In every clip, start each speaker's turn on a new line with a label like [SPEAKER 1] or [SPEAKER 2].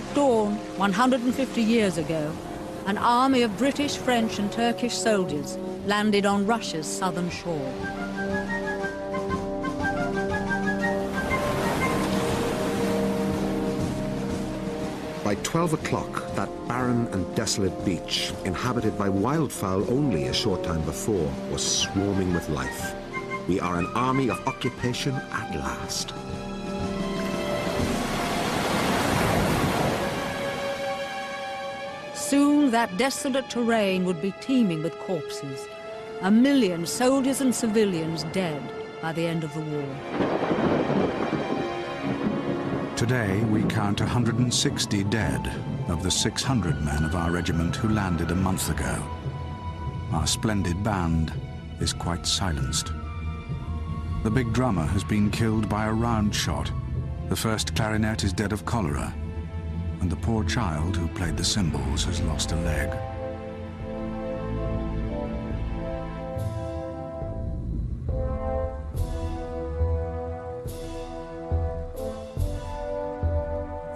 [SPEAKER 1] At dawn, 150 years ago, an army of British, French and Turkish soldiers landed on Russia's southern shore.
[SPEAKER 2] By 12 o'clock, that barren and desolate beach, inhabited by wildfowl only a short time before, was swarming with life. We are an army of occupation at last.
[SPEAKER 1] Soon that desolate terrain would be teeming with corpses. 1 million soldiers and civilians dead by the end of the war.
[SPEAKER 3] Today we count 160 dead of the 600 men of our regiment who landed a month ago. Our splendid band is quite silenced. The big drummer has been killed by a round shot. The first clarinet is dead of cholera. And the poor child who played the cymbals has lost a leg.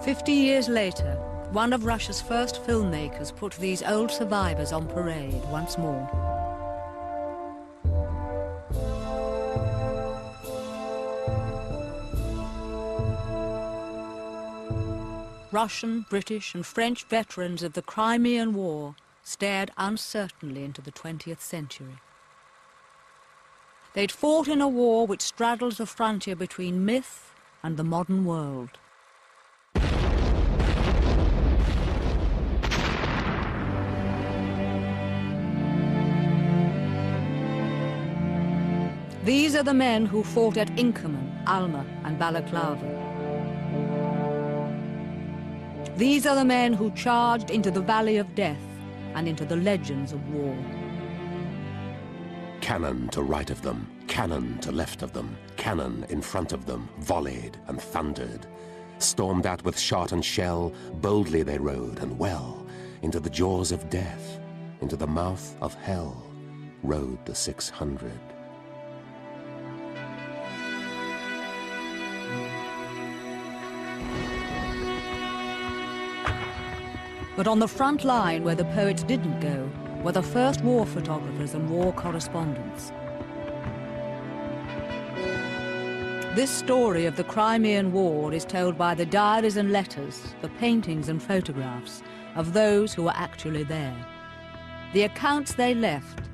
[SPEAKER 1] "50 years later, one of Russia's first filmmakers put these old survivors on parade once more. Russian, British and French veterans of the Crimean War stared uncertainly into the 20th century. They'd fought in a war which straddles the frontier between myth and the modern world. These are the men who fought at Inkerman, Alma and Balaclava. These are the men who charged into the Valley of Death and into the legends of war.
[SPEAKER 4] Cannon to right of them, cannon to left of them, cannon in front of them, volleyed and thundered. Stormed at with shot and shell, boldly they rode, and well, into the jaws of death, into the mouth of hell, rode the 600.
[SPEAKER 1] But on the front line where the poets didn't go were the first war photographers and war correspondents. This story of the Crimean War is told by the diaries and letters, the paintings and photographs of those who were actually there. The accounts they left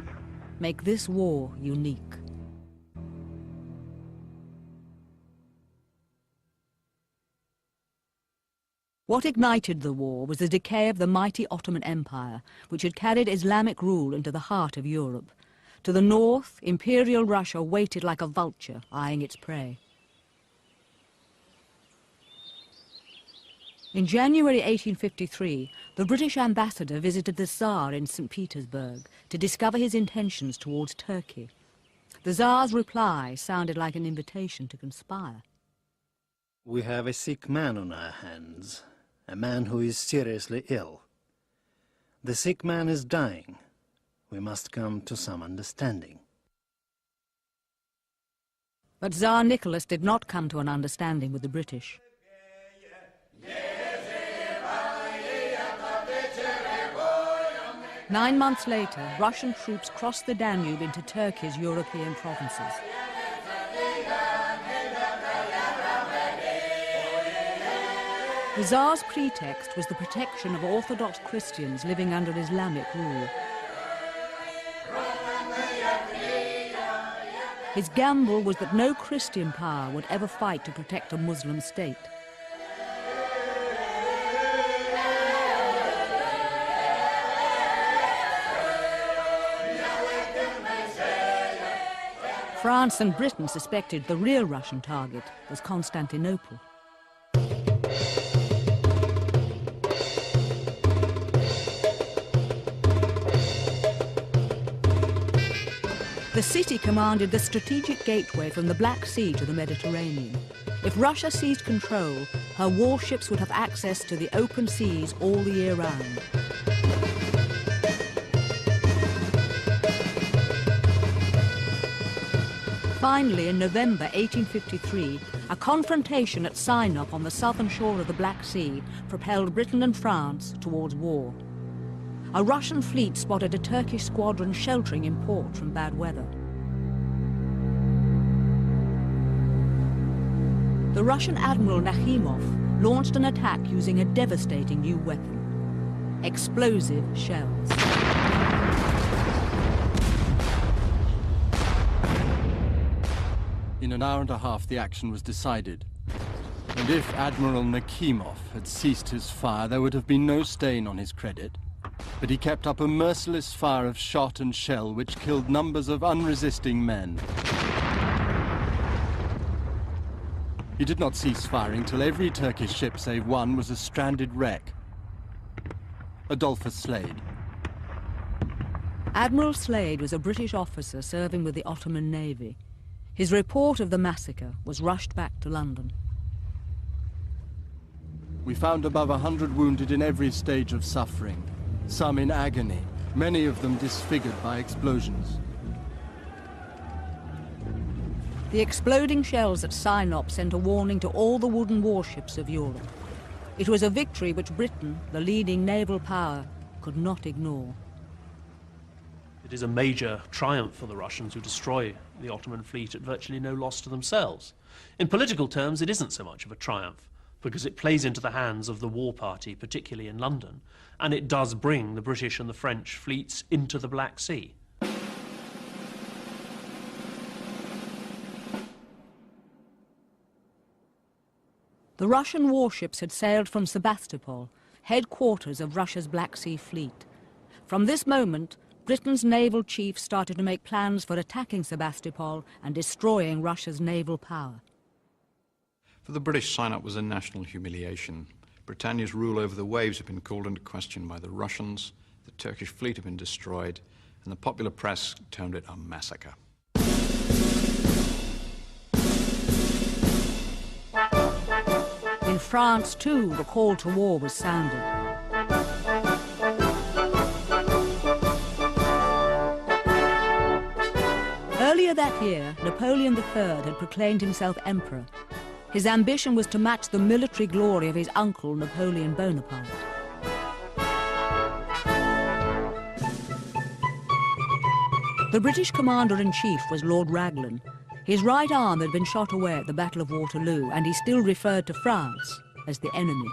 [SPEAKER 1] make this war unique. What ignited the war was the decay of the mighty Ottoman Empire, which had carried Islamic rule into the heart of Europe. To the north, Imperial Russia waited like a vulture, eyeing its prey. In January 1853, the British ambassador visited the Tsar in St. Petersburg to discover his intentions towards Turkey. The Tsar's reply sounded like an invitation to conspire.
[SPEAKER 5] We have a sick man on our hands. A man who is seriously ill. The sick man is dying. We must come to some understanding.
[SPEAKER 1] But Tsar Nicholas did not come to an understanding with the British. Nine months later, Russian troops crossed the Danube into Turkey's European provinces. The Tsar's pretext was the protection of Orthodox Christians living under Islamic rule. His gamble was that no Christian power would ever fight to protect a Muslim state. France and Britain suspected the real Russian target was Constantinople. The city commanded the strategic gateway from the Black Sea to the Mediterranean. If Russia seized control, her warships would have access to the open seas all the year round. Finally, in November 1853, A confrontation at Sinop on the southern shore of the Black Sea propelled Britain and France towards war. A Russian fleet spotted a Turkish squadron sheltering in port from bad weather. The Russian Admiral Nakhimov launched an attack using a devastating new weapon: explosive shells.
[SPEAKER 6] In an hour and a half, the action was decided. And if Admiral Nakhimov had ceased his fire, there would have been no stain on his credit. But he kept up a merciless fire of shot and shell which killed numbers of unresisting men. He did not cease firing till every Turkish ship save one was a stranded wreck. Adolphus Slade.
[SPEAKER 1] Admiral Slade was a British officer serving with the Ottoman Navy. His report of the massacre was rushed back to London.
[SPEAKER 6] We found above 100 wounded in every stage of suffering, some in agony, many of them disfigured by explosions.
[SPEAKER 1] The exploding shells at Sinop sent a warning to all the wooden warships of Europe. It was a victory which Britain, the leading naval power, could not ignore.
[SPEAKER 7] It is a major triumph for the Russians, who destroy the Ottoman fleet at virtually no loss to themselves. In political terms, it isn't so much of a triumph, because it plays into the hands of the war party, particularly in London, and it does bring the British and the French fleets into the Black Sea.
[SPEAKER 1] The Russian warships had sailed from Sebastopol, headquarters of Russia's Black Sea fleet. From this moment, Britain's naval chiefs started to make plans for attacking Sebastopol and destroying Russia's naval power.
[SPEAKER 3] For the British, Sinop was a national humiliation. Britannia's rule over the waves had been called into question by the Russians, the Turkish fleet had been destroyed, and the popular press termed it a massacre.
[SPEAKER 1] In France, too, the call to war was sounded. Earlier that year, Napoleon III had proclaimed himself emperor. His ambition was to match the military glory of his uncle, Napoleon Bonaparte. The British commander-in-chief was Lord Raglan. His right arm had been shot away at the Battle of Waterloo, and he still referred to France as the enemy.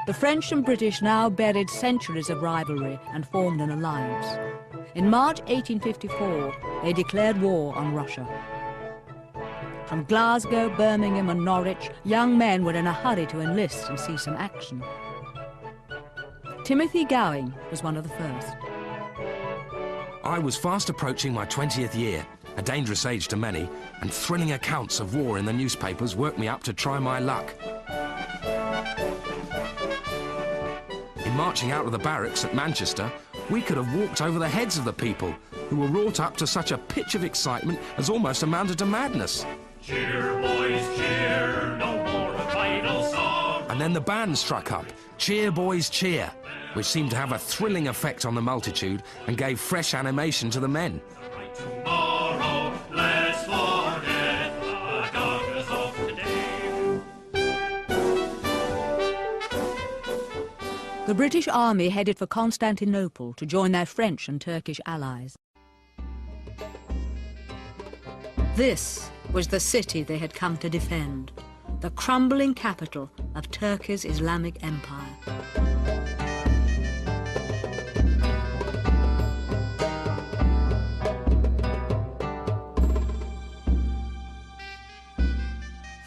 [SPEAKER 1] The French and British now buried centuries of rivalry and formed an alliance. In March 1854, they declared war on Russia. From Glasgow, Birmingham and Norwich, young men were in a hurry to enlist and see some action. Timothy Gowing was one of the first.
[SPEAKER 8] I was fast approaching my 20th year, a dangerous age to many, and thrilling accounts of war in the newspapers worked me up to try my luck. In marching out of the barracks at Manchester, we could have walked over the heads of the people, who were wrought up to such a pitch of excitement as almost amounted to madness.
[SPEAKER 9] Cheer, boys, cheer, no more a vital song.
[SPEAKER 8] And then the band struck up, Cheer, Boys, Cheer, which seemed to have a thrilling effect on the multitude and gave fresh animation to the men.
[SPEAKER 9] Tomorrow, let's forget the darkness of today.
[SPEAKER 1] The British army headed for Constantinople to join their French and Turkish allies. This was the city they had come to defend, the crumbling capital of Turkey's Islamic Empire.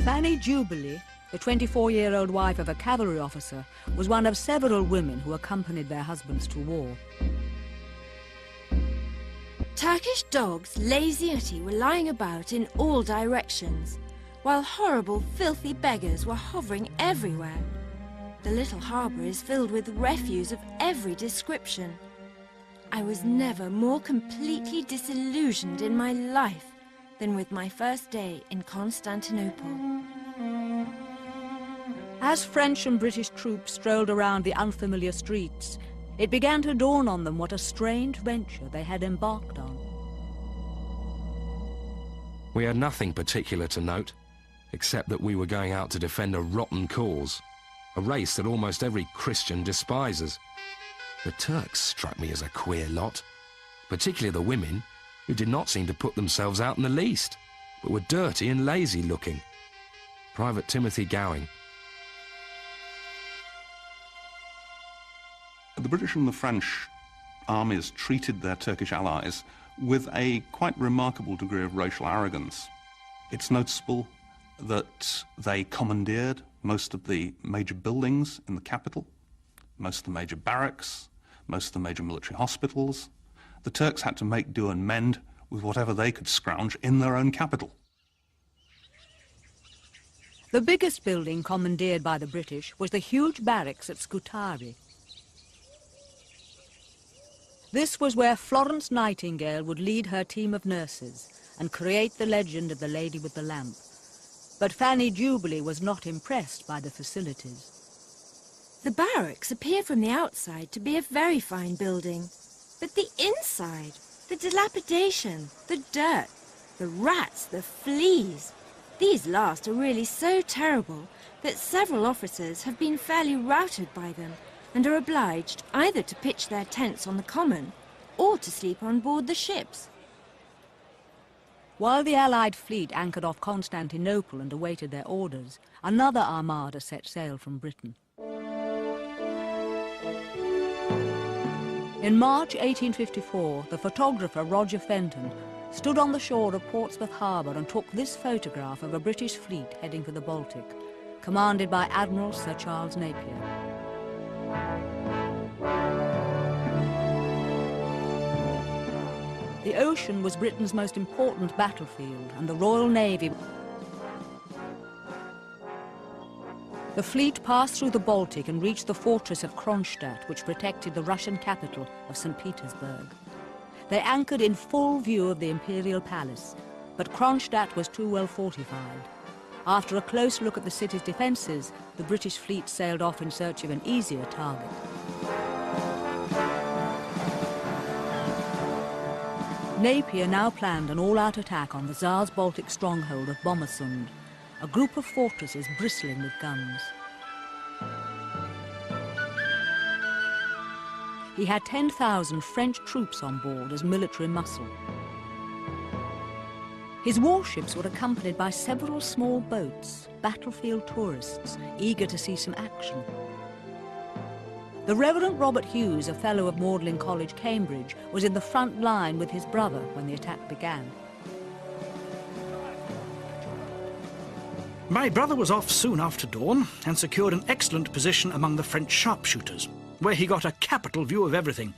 [SPEAKER 1] Fanny Jubilee, the 24-year-old wife of a cavalry officer, was one of several women who accompanied their husbands to war.
[SPEAKER 10] Turkish dogs, lazy and were lying about in all directions, while horrible, filthy beggars were hovering everywhere. The little harbour is filled with refuse of every description. I was never more completely disillusioned in my life than with my first day in Constantinople.
[SPEAKER 1] As French and British troops strolled around the unfamiliar streets, it began to dawn on them what a strange venture they had embarked on.
[SPEAKER 8] We had nothing particular to note, except that we were going out to defend a rotten cause, a race that almost every Christian despises. The Turks struck me as a queer lot, particularly the women, who did not seem to put themselves out in the least, but were dirty and lazy looking. Private Timothy Gowing.
[SPEAKER 11] The British and the French armies treated their Turkish allies with a quite remarkable degree of racial arrogance. It's noticeable that they commandeered most of the major buildings in the capital, most of the major barracks, most of the major military hospitals. The Turks had to make do and mend with whatever they could scrounge in their own capital.
[SPEAKER 1] The biggest building commandeered by the British was the huge barracks at Scutari. This was where Florence Nightingale would lead her team of nurses and create the legend of the Lady with the Lamp. But Fanny Jubilee was not impressed by the facilities.
[SPEAKER 10] The barracks appear from the outside to be a very fine building, but the inside, the dilapidation, the dirt, the rats, the fleas, these last are really so terrible that several officers have been fairly routed by them and are obliged either to pitch their tents on the common or to sleep on board the ships.
[SPEAKER 1] While the Allied fleet anchored off Constantinople and awaited their orders, another armada set sail from Britain. In March 1854, the photographer Roger Fenton stood on the shore of Portsmouth Harbour and took this photograph of a British fleet heading for the Baltic, commanded by Admiral Sir Charles Napier. The ocean was Britain's most important battlefield, and the Royal Navy. The fleet passed through the Baltic and reached the fortress of Kronstadt, which protected the Russian capital of St. Petersburg. They anchored in full view of the Imperial Palace, but Kronstadt was too well fortified. After a close look at the city's defences, the British fleet sailed off in search of an easier target. Napier now planned an all-out attack on the Tsar's Baltic stronghold of Bomersund, a group of fortresses bristling with guns. He had 10,000 French troops on board as military muscle. His warships were accompanied by several small boats, battlefield tourists, eager to see some action. The Reverend Robert Hughes, a fellow of Magdalen College, Cambridge, was in the front line with his brother when the attack began.
[SPEAKER 12] My brother was off soon after dawn and secured an excellent position among the French sharpshooters, where he got a capital view of everything.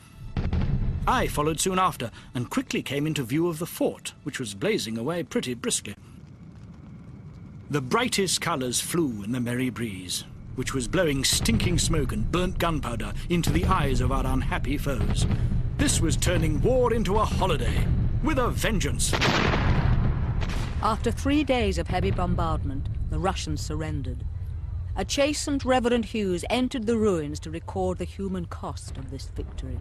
[SPEAKER 12] I followed soon after and quickly came into view of the fort, which was blazing away pretty briskly. The brightest colours flew in the merry breeze, which was blowing stinking smoke and burnt gunpowder into the eyes of our unhappy foes. This was turning war into a holiday, with a vengeance.
[SPEAKER 1] After 3 days of heavy bombardment, the Russians surrendered. A chastened Reverend Hughes entered the ruins to record the human cost of this victory.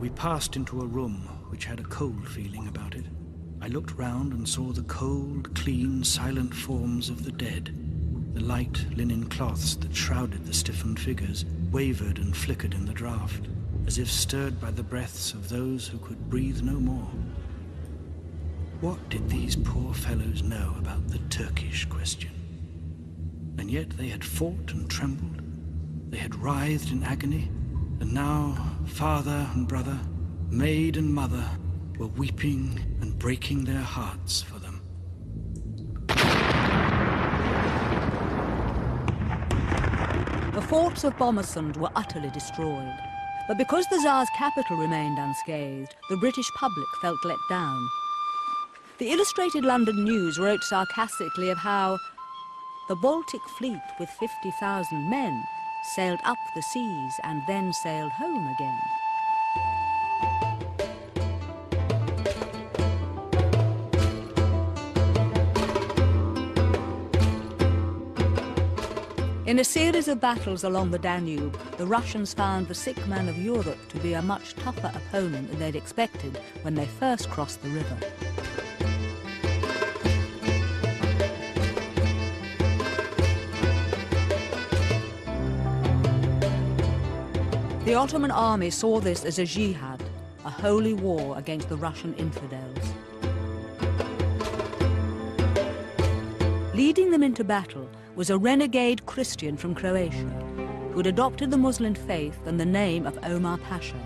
[SPEAKER 12] We passed into a room which had a cold feeling about it. I looked round and saw the cold, clean, silent forms of the dead. The light linen cloths that shrouded the stiffened figures wavered and flickered in the draught, as if stirred by the breaths of those who could breathe no more. What did these poor fellows know about the Turkish question? And yet they had fought and trembled, they had writhed in agony, and now father and brother, maid and mother, were weeping and breaking their hearts for them.
[SPEAKER 1] The forts of Bomersund were utterly destroyed, but because the Tsar's capital remained unscathed, the British public felt let down. The Illustrated London News wrote sarcastically of how the Baltic fleet with 50,000 men sailed up the seas and then sailed home again. In In a series of battles along the Danube, the Russians found the sick man of Europe to be a much tougher opponent than they'd expected when they first crossed the river. The Ottoman army saw this as a jihad, a holy war against the Russian infidels. Leading them into battle was a renegade Christian from Croatia, who had adopted the Muslim faith and the name of Omar Pasha.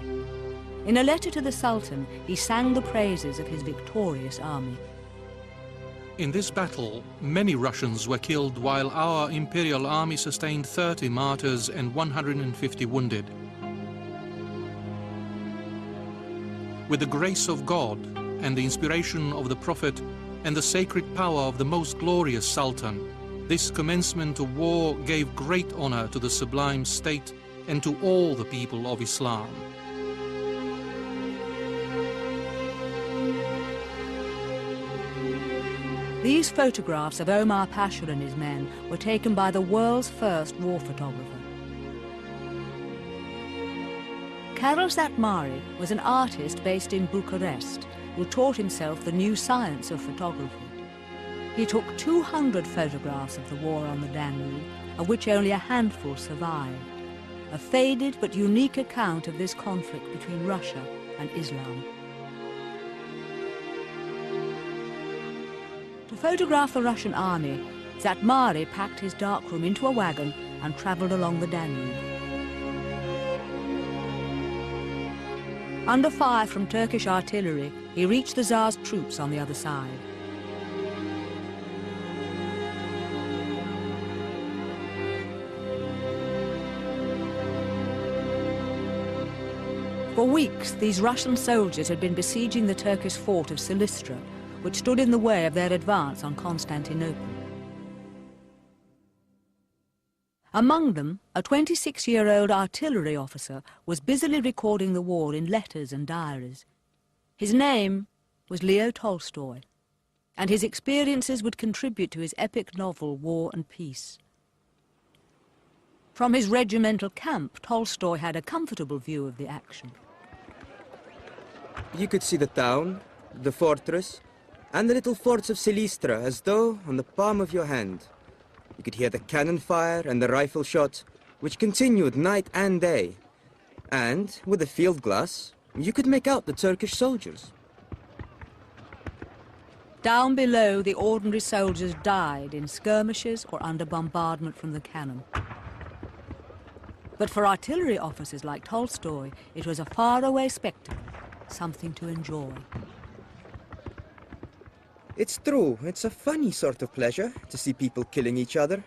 [SPEAKER 1] In a letter to the Sultan, he sang the praises of his victorious army.
[SPEAKER 13] In this battle, many Russians were killed, while our imperial army sustained 30 martyrs and 150 wounded. With the grace of God and the inspiration of the Prophet and the sacred power of the most glorious Sultan, this commencement of war gave great honor to the sublime state and to all the people of Islam.
[SPEAKER 1] These photographs of Omar Pasha and his men were taken by the world's first war photographer. Karol Zatmari was an artist based in Bucharest who taught himself the new science of photography. He took 200 photographs of the war on the Danube, of which only a handful survived. A faded but unique account of this conflict between Russia and Islam. To photograph the Russian army, Zatmari packed his darkroom into a wagon and travelled along the Danube. Under fire from Turkish artillery, he reached the Tsar's troops on the other side. For weeks, these Russian soldiers had been besieging the Turkish fort of Silistra, which stood in the way of their advance on Constantinople. Among them, a 26-year-old artillery officer was busily recording the war in letters and diaries. His name was Leo Tolstoy, and his experiences would contribute to his epic novel War and Peace. From his regimental camp, Tolstoy had a comfortable view of the action.
[SPEAKER 14] You could see the town, the fortress, and the little forts of Silistra as though on the palm of your hand. You could hear the cannon fire and the rifle shot, which continued night and day. And, with a field glass, you could make out the Turkish soldiers.
[SPEAKER 1] Down below, the ordinary soldiers died in skirmishes or under bombardment from the cannon. But for artillery officers like Tolstoy, it was a faraway spectacle, something to enjoy.
[SPEAKER 14] It's true, it's a funny sort of pleasure to see people killing each other.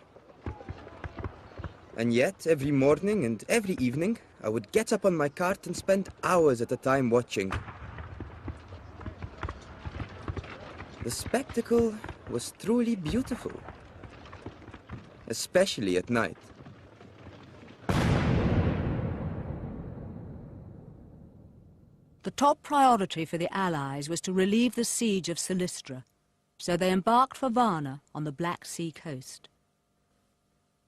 [SPEAKER 14] And yet, every morning and every evening, I would get up on my cart and spend hours at a time watching. The spectacle was truly beautiful, especially at night.
[SPEAKER 1] The top priority for the Allies was to relieve the siege of Silistra, so they embarked for Varna on the Black Sea coast.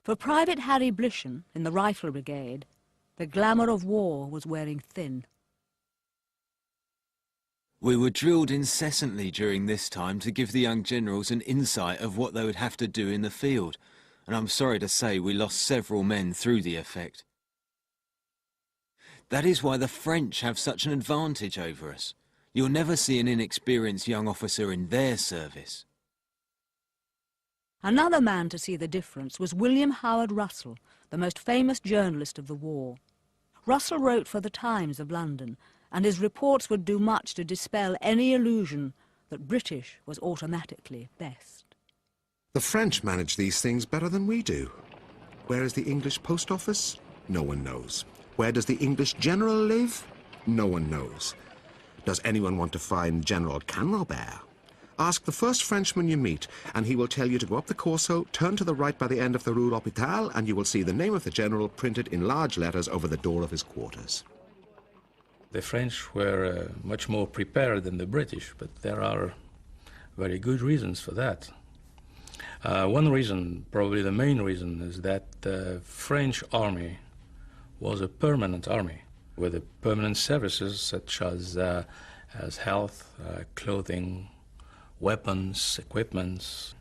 [SPEAKER 1] For Private Harry Blishen in the Rifle Brigade, the glamour of war was wearing thin.
[SPEAKER 15] We were drilled incessantly during this time to give the young generals an insight of what they would have to do in the field, and I'm sorry to say we lost several men through the effect. That is why the French have such an advantage over us. You'll never see an inexperienced young officer in their service.
[SPEAKER 1] Another man to see the difference was William Howard Russell, the most famous journalist of the war. Russell wrote for the Times of London, and his reports would do much to dispel any illusion that British was automatically best.
[SPEAKER 2] The French manage these things better than we do. Where is the English post office? No one knows. Where does the English general live? No one knows. Does anyone want to find General Canrobert? Ask the first Frenchman you meet, and he will tell you to go up the Corso, turn to the right by the end of the Rue l'Hôpital, and you will see the name of the general printed in large letters over the door of his quarters.
[SPEAKER 16] The French were much more prepared than the British, but there are very good reasons for that. One reason, probably the main reason, is that the French army was a permanent army with permanent services such as health, clothing, weapons, equipments.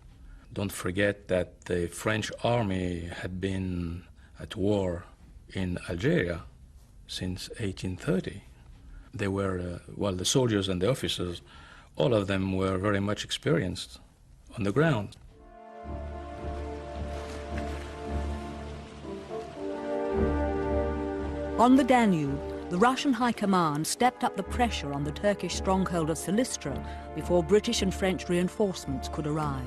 [SPEAKER 16] Don't forget that the French army had been at war in Algeria since 1830. They were, well, the soldiers and the officers, all of them were very much experienced on the ground.
[SPEAKER 1] On the Danube, the Russian High Command stepped up the pressure on the Turkish stronghold of Silistra before British and French reinforcements could arrive.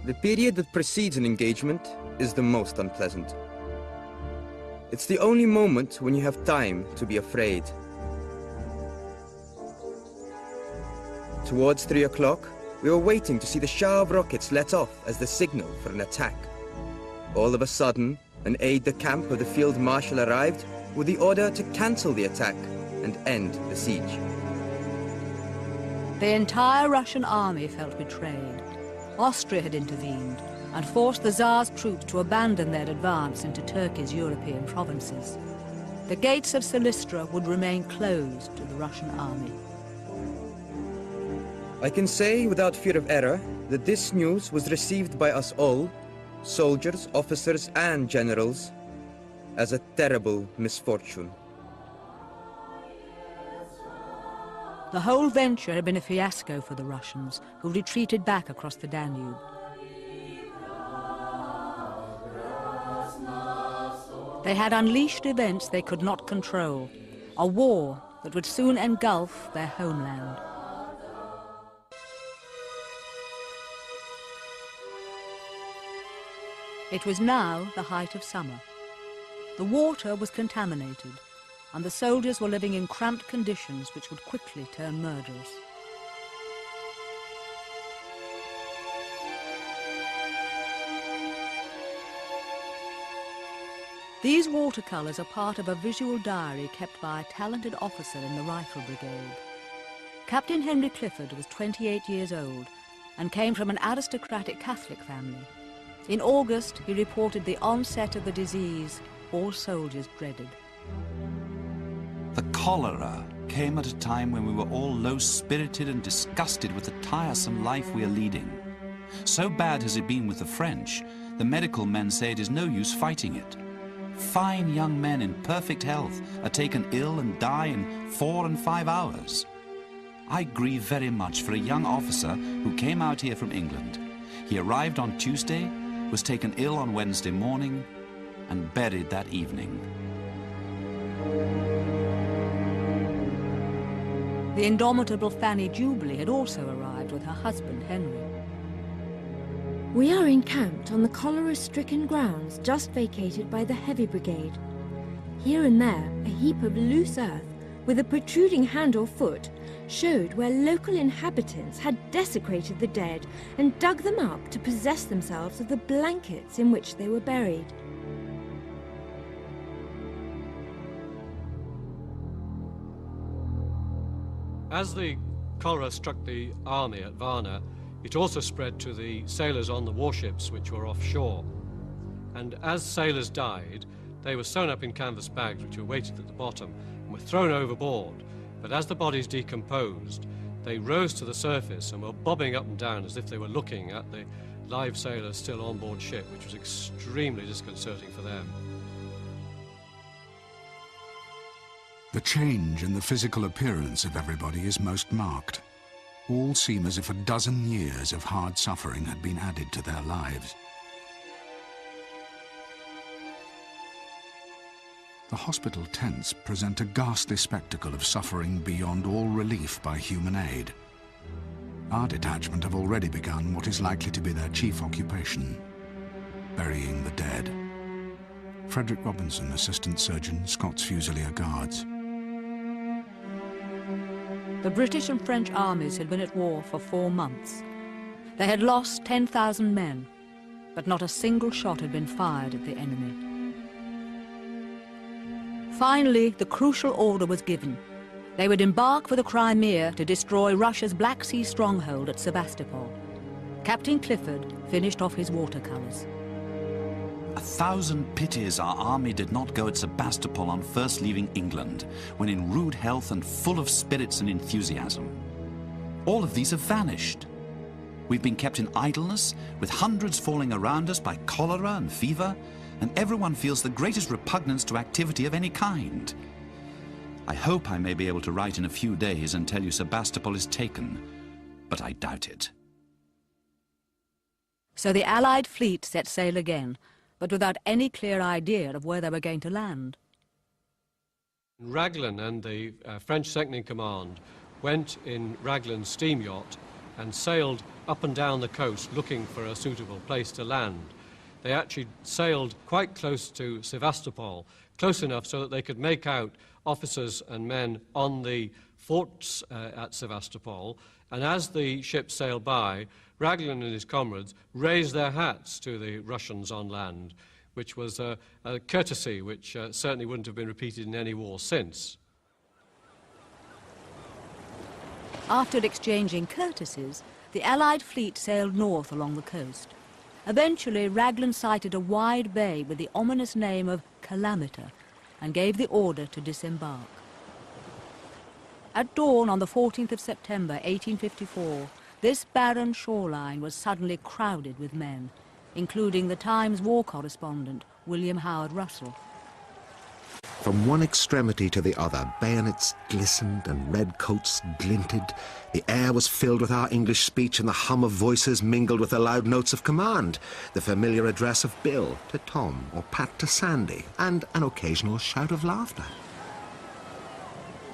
[SPEAKER 14] The period that precedes an engagement is the most unpleasant. It's the only moment when you have time to be afraid. Towards 3 o'clock, we were waiting to see the shower of rockets let off as the signal for an attack. All of a sudden, an aide-de-camp of the Field Marshal arrived with the order to cancel the attack and end the siege.
[SPEAKER 1] The entire Russian army felt betrayed. Austria had intervened and forced the Tsar's troops to abandon their advance into Turkey's European provinces. The gates of Silistra would remain closed to the Russian army.
[SPEAKER 14] I can say without fear of error that this news was received by us all, soldiers, officers and generals, as a terrible misfortune.
[SPEAKER 1] The whole venture had been a fiasco for the Russians, who retreated back across the Danube. They had unleashed events they could not control, a war that would soon engulf their homeland. It was now the height of summer. The water was contaminated, and the soldiers were living in cramped conditions which would quickly turn murderous. These watercolours are part of a visual diary kept by a talented officer in the Rifle Brigade. Captain Henry Clifford was 28 years old and came from an aristocratic Catholic family. In August, he reported the onset of the disease all soldiers dreaded.
[SPEAKER 17] The cholera came at a time when we were all low-spirited and disgusted with the tiresome life we are leading. So bad has it been with the French, the medical men say it is no use fighting it. Fine young men in perfect health are taken ill and die in 4 and 5 hours. I grieve very much for a young officer who came out here from England. He arrived on Tuesday, was taken ill on Wednesday morning, and buried that evening.
[SPEAKER 1] The indomitable Fanny Jubilee had also arrived with her husband, Henry.
[SPEAKER 10] We are encamped on the cholera-stricken grounds just vacated by the Heavy Brigade. Here and there, a heap of loose earth with a protruding hand or foot showed where local inhabitants had desecrated the dead and dug them up to possess themselves of the blankets in which they were buried.
[SPEAKER 18] As the cholera struck the army at Varna, it also spread to the sailors on the warships which were offshore. And as sailors died, they were sewn up in canvas bags which were weighted at the bottom and were thrown overboard. But as the bodies decomposed, they rose to the surface and were bobbing up and down as if they were looking at the live sailors still on board ship, which was extremely disconcerting for them.
[SPEAKER 3] The change in the physical appearance of everybody is most marked. All seem as if a dozen years of hard suffering had been added to their lives. The hospital tents present a ghastly spectacle of suffering beyond all relief by human aid. Our detachment have already begun what is likely to be their chief occupation, burying the dead. Frederick Robinson, Assistant Surgeon, Scots Fusilier Guards.
[SPEAKER 1] The British and French armies had been at war for 4 months. They had lost 10,000 men, but not a single shot had been fired at the enemy. Finally, the crucial order was given. They would embark for the Crimea to destroy Russia's Black Sea stronghold at Sevastopol. Captain Clifford finished off his watercolours.
[SPEAKER 17] 1,000 pities our army did not go at Sebastopol on first leaving England, when in rude health and full of spirits and enthusiasm. All of these have vanished. We've been kept in idleness, with hundreds falling around us by cholera and fever, and everyone feels the greatest repugnance to activity of any kind. I hope I may be able to write in a few days and tell you Sebastopol is taken, but I doubt it.
[SPEAKER 1] So the Allied fleet set sail again, but without any clear idea of where they were going to land.
[SPEAKER 18] Raglan and the French second-in-command went in Raglan's steam yacht and sailed up and down the coast looking for a suitable place to land. They actually sailed quite close to Sevastopol, close enough so that they could make out officers and men on the forts at Sevastopol, and as the ship sailed by, Raglan and his comrades raised their hats to the Russians on land, which was a courtesy which certainly wouldn't have been repeated in any war since.
[SPEAKER 1] After exchanging courtesies, the Allied fleet sailed north along the coast. Eventually, Raglan sighted a wide bay with the ominous name of Calamita and gave the order to disembark. At dawn on the 14th of September 1854, this barren shoreline was suddenly crowded with men, including the Times war correspondent, William Howard Russell.
[SPEAKER 2] From one extremity to the other, bayonets glistened and red coats glinted. The air was filled with our English speech, and the hum of voices mingled with the loud notes of command, the familiar address of Bill to Tom or Pat to Sandy, and an occasional shout of laughter.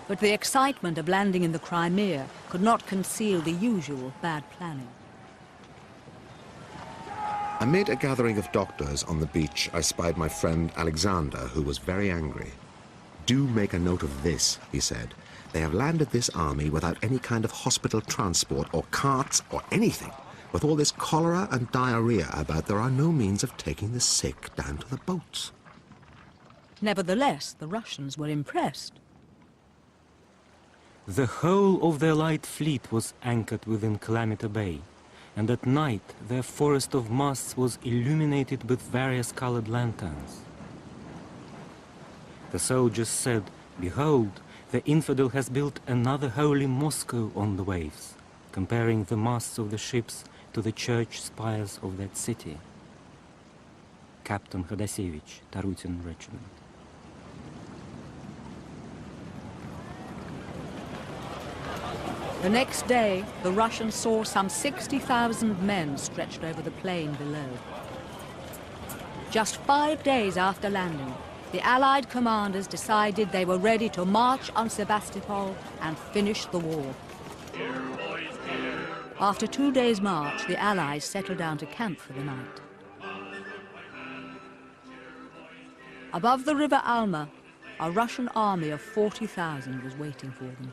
[SPEAKER 1] But the excitement of landing in the Crimea could not conceal the usual bad planning.
[SPEAKER 2] Amid a gathering of doctors on the beach, I spied my friend Alexander, who was very angry. "Do make a note of this," he said. "They have landed this army without any kind of hospital transport or carts or anything. With all this cholera and diarrhea about, there are no means of taking the sick down to the boats."
[SPEAKER 1] Nevertheless, the Russians were impressed.
[SPEAKER 19] The whole of their light fleet was anchored within Calamita Bay, and at night their forest of masts was illuminated with various colored lanterns. The soldiers said, "Behold, the infidel has built another holy Moscow on the waves, comparing the masts of the ships to the church spires of that city." Captain Hodasevich, Tarutin Regiment.
[SPEAKER 1] The next day, the Russians saw some 60,000 men stretched over the plain below. Just 5 days after landing, the Allied commanders decided they were ready to march on Sebastopol and finish the war. After 2 days' march, the Allies settled down to camp for the night. Above the river Alma, a Russian army of 40,000 was waiting for them.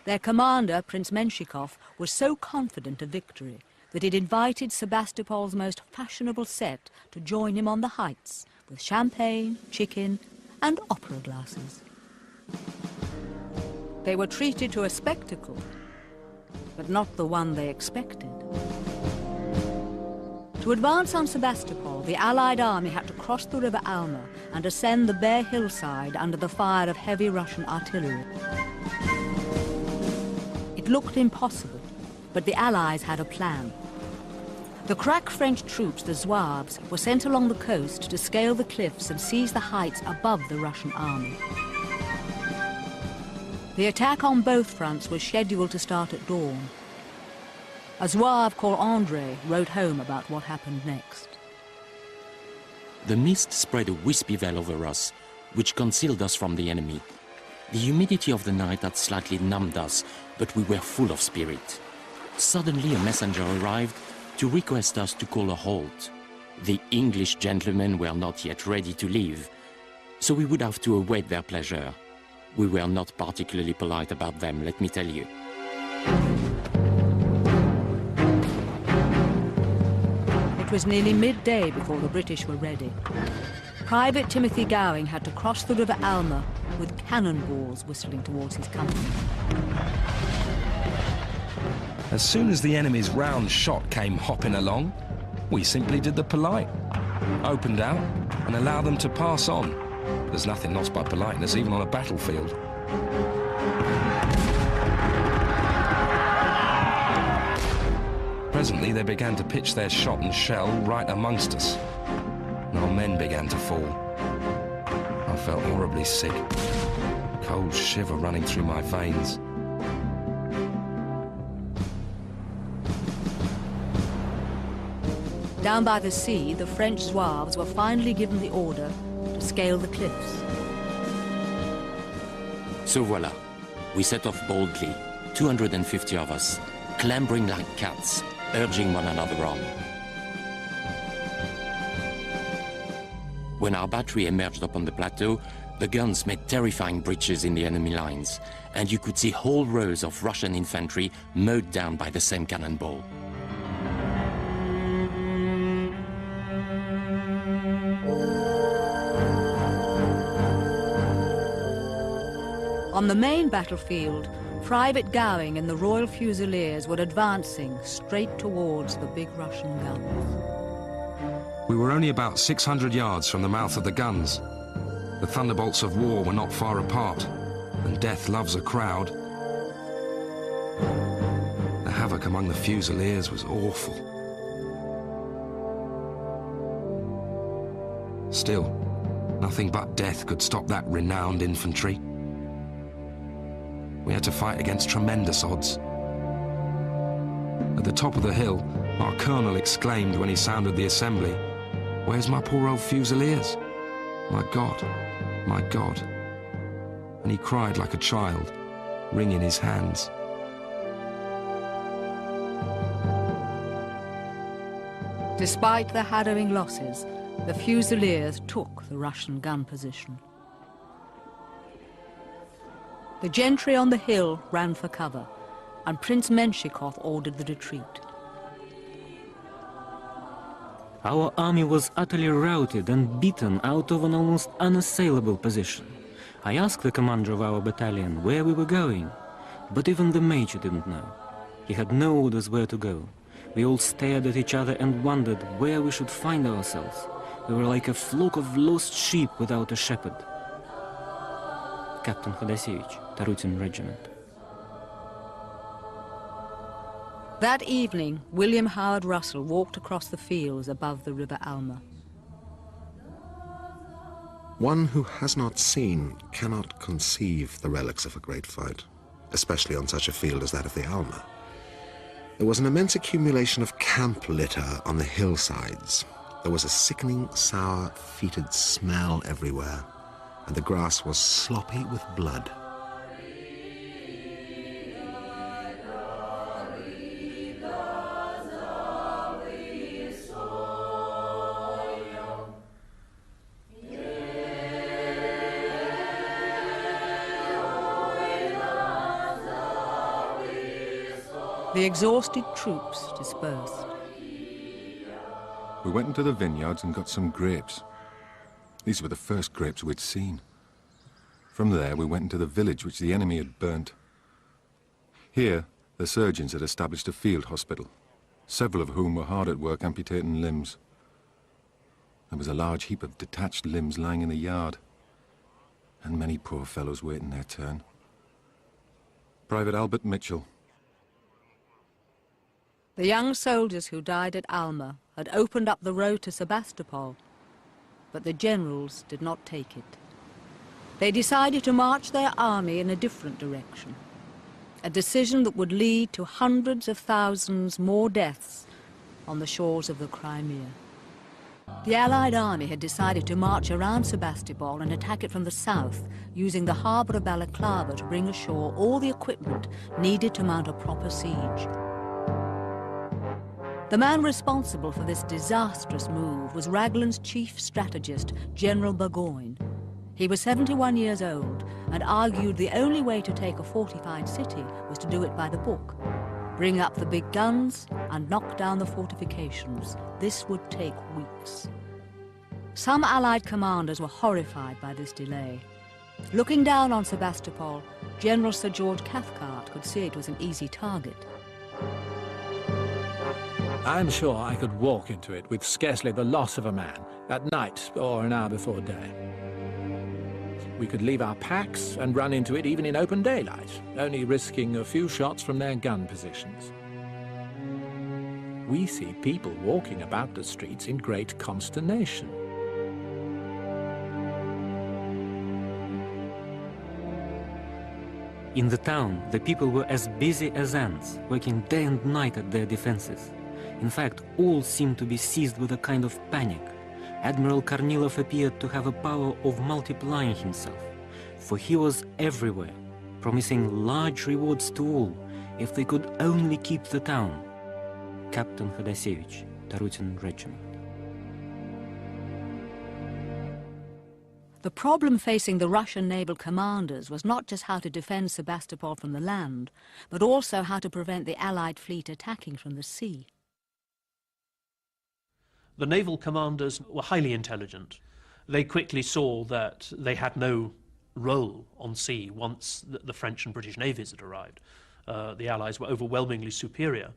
[SPEAKER 1] Their commander, Prince Menshikov, was so confident of victory that he'd invited Sebastopol's most fashionable set to join him on the heights with champagne, chicken, and opera glasses. They were treated to a spectacle, but not the one they expected. To advance on Sebastopol, the Allied army had to cross the river Alma and ascend the bare hillside under the fire of heavy Russian artillery. It looked impossible, but the Allies had a plan. The crack French troops, the Zouaves, were sent along the coast to scale the cliffs and seize the heights above the Russian army. The attack on both fronts was scheduled to start at dawn. A Zouave called André wrote home about what happened next.
[SPEAKER 20] The mist spread a wispy veil over us, which concealed us from the enemy. The humidity of the night had slightly numbed us, but we were full of spirit. Suddenly a messenger arrived to request us to call a halt. The English gentlemen were not yet ready to leave, so we would have to await their pleasure. We were not particularly polite about them, let me tell you.
[SPEAKER 1] It was nearly midday before the British were ready. Private Timothy Gowing had to cross the river Alma with cannonballs whistling towards his company.
[SPEAKER 8] As soon as the enemy's round shot came hopping along, we simply did the polite. Opened out and allowed them to pass on. There's nothing lost by politeness, even on a battlefield. Presently, they began to pitch their shot and shell right amongst us. And our men began to fall. I felt horribly sick. A cold shiver running through my veins.
[SPEAKER 1] Down by the sea, the French Zouaves were finally given the order to scale the cliffs.
[SPEAKER 20] So voila, we set off boldly, 250 of us, clambering like cats, urging one another on. When our battery emerged upon the plateau, the guns made terrifying breaches in the enemy lines, and you could see whole rows of Russian infantry mowed down by the same cannonball.
[SPEAKER 1] On the main battlefield, Private Gowing and the Royal Fusiliers were advancing straight towards the big Russian guns.
[SPEAKER 8] We were only about 600 yards from the mouth of the guns. The thunderbolts of war were not far apart, and death loves a crowd. The havoc among the Fusiliers was awful. Still, nothing but death could stop that renowned infantry. We had to fight against tremendous odds. At the top of the hill, our colonel exclaimed when he sounded the assembly, "Where's my poor old Fusiliers? My God, my God." And he cried like a child, wringing his hands.
[SPEAKER 1] Despite the harrowing losses, the Fusiliers took the Russian gun position. The gentry on the hill ran for cover, and Prince Menshikov ordered the retreat.
[SPEAKER 19] Our army was utterly routed and beaten out of an almost unassailable position. I asked the commander of our battalion where we were going, but even the major didn't know. He had no orders where to go. We all stared at each other and wondered where we should find ourselves. We were like a flock of lost sheep without a shepherd. Captain Khodasevich, Tarutin Regiment.
[SPEAKER 1] That evening, William Howard Russell walked across the fields above the River Alma.
[SPEAKER 2] One who has not seen cannot conceive the relics of a great fight, especially on such a field as that of the Alma. There was an immense accumulation of camp litter on the hillsides. There was a sickening, sour, fetid smell everywhere, and the grass was sloppy with blood.
[SPEAKER 1] The exhausted troops dispersed.
[SPEAKER 21] We went into the vineyards and got some grapes. These were the first grapes we'd seen. From there, we went into the village which the enemy had burnt. Here, the surgeons had established a field hospital, several of whom were hard at work amputating limbs. There was a large heap of detached limbs lying in the yard, and many poor fellows waiting their turn. Private Albert Mitchell.
[SPEAKER 1] The young soldiers who died at Alma had opened up the road to Sebastopol, but the generals did not take it. They decided to march their army in a different direction, a decision that would lead to hundreds of thousands more deaths on the shores of the Crimea. The Allied army had decided to march around Sebastopol and attack it from the south, using the harbour of Balaclava to bring ashore all the equipment needed to mount a proper siege. The man responsible for this disastrous move was Raglan's chief strategist, General Burgoyne. He was 71 years old and argued the only way to take a fortified city was to do it by the book. Bring up the big guns and knock down the fortifications. This would take weeks. Some Allied commanders were horrified by this delay. Looking down on Sebastopol, General Sir George Cathcart could see it was an easy target.
[SPEAKER 4] I'm sure I could walk into it with scarcely the loss of a man, at night or an hour before day. We could leave our packs and run into it even in open daylight, only risking a few shots from their gun positions. We see people walking about the streets in great consternation.
[SPEAKER 19] In the town, the people were as busy as ants, working day and night at their defenses. In fact, all seemed to be seized with a kind of panic. Admiral Kornilov appeared to have a power of multiplying himself, for he was everywhere, promising large rewards to all if they could only keep the town. Captain Hodasevich, Tarutin Regiment.
[SPEAKER 1] The problem facing the Russian naval commanders was not just how to defend Sebastopol from the land, but also how to prevent the Allied fleet attacking from the sea.
[SPEAKER 7] The naval commanders were highly intelligent. They quickly saw that they had no role on sea once the French and British navies had arrived. The Allies were overwhelmingly superior.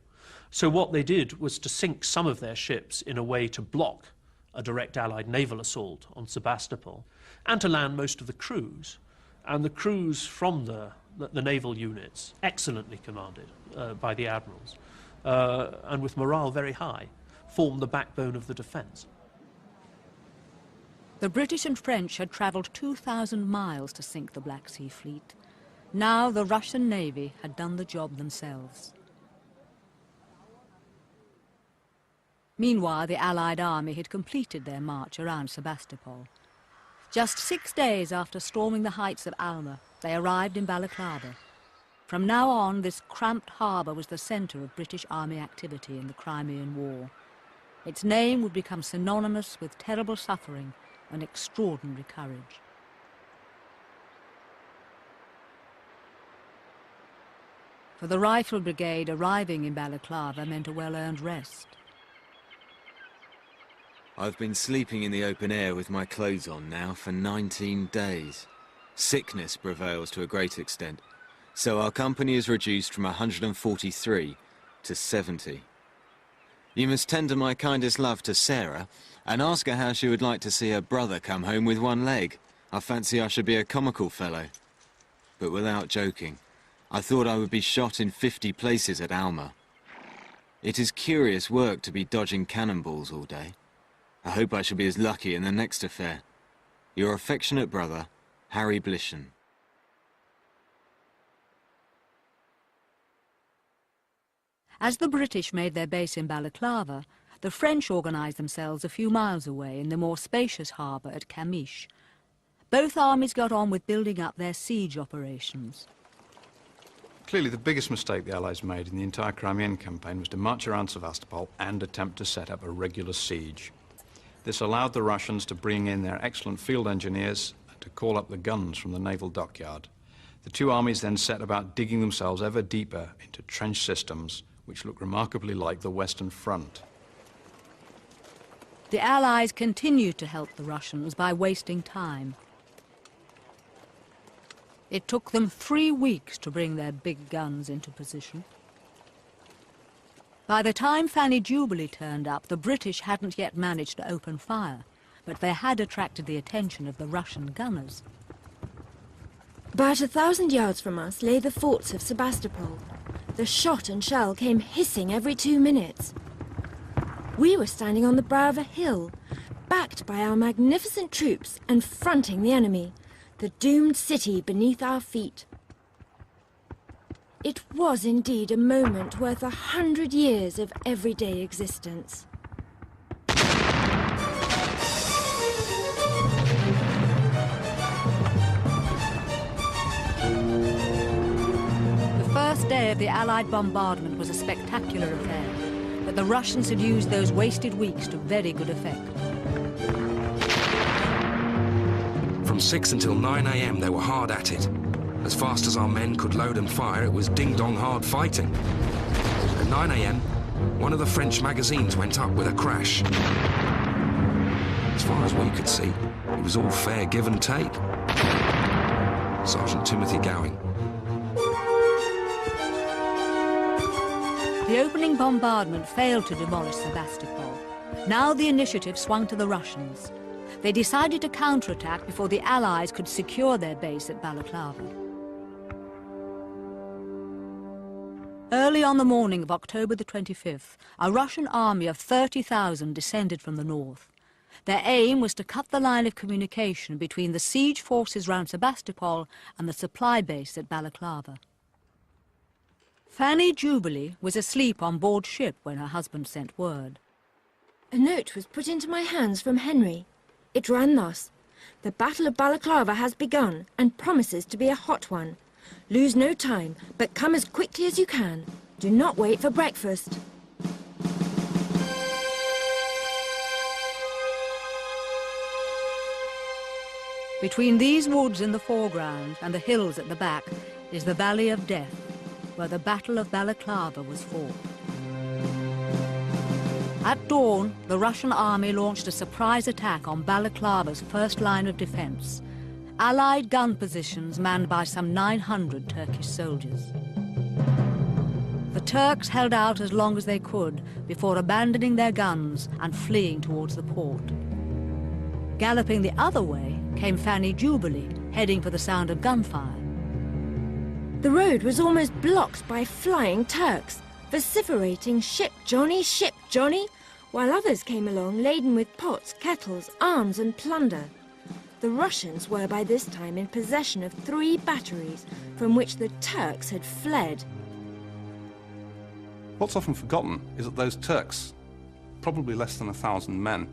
[SPEAKER 7] So what they did was to sink some of their ships in a way to block a direct Allied naval assault on Sebastopol, and to land most of the crews. And the crews from the naval units, excellently commanded by the admirals, and with morale very high, formed the backbone of the defence.
[SPEAKER 1] The British and French had travelled 2,000 miles to sink the Black Sea Fleet. Now the Russian Navy had done the job themselves. Meanwhile, the Allied army had completed their march around Sebastopol. Just 6 days after storming the heights of Alma, they arrived in Balaclava. From now on, this cramped harbour was the centre of British army activity in the Crimean War. Its name would become synonymous with terrible suffering and extraordinary courage. For the Rifle Brigade, arriving in Balaclava meant a well-earned rest.
[SPEAKER 15] I've been sleeping in the open air with my clothes on now for 19 days. Sickness prevails to a great extent, so our company is reduced from 143 to 70. You must tender my kindest love to Sarah and ask her how she would like to see her brother come home with one leg. I fancy I should be a comical fellow. But without joking, I thought I would be shot in 50 places at Alma. It is curious work to be dodging cannonballs all day. I hope I shall be as lucky in the next affair. Your affectionate brother, Harry Blishen.
[SPEAKER 1] As the British made their base in Balaclava, the French organised themselves a few miles away in the more spacious harbour at Kamish. Both armies got on with building up their siege operations.
[SPEAKER 3] Clearly, the biggest mistake the Allies made in the entire Crimean campaign was to march around Sevastopol and attempt to set up a regular siege. This allowed the Russians to bring in their excellent field engineers and to call up the guns from the naval dockyard. The two armies then set about digging themselves ever deeper into trench systems which look remarkably like the Western Front.
[SPEAKER 1] The Allies continued to help the Russians by wasting time. It took them 3 weeks to bring their big guns into position. By the time Fanny Jubilee turned up, the British hadn't yet managed to open fire, but they had attracted the attention of the Russian gunners.
[SPEAKER 10] About 1,000 yards from us lay the forts of Sebastopol. The shot and shell came hissing every 2 minutes. We were standing on the brow of a hill, backed by our magnificent troops and fronting the enemy, the doomed city beneath our feet. It was indeed a moment worth 100 years of everyday existence.
[SPEAKER 1] The first day of the Allied bombardment was a spectacular affair, but the Russians had used those wasted weeks to very good effect.
[SPEAKER 8] From 6 until 9 a.m. they were hard at it. As fast as our men could load and fire, it was ding-dong hard fighting. At 9 a.m, one of the French magazines went up with a crash. As far as we could see, it was all fair give and take. Sergeant Timothy Gowing.
[SPEAKER 1] The opening bombardment failed to demolish Sebastopol. Now the initiative swung to the Russians. They decided to counterattack before the Allies could secure their base at Balaclava. Early on the morning of October the 25th, a Russian army of 30,000 descended from the north. Their aim was to cut the line of communication between the siege forces round Sebastopol and the supply base at Balaclava. Fanny Jubilee was asleep on board ship when her husband sent word.
[SPEAKER 10] A note was put into my hands from Henry. It ran thus: "The Battle of Balaclava has begun and promises to be a hot one. Lose no time, but come as quickly as you can. Do not wait for breakfast."
[SPEAKER 1] Between these woods in the foreground and the hills at the back is the Valley of Death, where the Battle of Balaclava was fought. At dawn, the Russian army launched a surprise attack on Balaclava's first line of defense, Allied gun positions manned by some 900 Turkish soldiers. The Turks held out as long as they could before abandoning their guns and fleeing towards the port. Galloping the other way came Fanny Jubilee, heading for the sound of gunfire.
[SPEAKER 10] The road was almost blocked by flying Turks, vociferating "Ship Johnny," while others came along laden with pots, kettles, arms and plunder. The Russians were by this time in possession of 3 batteries from which the Turks had fled.
[SPEAKER 11] What's often forgotten is that those Turks, probably less than 1,000 men,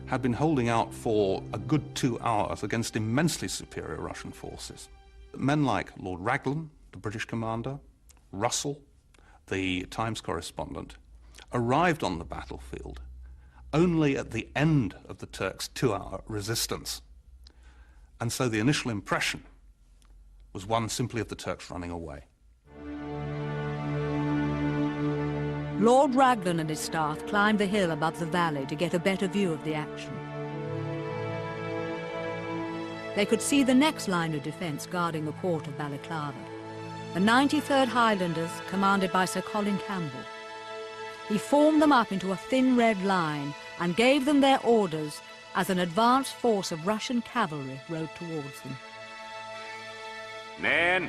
[SPEAKER 11] had been holding out for a good 2 hours against immensely superior Russian forces. Men like Lord Raglan, the British commander, Russell, the Times correspondent, arrived on the battlefield only at the end of the Turks' 2-hour resistance. And so the initial impression was one simply of the Turks running away.
[SPEAKER 1] Lord Raglan and his staff climbed the hill above the valley to get a better view of the action. They could see the next line of defence guarding the port of Balaclava, the 93rd Highlanders, commanded by Sir Colin Campbell. He formed them up into a thin red line and gave them their orders as an advance force of Russian cavalry rode towards them.
[SPEAKER 5] Men,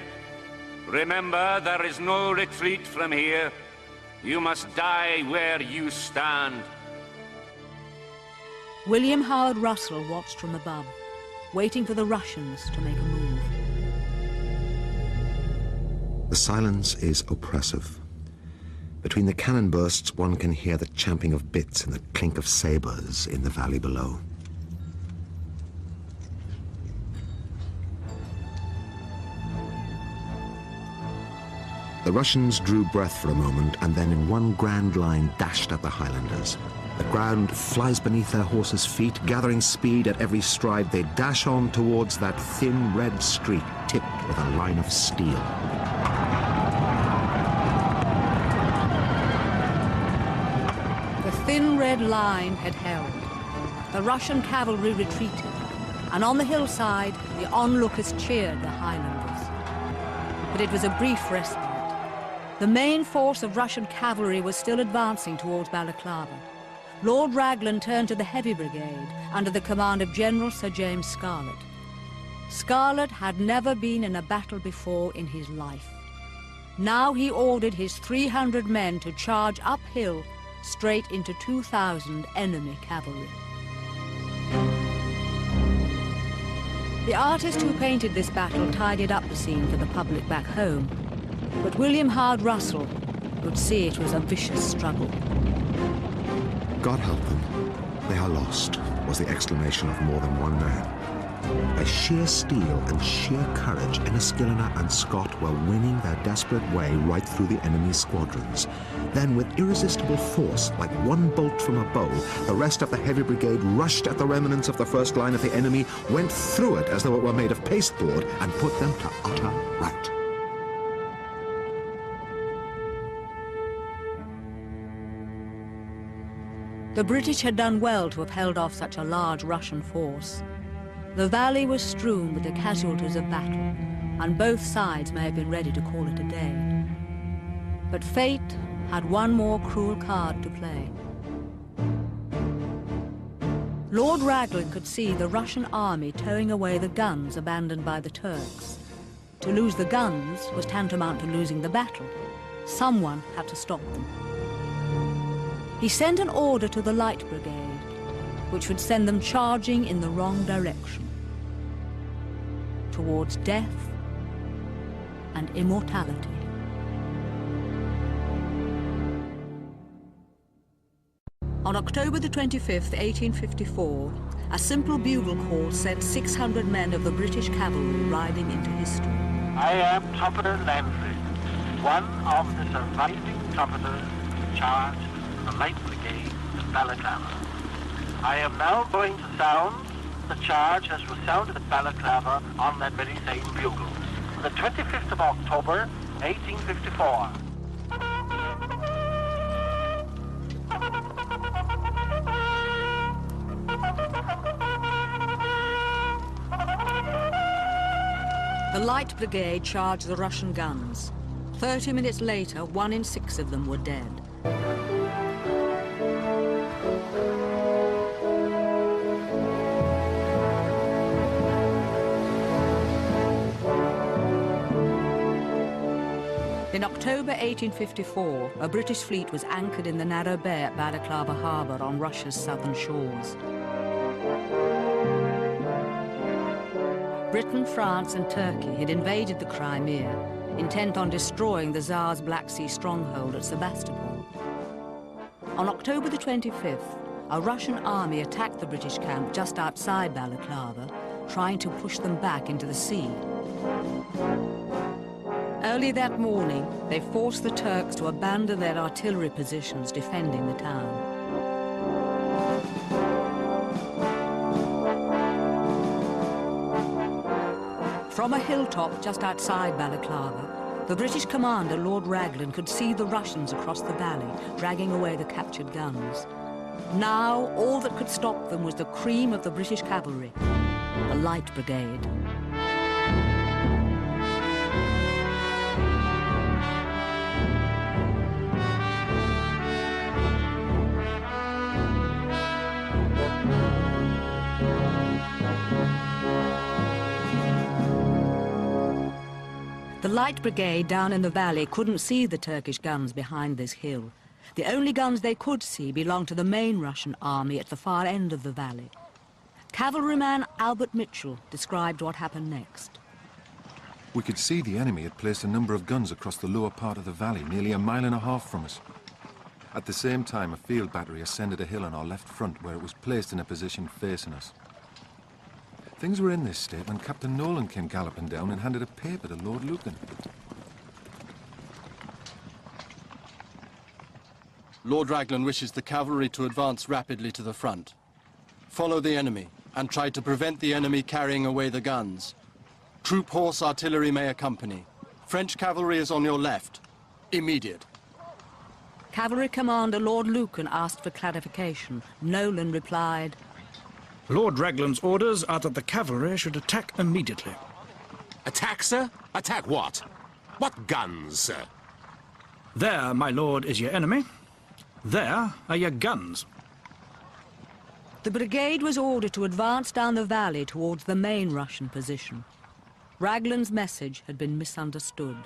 [SPEAKER 5] remember there is no retreat from here. You must die where you stand.
[SPEAKER 1] William Howard Russell watched from above, waiting for the Russians to make a move.
[SPEAKER 2] The silence is oppressive. Between the cannon bursts, one can hear the champing of bits and the clink of sabres in the valley below. The Russians drew breath for a moment and then in one grand line dashed at the Highlanders. The ground flies beneath their horses' feet, gathering speed at every stride. They dash on towards that thin red streak tipped with a line of steel.
[SPEAKER 1] The thin red line had held. The Russian cavalry retreated, and on the hillside, the onlookers cheered the Highlanders. But it was a brief respite. The main force of Russian cavalry was still advancing towards Balaclava. Lord Raglan turned to the Heavy Brigade under the command of General Sir James Scarlett. Scarlett had never been in a battle before in his life. Now he ordered his 300 men to charge uphill straight into 2,000 enemy cavalry. The artist who painted this battle tidied up the scene for the public back home, but William Howard Russell could see it was a vicious struggle.
[SPEAKER 2] God help them. They are lost, was the exclamation of more than one man. By sheer steel and sheer courage, Enniskillen and Scott were winning their desperate way right through the enemy's squadrons. Then, with irresistible force, like one bolt from a bow, the rest of the Heavy Brigade rushed at the remnants of the first line of the enemy, went through it as though it were made of pasteboard, and put them to utter rout.
[SPEAKER 1] The British had done well to have held off such a large Russian force. The valley was strewn with the casualties of battle, and both sides may have been ready to call it a day. But fate had one more cruel card to play. Lord Raglan could see the Russian army towing away the guns abandoned by the Turks. To lose the guns was tantamount to losing the battle. Someone had to stop them. He sent an order to the Light Brigade, which would send them charging in the wrong direction, towards death and immortality. On October the 25th, 1854, a simple bugle call sent 600 men of the British cavalry riding into history.
[SPEAKER 6] I am Trumpeter Lanford, one of the surviving trumpeters in charge of the Light Brigade at Balaclava. I am now going to sound the charge as was sounded at Balaclava on that very same bugle. The 25th of October, 1854.
[SPEAKER 1] The Light Brigade charged the Russian guns. 30 minutes later, 1 in 6 of them were dead. In October 1854, a British fleet was anchored in the narrow bay at Balaclava harbour on Russia's southern shores. Britain, France and Turkey had invaded the Crimea, intent on destroying the Tsar's Black Sea stronghold at Sebastopol. On October the 25th, a Russian army attacked the British camp just outside Balaclava, trying to push them back into the sea. Early that morning, they forced the Turks to abandon their artillery positions defending the town. From a hilltop just outside Balaclava, the British commander, Lord Raglan, could see the Russians across the valley, dragging away the captured guns. Now, all that could stop them was the cream of the British cavalry, the Light Brigade. The Light Brigade down in the valley couldn't see the Turkish guns behind this hill. The only guns they could see belonged to the main Russian army at the far end of the valley. Cavalryman Albert Mitchell described what happened next.
[SPEAKER 21] We could see the enemy had placed a number of guns across the lower part of the valley, nearly a mile and a half from us. At the same time, a field battery ascended a hill on our left front where it was placed in a position facing us. Things were in this state when Captain Nolan came galloping down and handed a paper to Lord Lucan.
[SPEAKER 22] Lord Raglan wishes the cavalry to advance rapidly to the front. Follow the enemy and try to prevent the enemy carrying away the guns. Troop horse artillery may accompany. French cavalry is on your left. Immediate.
[SPEAKER 1] Cavalry Commander Lord Lucan asked for clarification. Nolan replied,
[SPEAKER 12] Lord Raglan's orders are that the cavalry should attack immediately.
[SPEAKER 23] Attack, sir? Attack what? What guns, sir?
[SPEAKER 12] There, my lord, is your enemy. There are your guns.
[SPEAKER 1] The brigade was ordered to advance down the valley towards the main Russian position. Raglan's message had been misunderstood.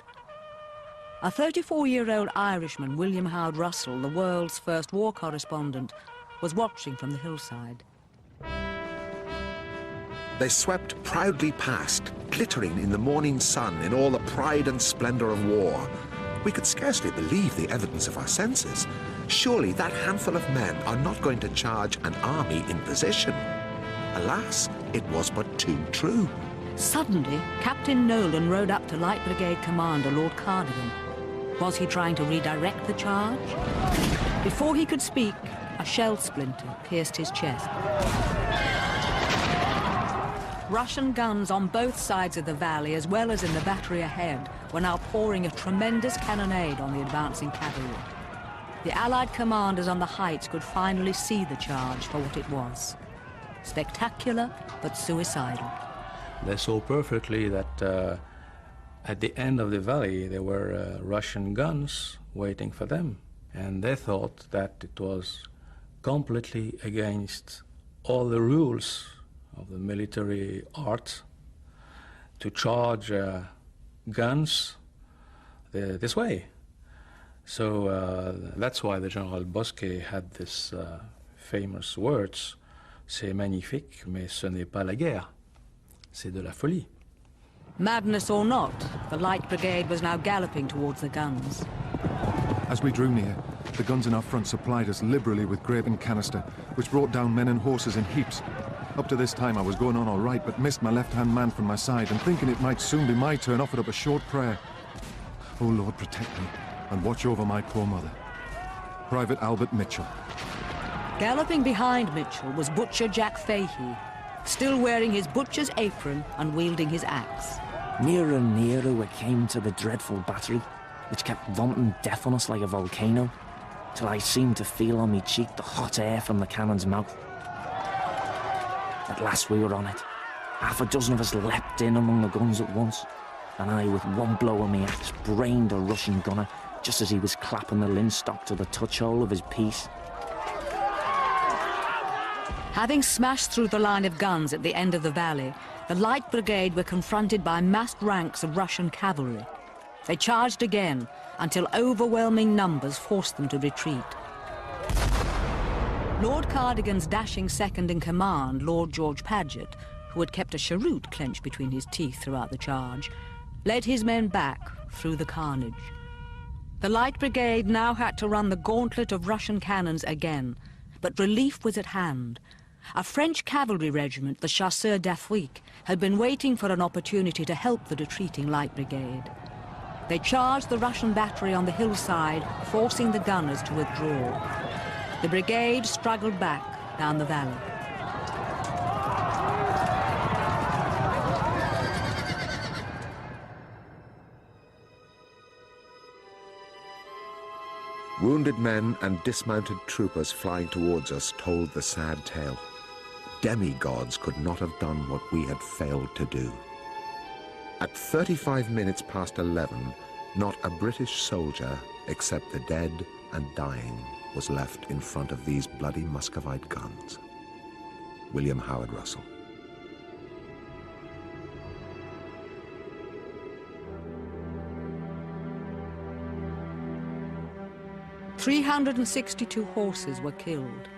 [SPEAKER 1] A 34-year-old Irishman, William Howard Russell, the world's first war correspondent, was watching from the hillside.
[SPEAKER 2] They swept proudly past, glittering in the morning sun in all the pride and splendor of war. We could scarcely believe the evidence of our senses. Surely that handful of men are not going to charge an army in position. Alas, it was but too true.
[SPEAKER 1] Suddenly, Captain Nolan rode up to Light Brigade Commander Lord Cardigan. Was he trying to redirect the charge? Before he could speak, a shell splinter pierced his chest. Russian guns on both sides of the valley, as well as in the battery ahead, were now pouring a tremendous cannonade on the advancing cavalry. The Allied commanders on the heights could finally see the charge for what it was. Spectacular, but suicidal.
[SPEAKER 16] They saw perfectly that at the end of the valley there were Russian guns waiting for them. And they thought that it was completely against all the rules of the military art to charge guns this way. So that's why the General Bosquet had this famous words, c'est magnifique, mais ce n'est pas la guerre, c'est de la folie.
[SPEAKER 1] Madness or not, the Light Brigade was now galloping towards the guns.
[SPEAKER 21] As we drew near, the guns in our front supplied us liberally with grape and canister, which brought down men and horses in heaps. Up to this time I was going on all right, but missed my left-hand man from my side, and thinking it might soon be my turn, offered up a short prayer. Oh Lord, protect me, and watch over my poor mother. Private Albert Mitchell.
[SPEAKER 1] Galloping behind Mitchell was Butcher Jack Fahey, still wearing his butcher's apron and wielding his axe.
[SPEAKER 9] Nearer and nearer we came to the dreadful battery, which kept vomiting death on us like a volcano, till I seemed to feel on me cheek the hot air from the cannon's mouth. At last we were on it. Half a dozen of us leapt in among the guns at once, and I, with one blow of my axe, brained a Russian gunner just as he was clapping the linstock to the touch-hole of his piece.
[SPEAKER 1] Having smashed through the line of guns at the end of the valley, the Light Brigade were confronted by massed ranks of Russian cavalry. They charged again, until overwhelming numbers forced them to retreat. Lord Cardigan's dashing second-in-command, Lord George Paget, who had kept a cheroot clenched between his teeth throughout the charge, led his men back through the carnage. The Light Brigade now had to run the gauntlet of Russian cannons again, but relief was at hand. A French cavalry regiment, the Chasseurs d'Afrique, had been waiting for an opportunity to help the retreating Light Brigade. They charged the Russian battery on the hillside, forcing the gunners to withdraw. The brigade struggled back down the valley.
[SPEAKER 2] Wounded men and dismounted troopers flying towards us told the sad tale. Demigods could not have done what we had failed to do. At 35 minutes past 11, not a British soldier, except the dead and dying, was left in front of these bloody Muscovite guns. William Howard Russell.
[SPEAKER 1] "362 horses were killed.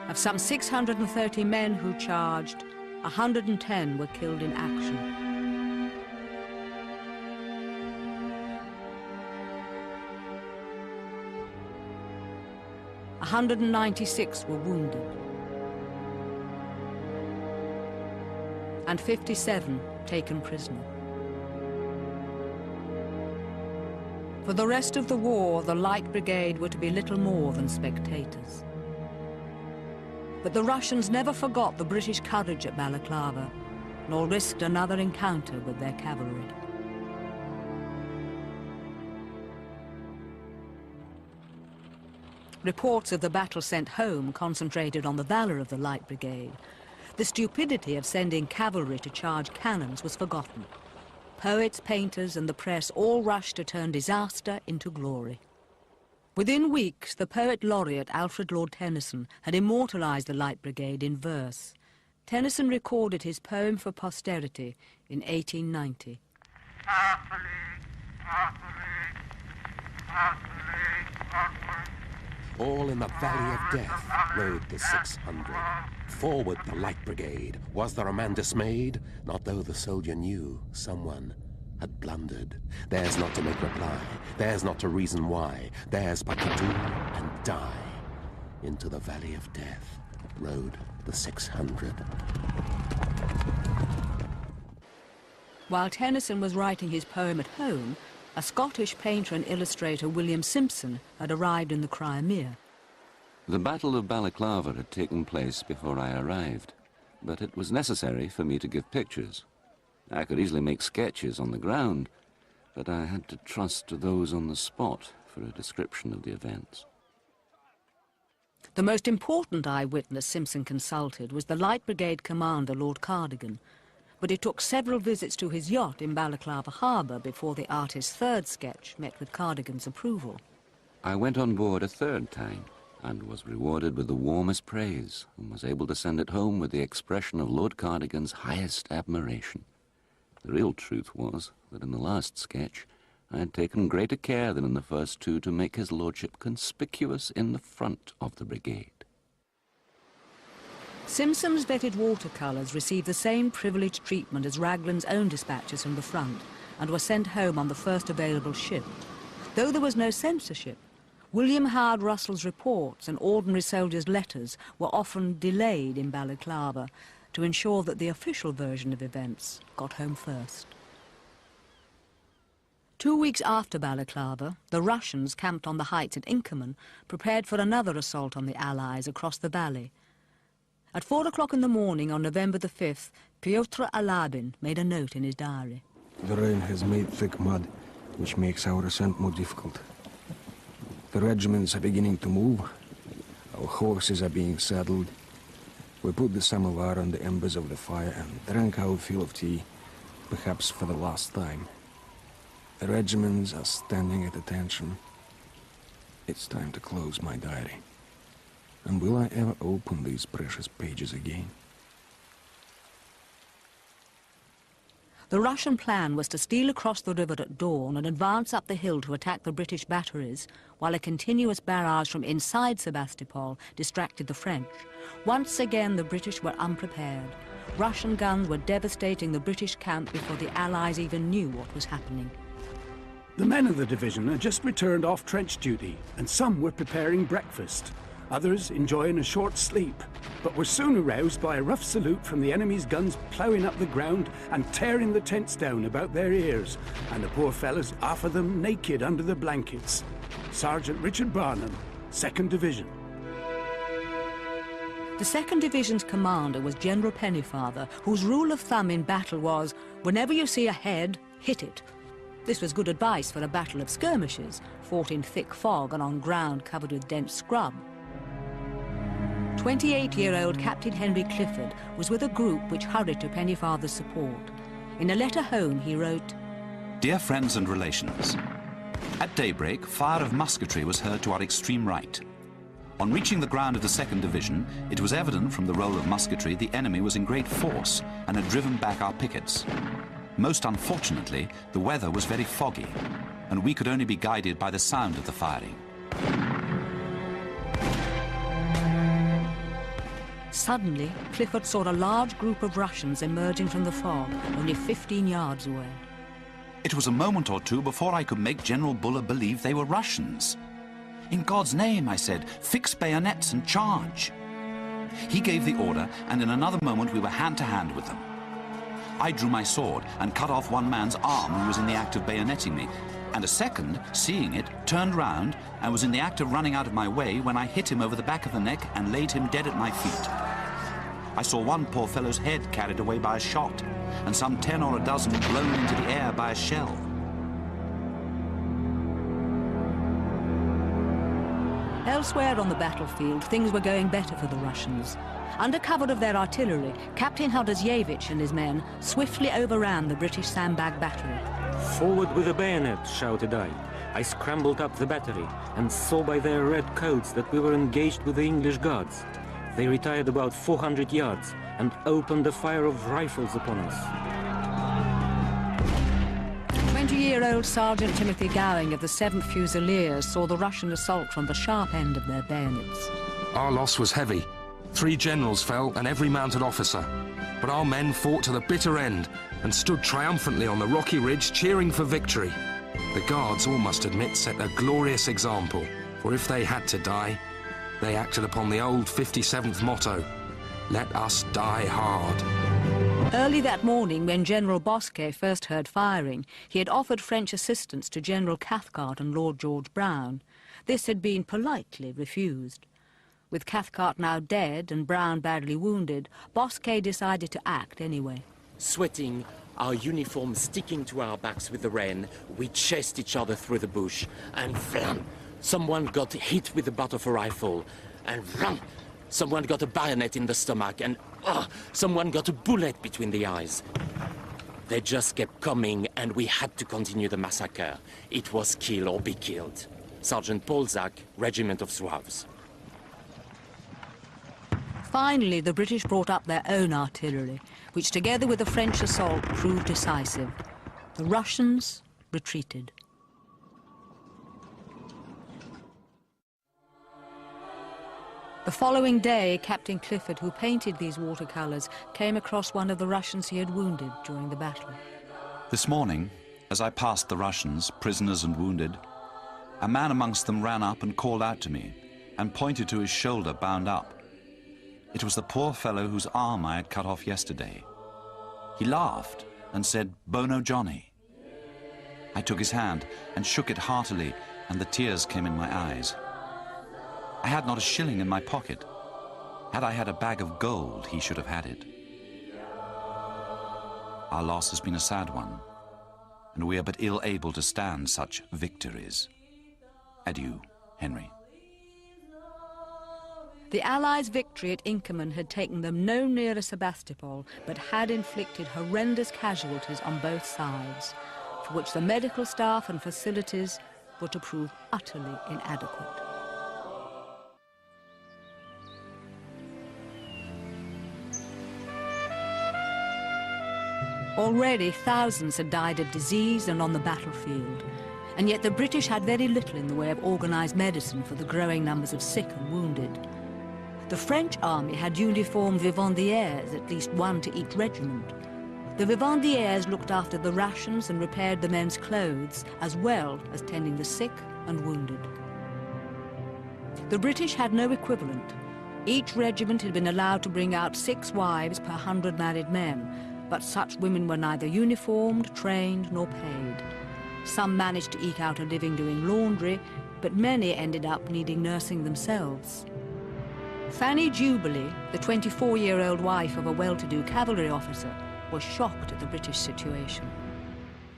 [SPEAKER 1] Of some 630 men who charged, 110 were killed in action. "196 were wounded, and 57 taken prisoner. For the rest of the war, the Light Brigade were to be little more than spectators. But the Russians never forgot the British courage at Balaclava, nor risked another encounter with their cavalry. Reports of the battle sent home concentrated on the valor of the Light Brigade. The stupidity of sending cavalry to charge cannons was forgotten. Poets, painters, and the press all rushed to turn disaster into glory. Within weeks, the poet laureate Alfred Lord Tennyson had immortalized the Light Brigade in verse. Tennyson recorded his poem for posterity in 1890.
[SPEAKER 23] All in the valley of death rode the 600. Forward the Light Brigade. Was there a man dismayed? Not though the soldier knew someone had blundered. Theirs not to make reply, theirs not to reason why, theirs but to do and die. Into the valley of death rode the 600.
[SPEAKER 1] While Tennyson was writing his poem at home, a Scottish painter and illustrator, William Simpson, had arrived in the Crimea.
[SPEAKER 13] The Battle of Balaclava had taken place before I arrived, but it was necessary for me to give pictures. I could easily make sketches on the ground, but I had to trust to those on the spot for a description of the events.
[SPEAKER 1] The most important eyewitness Simpson consulted was the Light Brigade commander, Lord Cardigan. but it took several visits to his yacht in Balaclava harbour before the artist's third sketch met with Cardigan's approval.
[SPEAKER 13] I went on board a third time and was rewarded with the warmest praise and was able to send it home with the expression of Lord Cardigan's highest admiration. The real truth was that in the last sketch I had taken greater care than in the first two to make his lordship conspicuous in the front of the brigade.
[SPEAKER 1] Simpson's vetted watercolours received the same privileged treatment as Raglan's own dispatches from the front and were sent home on the first available ship. Though there was no censorship, William Howard Russell's reports and ordinary soldiers' letters were often delayed in Balaclava to ensure that the official version of events got home first. 2 weeks after Balaclava, the Russians camped on the heights at Inkerman, prepared for another assault on the Allies across the valley. At 4 o'clock in the morning on November the 5th, Pyotr Alabin made a note in his diary.
[SPEAKER 14] The rain has made thick mud, which makes our ascent more difficult. The regiments are beginning to move. Our horses are being saddled. We put the samovar on the embers of the fire and drank our fill of tea, perhaps for the last time. The regiments are standing at attention. It's time to close my diary. And will I ever open these precious pages again?
[SPEAKER 1] The Russian plan was to steal across the river at dawn and advance up the hill to attack the British batteries, while a continuous barrage from inside Sebastopol distracted the French. Once again, the British were unprepared. Russian guns were devastating the British camp before the Allies even knew what was happening.
[SPEAKER 17] The men of the division had just returned off trench duty, and some were preparing breakfast. Others enjoying a short sleep, but were soon aroused by a rough salute from the enemy's guns ploughing up the ground and tearing the tents down about their ears, and the poor fellows, half of them naked under the blankets. Sergeant Richard Barnum, 2nd Division.
[SPEAKER 1] The 2nd Division's commander was General Pennyfather, whose rule of thumb in battle was, whenever you see a head, hit it. This was good advice for a battle of skirmishes, fought in thick fog and on ground covered with dense scrub. 28-year-old Captain Henry Clifford was with a group which hurried to Pennyfather's support. In a letter home, he wrote,
[SPEAKER 18] Dear friends and relations, at daybreak, fire of musketry was heard to our extreme right. On reaching the ground of the 2nd Division, it was evident from the roll of musketry the enemy was in great force and had driven back our pickets. Most unfortunately, the weather was very foggy, and we could only be guided by the sound of the firing.
[SPEAKER 1] Suddenly, Clifford saw a large group of Russians emerging from the fog, only 15 yards away.
[SPEAKER 18] It was a moment or two before I could make General Buller believe they were Russians. In God's name, I said, fix bayonets and charge. He gave the order, and in another moment we were hand to hand with them. I drew my sword and cut off one man's arm who was in the act of bayoneting me, and a second, seeing it, turned round and was in the act of running out of my way when I hit him over the back of the neck and laid him dead at my feet. I saw one poor fellow's head carried away by a shot, and some 10 or a dozen blown into the air by a shell.
[SPEAKER 1] Elsewhere on the battlefield, things were going better for the Russians. Under cover of their artillery, Captain Hodosievich and his men swiftly overran the British sandbag battery.
[SPEAKER 19] Forward with the bayonet, shouted I. I scrambled up the battery and saw by their red coats that we were engaged with the English Guards. They retired about 400 yards and opened a fire of rifles upon us.
[SPEAKER 1] 20-year-old Sergeant Timothy Gowing of the 7th Fusiliers saw the Russian assault from the sharp end of their bayonets.
[SPEAKER 8] Our loss was heavy. 3 generals fell and every mounted officer. But our men fought to the bitter end and stood triumphantly on the rocky ridge cheering for victory. The Guards, all must admit, set a glorious example, for if they had to die, they acted upon the old 57th motto, let us die hard.
[SPEAKER 1] Early that morning, when General Bosquet first heard firing, he had offered French assistance to General Cathcart and Lord George Brown. This had been politely refused. With Cathcart now dead and Brown badly wounded, Bosquet decided to act anyway.
[SPEAKER 20] Sweating, our uniforms sticking to our backs with the rain, we chased each other through the bush, and vlam! Someone got hit with the butt of a rifle, and vlam! Someone got a bayonet in the stomach, and someone got a bullet between the eyes. They just kept coming, and we had to continue the massacre. It was kill or be killed. Sergeant Polzak, Regiment of Zouaves.
[SPEAKER 1] Finally, the British brought up their own artillery, which together with the French assault proved decisive. The Russians retreated. The following day, Captain Clifford, who painted these watercolours, came across one of the Russians he had wounded during the battle.
[SPEAKER 18] This morning, as I passed the Russians, prisoners and wounded, a man amongst them ran up and called out to me and pointed to his shoulder bound up. It was the poor fellow whose arm I had cut off yesterday. He laughed and said, "Bono Johnny." I took his hand and shook it heartily, and the tears came in my eyes. I had not a shilling in my pocket. Had I had a bag of gold, he should have had it. Our loss has been a sad one, and we are but ill able to stand such victories. Adieu, Henry.
[SPEAKER 1] The Allies' victory at Inkerman had taken them no nearer Sebastopol, but had inflicted horrendous casualties on both sides, for which the medical staff and facilities were to prove utterly inadequate. Already thousands had died of disease and on the battlefield, and yet the British had very little in the way of organised medicine for the growing numbers of sick and wounded. The French army had uniformed vivandières, at least one to each regiment. The vivandières looked after the rations and repaired the men's clothes, as well as tending the sick and wounded. The British had no equivalent. Each regiment had been allowed to bring out 6 wives per 100 married men, but such women were neither uniformed, trained, nor paid. Some managed to eke out a living doing laundry, but many ended up needing nursing themselves. Fanny Jubilee, the 24-year-old wife of a well-to-do cavalry officer, was shocked at the British situation.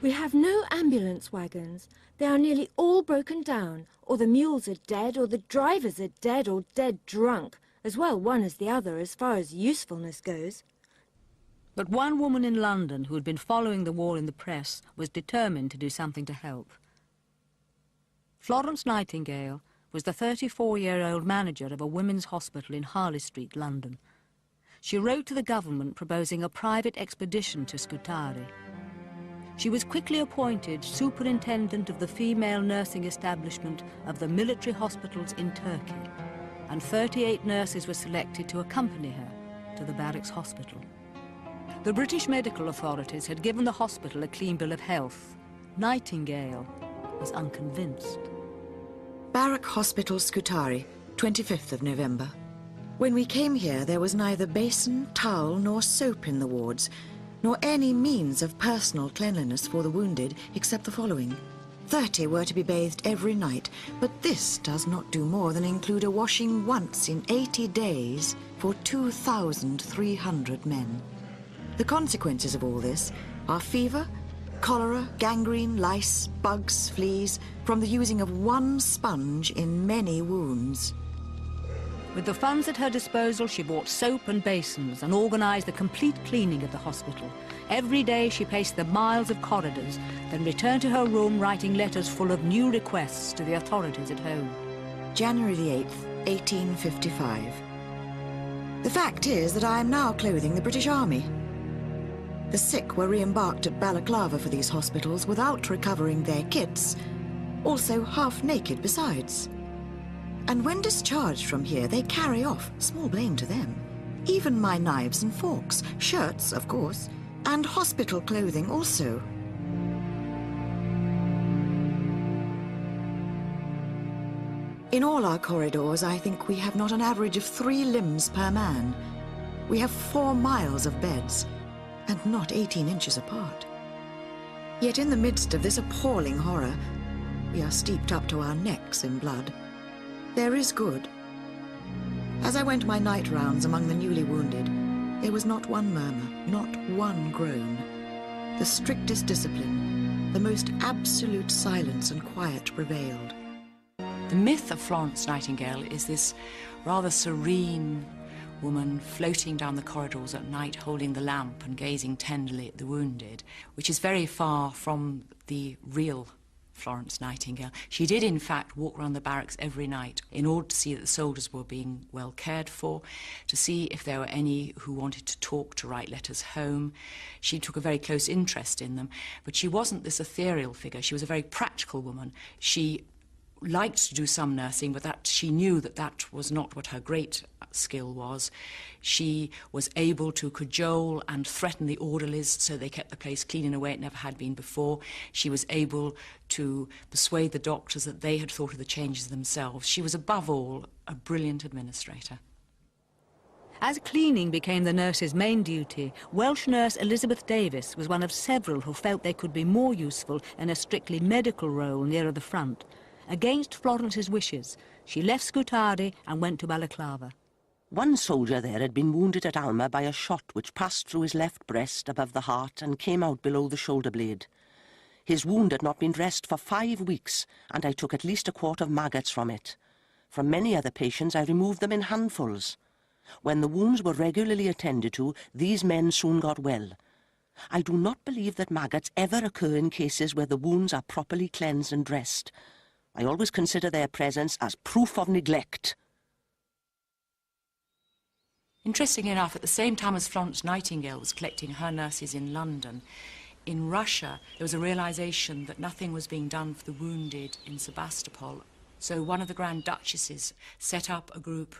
[SPEAKER 10] We have no ambulance wagons. They are nearly all broken down, or the mules are dead, or the drivers are dead or dead drunk, as well one as the other as far as usefulness goes.
[SPEAKER 1] But one woman in London who had been following the war in the press was determined to do something to help. Florence Nightingale was the 34-year-old manager of a women's hospital in Harley Street, London. She wrote to the government proposing a private expedition to Scutari. She was quickly appointed superintendent of the female nursing establishment of the military hospitals in Turkey, and 38 nurses were selected to accompany her to the barracks hospital. The British medical authorities had given the hospital a clean bill of health. Nightingale was unconvinced.
[SPEAKER 4] Barrack Hospital, Scutari, 25th of November. When we came here, there was neither basin, towel, nor soap in the wards, nor any means of personal cleanliness for the wounded, except the following. 30 were to be bathed every night, but this does not do more than include a washing once in 80 days for 2,300 men. The consequences of all this are fever, cholera, gangrene, lice, bugs, fleas, from the using of one sponge in many wounds.
[SPEAKER 1] With the funds at her disposal, she bought soap and basins and organised the complete cleaning of the hospital. Every day she paced the miles of corridors, then returned to her room writing letters full of new requests to the authorities at home.
[SPEAKER 4] January the 8th, 1855. The fact is that I am now clothing the British Army. The sick were re-embarked at Balaclava for these hospitals without recovering their kits, also half naked besides. And when discharged from here, they carry off, small blame to them, even my knives and forks, shirts, of course, and hospital clothing also. In all our corridors, I think we have not an average of 3 limbs per man. We have 4 miles of beds, and not 18 inches apart. Yet in the midst of this appalling horror, we are steeped up to our necks in blood. There is good. As I went my night rounds among the newly wounded, there was not one murmur, not one groan. The strictest discipline, the most absolute silence and quiet prevailed.
[SPEAKER 3] The myth of Florence Nightingale is this rather serene woman floating down the corridors at night holding the lamp and gazing tenderly at the wounded, which is very far from the real Florence Nightingale. She did in fact walk around the barracks every night in order to see that the soldiers were being well cared for, to see if there were any who wanted to talk, to write letters home. She took a very close interest in them, but she wasn't this ethereal figure. She was a very practical woman. She liked to do some nursing, but that she knew that that was not what her great skill was. She was able to cajole and threaten the orderlies so they kept the place clean in a way it never had been before. She was able to persuade the doctors that they had thought of the changes themselves. She was above all a brilliant administrator.
[SPEAKER 1] As cleaning became the nurse's main duty, Welsh nurse Elizabeth Davis was one of several who felt they could be more useful in a strictly medical role nearer the front. Against Florence's wishes, she left Scutari and went to Balaclava.
[SPEAKER 7] One soldier there had been wounded at Alma by a shot which passed through his left breast above the heart and came out below the shoulder blade. His wound had not been dressed for 5 weeks, and I took at least a quart of maggots from it. From many other patients, I removed them in handfuls. When the wounds were regularly attended to, these men soon got well. I do not believe that maggots ever occur in cases where the wounds are properly cleansed and dressed. I always consider their presence as proof of neglect.
[SPEAKER 3] Interestingly enough, at the same time as Florence Nightingale was collecting her nurses in London, in Russia there was a realization that nothing was being done for the wounded in Sebastopol. So one of the Grand Duchesses set up a group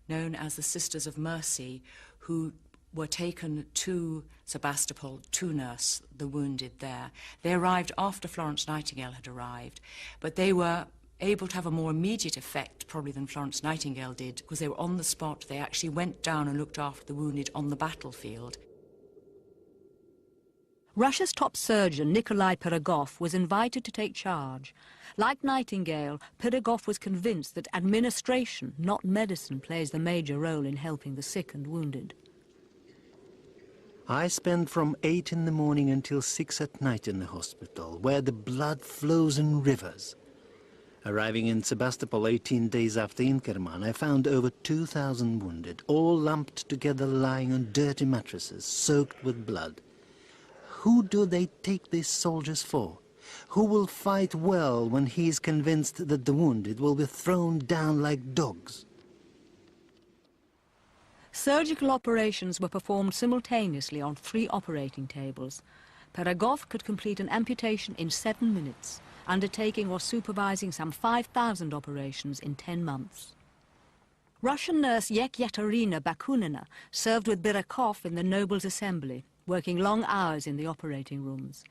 [SPEAKER 3] known as the Sisters of Mercy, who were taken to Sebastopol to nurse the wounded there. They arrived after Florence Nightingale had arrived, but they were able to have a more immediate effect probably than Florence Nightingale did, because they were on the spot. They actually went down and looked after the wounded on the battlefield.
[SPEAKER 1] Russia's top surgeon, Nikolai Pirogov, was invited to take charge. Like Nightingale, Pirogov was convinced that administration, not medicine, plays the major role in helping the sick and wounded.
[SPEAKER 15] I spend from 8 in the morning until 6 at night in the hospital, where the blood flows in rivers. Arriving in Sebastopol 18 days after Inkerman, I found over 2,000 wounded, all lumped together lying on dirty mattresses, soaked with blood. Who do they take these soldiers for? Who will fight well when he is convinced that the wounded will be thrown down like dogs?
[SPEAKER 1] Surgical operations were performed simultaneously on 3 operating tables. Pirogov could complete an amputation in 7 minutes, undertaking or supervising some 5,000 operations in 10 months. Russian nurse Yekaterina Bakunina served with Birokov in the Nobles' Assembly, working long hours in the operating rooms.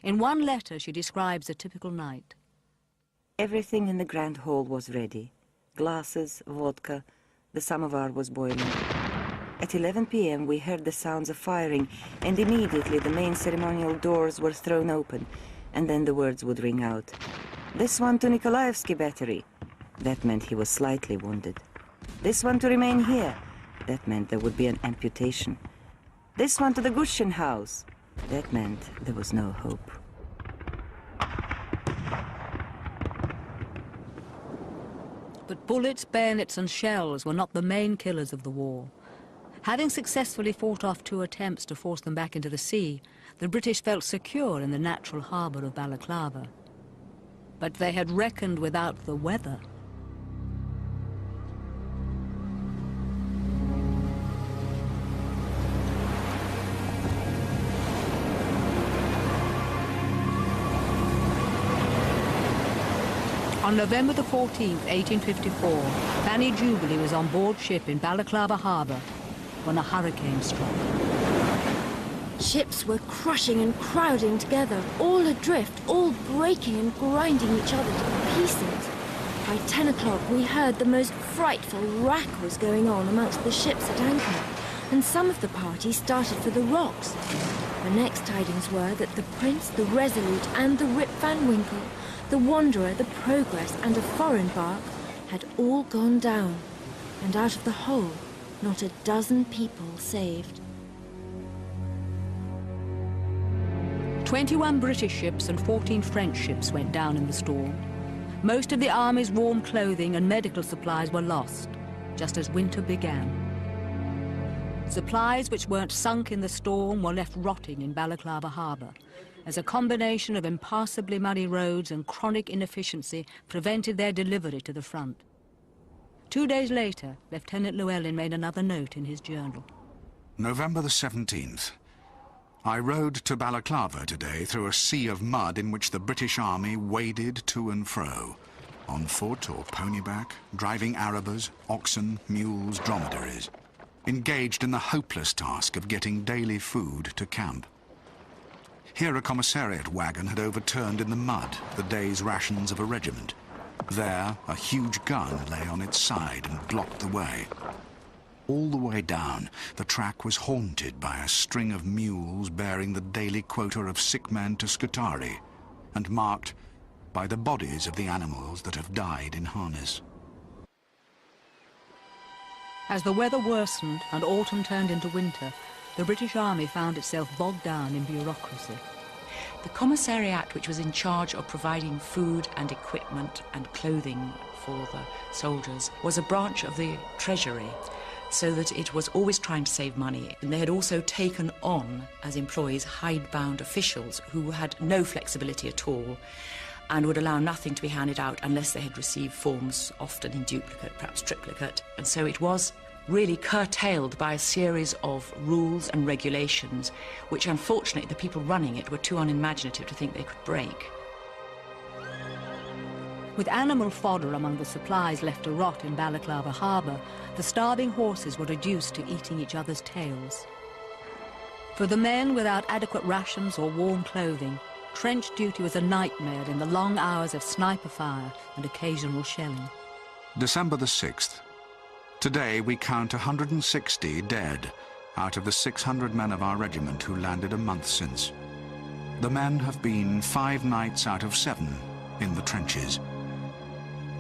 [SPEAKER 1] In one letter, she describes a typical night.
[SPEAKER 24] Everything in the grand hall was ready. Glasses, vodka, the samovar was boiling. At 11 p.m. we heard the sounds of firing, and immediately the main ceremonial doors were thrown open, and then the words would ring out. This one to Nikolaevsky battery. That meant he was slightly wounded. This one to remain here. That meant there would be an amputation. This one to the Gushin house. That meant there was no hope.
[SPEAKER 1] But bullets, bayonets and shells were not the main killers of the war. Having successfully fought off 2 attempts to force them back into the sea, the British felt secure in the natural harbour of Balaclava. But they had reckoned without the weather. On November the 14th, 1854, Fanny Jubilee was on board ship in Balaclava harbour when a hurricane struck.
[SPEAKER 10] Ships were crushing and crowding together, all adrift, all breaking and grinding each other to pieces. By 10 o'clock we heard the most frightful rack was going on amongst the ships at anchor, and some of the party started for the rocks. The next tidings were that the Prince, the Resolute and the Rip Van Winkle, the Wanderer, the Progress and a foreign bark had all gone down, and out of the whole, not a dozen people saved.
[SPEAKER 1] 21 British ships and 14 French ships went down in the storm. Most of the army's warm clothing and medical supplies were lost, just as winter began. Supplies which weren't sunk in the storm were left rotting in Balaclava harbour, as a combination of impassably muddy roads and chronic inefficiency prevented their delivery to the front. 2 days later, Lieutenant Llewellyn made another note in his journal.
[SPEAKER 5] November the 17th. I rode to Balaclava today through a sea of mud in which the British Army waded to and fro, on foot or ponyback, driving arabas, oxen, mules, dromedaries, engaged in the hopeless task of getting daily food to camp. Here a commissariat wagon had overturned in the mud the day's rations of a regiment. There, a huge gun lay on its side and blocked the way. All the way down, the track was haunted by a string of mules bearing the daily quota of sick men to Scutari, and marked by the bodies of the animals that have died in harness.
[SPEAKER 1] As the weather worsened and autumn turned into winter, the British Army found itself bogged down in bureaucracy.
[SPEAKER 3] The Commissariat, which was in charge of providing food and equipment and clothing for the soldiers, was a branch of the Treasury, so that it was always trying to save money. And they had also taken on, as employees, hidebound officials who had no flexibility at all and would allow nothing to be handed out unless they had received forms, often in duplicate, perhaps triplicate. And so it was really curtailed by a series of rules and regulations, which unfortunately the people running it were too unimaginative to think they could break.
[SPEAKER 1] With animal fodder among the supplies left to rot in Balaclava harbour, the starving horses were reduced to eating each other's tails. For the men without adequate rations or warm clothing, trench duty was a nightmare in the long hours of sniper fire and occasional shelling.
[SPEAKER 5] December the 6th. Today we count 160 dead out of the 600 men of our regiment who landed a month since. The men have been 5 nights out of 7 in the trenches.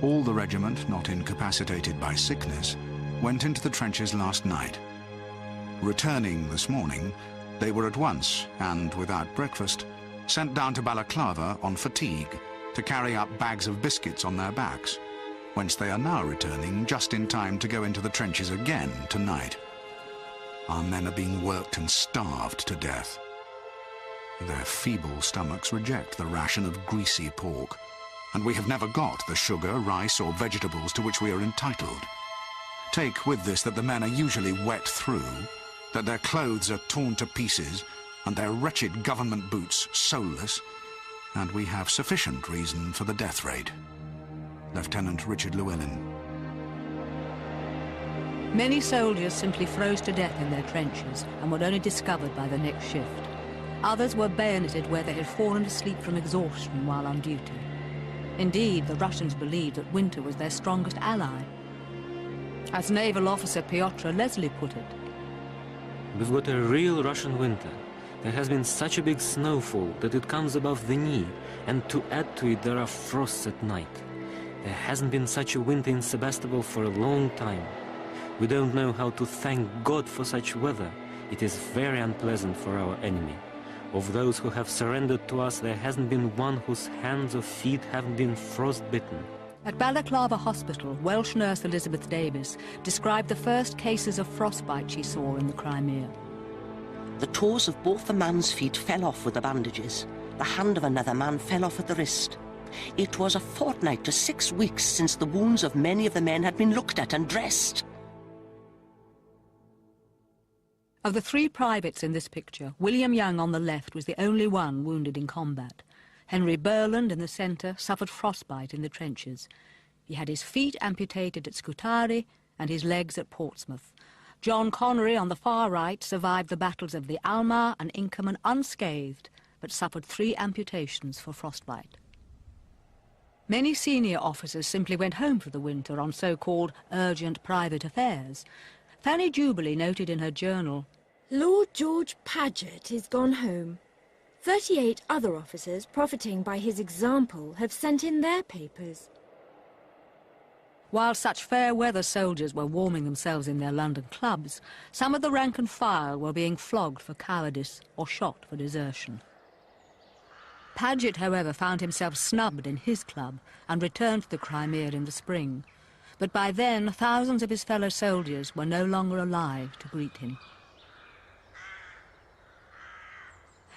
[SPEAKER 5] All the regiment not incapacitated by sickness went into the trenches last night. Returning this morning, they were at once, and without breakfast, sent down to Balaclava on fatigue to carry up bags of biscuits on their backs, whence they are now returning just in time to go into the trenches again tonight. Our men are being worked and starved to death. Their feeble stomachs reject the ration of greasy pork, and we have never got the sugar, rice or vegetables to which we are entitled. Take with this that the men are usually wet through, that their clothes are torn to pieces, and their wretched government boots soleless, and we have sufficient reason for the death rate. Lieutenant Richard Llewellyn.
[SPEAKER 1] Many soldiers simply froze to death in their trenches and were only discovered by the next shift. Others were bayoneted where they had fallen asleep from exhaustion while on duty. Indeed, the Russians believed that winter was their strongest ally. As naval officer Piotr Leslie put it,
[SPEAKER 19] "We've got a real Russian winter. There has been such a big snowfall that it comes above the knee, and to add to it there are frosts at night. There hasn't been such a winter in Sebastopol for a long time. We don't know how to thank God for such weather. It is very unpleasant for our enemy. Of those who have surrendered to us, there hasn't been one whose hands or feet haven't been frostbitten."
[SPEAKER 1] At Balaclava Hospital, Welsh nurse Elizabeth Davis described the first cases of frostbite she saw in the Crimea.
[SPEAKER 7] The toes of both the man's feet fell off with the bandages. The hand of another man fell off at the wrist. It was a fortnight to 6 weeks since the wounds of many of the men had been looked at and dressed.
[SPEAKER 1] Of the 3 privates in this picture, William Young on the left was the only one wounded in combat. Henry Burland in the centre suffered frostbite in the trenches. He had his feet amputated at Scutari and his legs at Portsmouth. John Connery on the far right survived the battles of the Alma and Inkerman unscathed, but suffered 3 amputations for frostbite. Many senior officers simply went home for the winter on so-called urgent private affairs. Fanny Jubilee noted in her journal,
[SPEAKER 10] "Lord George Paget is gone home. 38 other officers, profiting by his example, have sent in their papers."
[SPEAKER 1] While such fair-weather soldiers were warming themselves in their London clubs, some of the rank and file were being flogged for cowardice or shot for desertion. Paget, however, found himself snubbed in his club and returned to the Crimea in the spring. But by then, thousands of his fellow soldiers were no longer alive to greet him.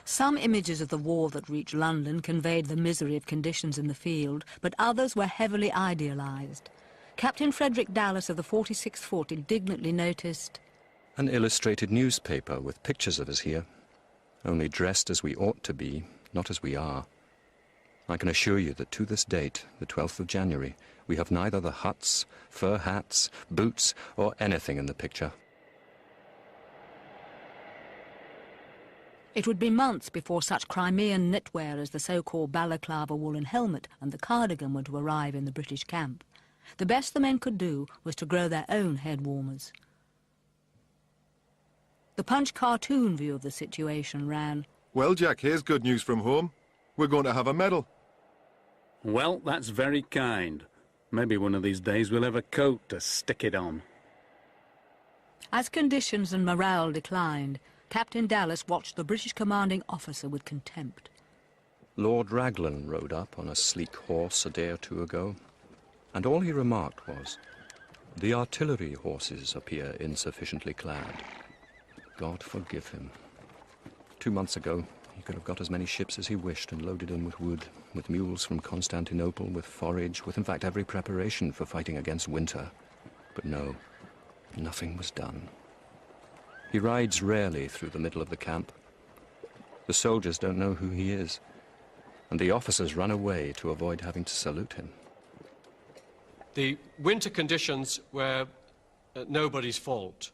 [SPEAKER 1] Some images of the war that reached London conveyed the misery of conditions in the field, but others were heavily idealised. Captain Frederick Dallas of the 46th Fort indignantly noticed,
[SPEAKER 6] "An illustrated newspaper with pictures of us here, only dressed as we ought to be, not as we are. I can assure you that to this date, the 12th of January, we have neither the huts, fur hats, boots, or anything in the picture."
[SPEAKER 1] It would be months before such Crimean knitwear as the so-called balaclava woolen helmet and the cardigan were to arrive in the British camp. The best the men could do was to grow their own head warmers. The Punch cartoon view of the situation ran,
[SPEAKER 21] "Well, Jack, here's good news from home. We're going to have a medal."
[SPEAKER 17] Well, that's very kind. Maybe one of these days we'll have a coat to stick it on.
[SPEAKER 1] As conditions and morale declined, Captain Dallas watched the British commanding officer with contempt.
[SPEAKER 6] Lord Raglan rode up on a sleek horse a day or two ago, and all he remarked was, "The artillery horses appear insufficiently clad." God forgive him. 2 months ago, he could have got as many ships as he wished and loaded in with wood, with mules from Constantinople, with forage, with in fact every preparation for fighting against winter. But no, nothing was done. He rides rarely through the middle of the camp. The soldiers don't know who he is, and the officers run away to avoid having to salute him.
[SPEAKER 11] The winter conditions were nobody's fault,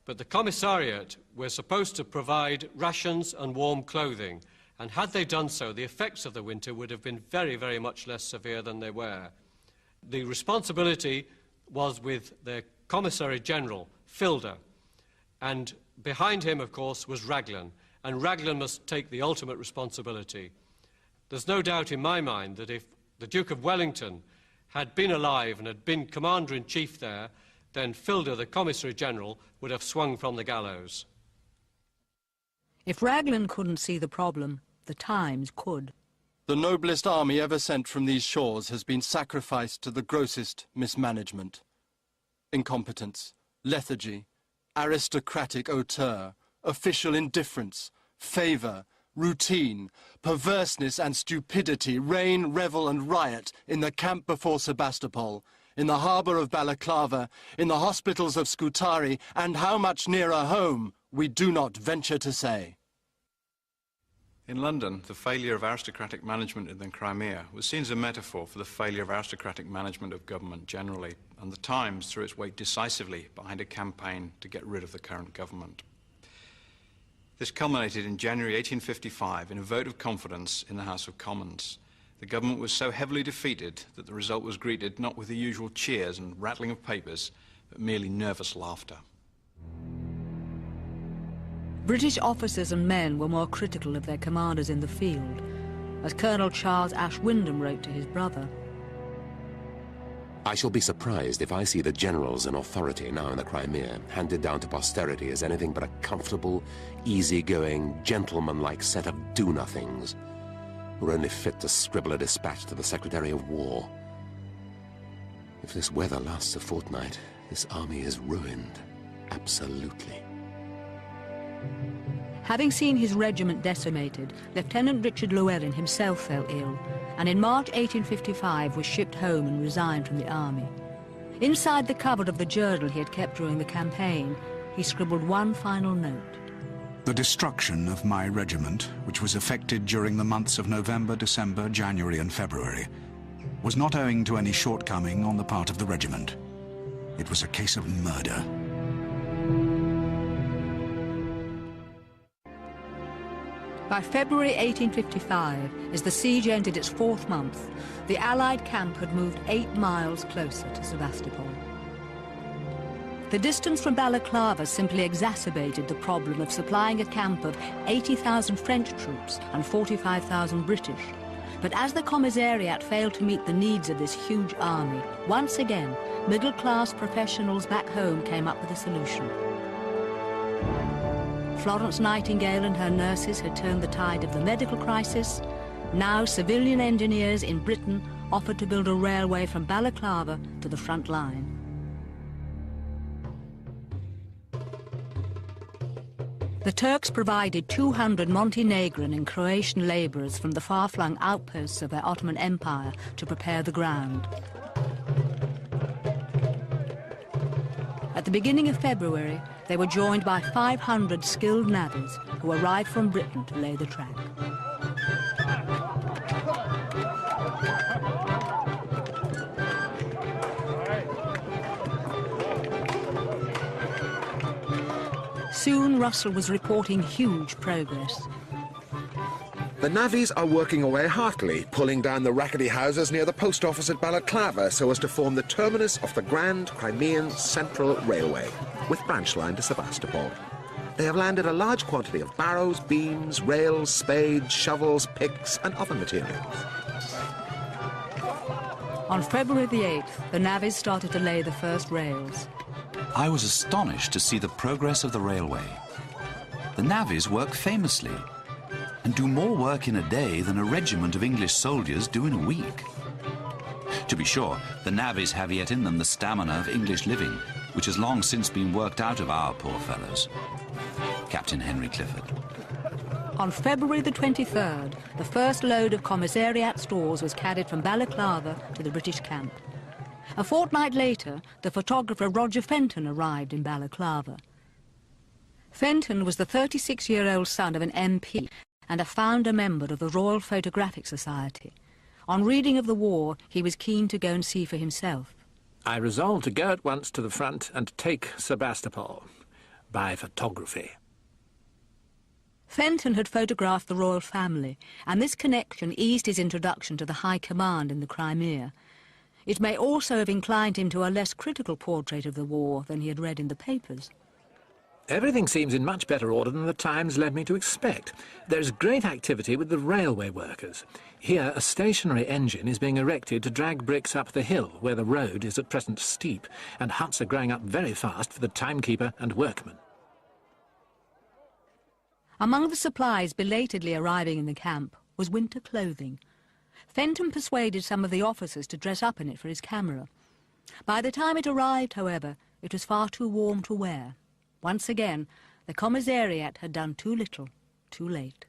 [SPEAKER 11] but the commissariat were supposed to provide rations and warm clothing, and had they done so, the effects of the winter would have been very, very much less severe than they were. The responsibility was with the Commissary General, Filder, and behind him, of course, was Raglan, and Raglan must take the ultimate responsibility. There's no doubt in my mind that if the Duke of Wellington had been alive and had been Commander-in-Chief there, then Filder, the Commissary General, would have swung from the gallows.
[SPEAKER 1] If Raglan couldn't see the problem, the Times could.
[SPEAKER 12] "The noblest army ever sent from these shores has been sacrificed to the grossest mismanagement. Incompetence, lethargy, aristocratic hauteur, official indifference, favour, routine, perverseness and stupidity reign, revel and riot in the camp before Sebastopol, in the harbour of Balaclava, in the hospitals of Scutari, and how much nearer home we do not venture to say."
[SPEAKER 22] In London, the failure of aristocratic management in the Crimea was seen as a metaphor for the failure of aristocratic management of government generally, and the Times threw its weight decisively behind a campaign to get rid of the current government. This culminated in January 1855 in a vote of confidence in the House of Commons. The government was so heavily defeated that the result was greeted not with the usual cheers and rattling of papers, but merely nervous laughter.
[SPEAKER 1] British officers and men were more critical of their commanders in the field, as Colonel Charles Ash Wyndham wrote to his brother.
[SPEAKER 23] "I shall be surprised if I see the generals in authority now in the Crimea handed down to posterity as anything but a comfortable, easy-going, gentleman-like set of do-nothings who are only fit to scribble a dispatch to the Secretary of War. If this weather lasts a fortnight, this army is ruined, absolutely."
[SPEAKER 1] Having seen his regiment decimated, Lieutenant Richard Llewellyn himself fell ill, and in March 1855 was shipped home and resigned from the army. Inside the cupboard of the journal he had kept during the campaign, he scribbled one final note.
[SPEAKER 5] The destruction of my regiment, which was effected during the months of November, December, January and February, was not owing to any shortcoming on the part of the regiment. It was a case of murder.
[SPEAKER 1] By February 1855, as the siege entered its 4th month, the Allied camp had moved 8 miles closer to Sebastopol. The distance from Balaclava simply exacerbated the problem of supplying a camp of 80,000 French troops and 45,000 British. But as the commissariat failed to meet the needs of this huge army, once again, middle-class professionals back home came up with a solution. Florence Nightingale and her nurses had turned the tide of the medical crisis, Now civilian engineers in Britain offered to build a railway from Balaclava to the front line. The Turks provided 200 Montenegrin and Croatian labourers from the far-flung outposts of their Ottoman Empire to prepare the ground. At the beginning of February, they were joined by 500 skilled navvies who arrived from Britain to lay the track. Soon Russell was reporting huge progress.
[SPEAKER 2] The navvies are working away heartily, pulling down the rackety houses near the post office at Balaclava so as to form the terminus of the Grand Crimean Central Railway, with branch line to Sebastopol. They have landed a large quantity of barrows, beams, rails, spades, shovels, picks and other materials.
[SPEAKER 1] On February the 8th, the navvies started to lay the first rails.
[SPEAKER 18] I was astonished to see the progress of the railway. The navvies work famously and do more work in a day than a regiment of English soldiers do in a week. To be sure, the navvies have yet in them the stamina of English living, which has long since been worked out of our poor fellows. Captain Henry Clifford.
[SPEAKER 1] On February the 23rd, the first load of commissariat stores was carried from Balaclava to the British camp. A fortnight later, the photographer Roger Fenton arrived in Balaclava. Fenton was the 36-year-old son of an MP and a founder member of the Royal Photographic Society. On reading of the war, he was keen to go and see for himself.
[SPEAKER 9] I resolved to go at once to the front and take Sebastopol by photography.
[SPEAKER 1] Fenton had photographed the royal family, and this connection eased his introduction to the High Command in the Crimea. It may also have inclined him to a less critical portrait of the war than he had read in the papers.
[SPEAKER 9] Everything seems in much better order than the Times led me to expect. There's great activity with the railway workers. Here, a stationary engine is being erected to drag bricks up the hill, where the road is at present steep, and huts are growing up very fast for the timekeeper and workmen.
[SPEAKER 1] Among the supplies belatedly arriving in the camp was winter clothing. Fenton persuaded some of the officers to dress up in it for his camera. By the time it arrived, however, it was far too warm to wear. Once again, the commissariat had done too little, too late.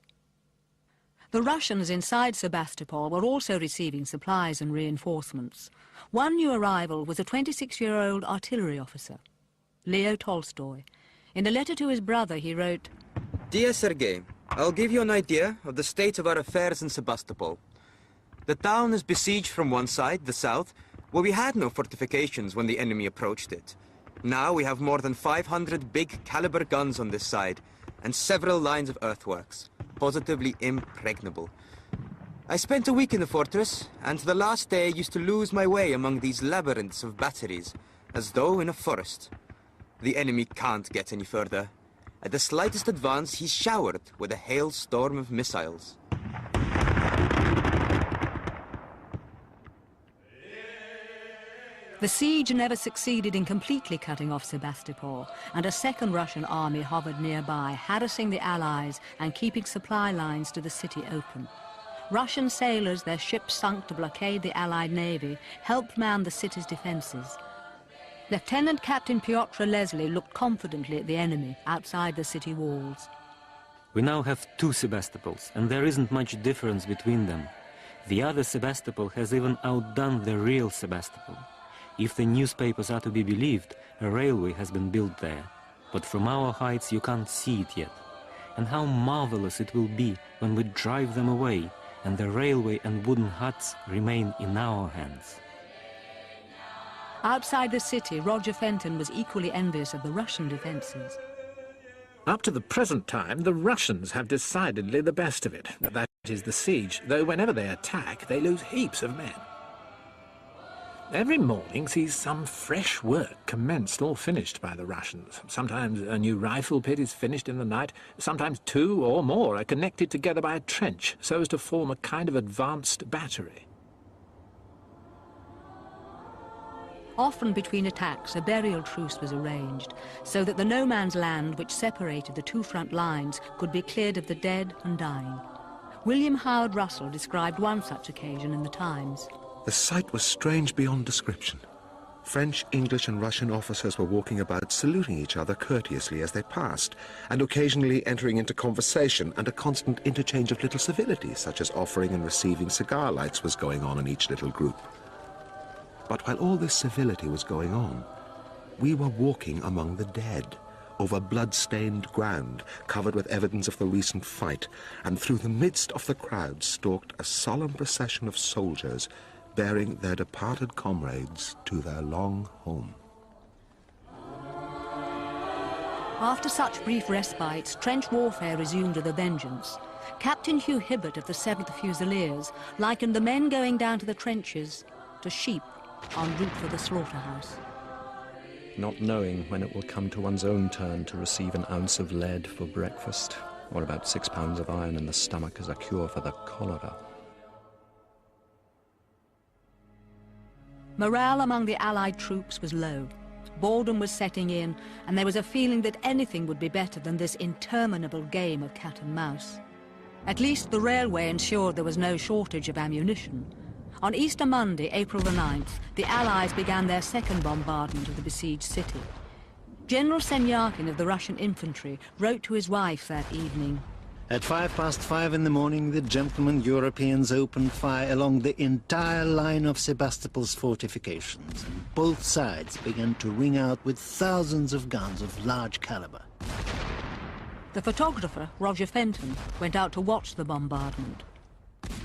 [SPEAKER 1] The Russians inside Sebastopol were also receiving supplies and reinforcements. One new arrival was a 26-year-old artillery officer, Leo Tolstoy. In a letter to his brother, he wrote,
[SPEAKER 13] "Dear Sergei, I'll give you an idea of the state of our affairs in Sebastopol. The town is besieged from one side, the south, where we had no fortifications when the enemy approached it. Now we have more than 500 big caliber guns on this side, and several lines of earthworks, positively impregnable. I spent a week in the fortress, and the last day used to lose my way among these labyrinths of batteries, as though in a forest. The enemy can't get any further. At the slightest advance, he's showered with a hailstorm of missiles."
[SPEAKER 1] The siege never succeeded in completely cutting off Sebastopol, and a second Russian army hovered nearby, harassing the Allies and keeping supply lines to the city open. Russian sailors, their ships sunk to blockade the Allied navy, helped man the city's defences. Lieutenant Captain Piotr Leslie looked confidently at the enemy outside the city walls.
[SPEAKER 19] We now have 2 Sebastopols, and there isn't much difference between them. The other Sebastopol has even outdone the real Sebastopol. If the newspapers are to be believed, a railway has been built there. But from our heights you can't see it yet. And how marvelous it will be when we drive them away, and the railway and wooden huts remain in our hands.
[SPEAKER 1] Outside the city, Roger Fenton was equally envious of the Russian defences.
[SPEAKER 9] Up to the present time, the Russians have decidedly the best of it. That is the siege, though whenever they attack, they lose heaps of men. Every morning sees some fresh work commenced or finished by the Russians. Sometimes a new rifle pit is finished in the night, sometimes 2 or more are connected together by a trench so as to form a kind of advanced battery.
[SPEAKER 1] Often between attacks, a burial truce was arranged, so that the no-man's land which separated the 2 front lines could be cleared of the dead and dying. William Howard Russell described one such occasion in the Times.
[SPEAKER 2] The sight was strange beyond description. French, English and Russian officers were walking about, saluting each other courteously as they passed, and occasionally entering into conversation, and a constant interchange of little civilities, such as offering and receiving cigar lights, was going on in each little group. But while all this civility was going on, we were walking among the dead, over blood-stained ground, covered with evidence of the recent fight, and through the midst of the crowd stalked a solemn procession of soldiers, bearing their departed comrades to their long home.
[SPEAKER 1] After such brief respites, trench warfare resumed with a vengeance. Captain Hugh Hibbert of the 7th Fusiliers likened the men going down to the trenches to sheep en route for the slaughterhouse.
[SPEAKER 6] Not knowing when it will come to one's own turn to receive an ounce of lead for breakfast, or about 6 pounds of iron in the stomach as a cure for the cholera.
[SPEAKER 1] Morale among the Allied troops was low. Boredom was setting in, and there was a feeling that anything would be better than this interminable game of cat and mouse. At least the railway ensured there was no shortage of ammunition. On Easter Monday, April the 9th, the Allies began their second bombardment of the besieged city. General Semyarkin of the Russian infantry wrote to his wife that evening.
[SPEAKER 15] At 5:05 in the morning, the gentlemen Europeans opened fire along the entire line of Sebastopol's fortifications, and both sides began to ring out with thousands of guns of large caliber.
[SPEAKER 1] The photographer, Roger Fenton, went out to watch the bombardment.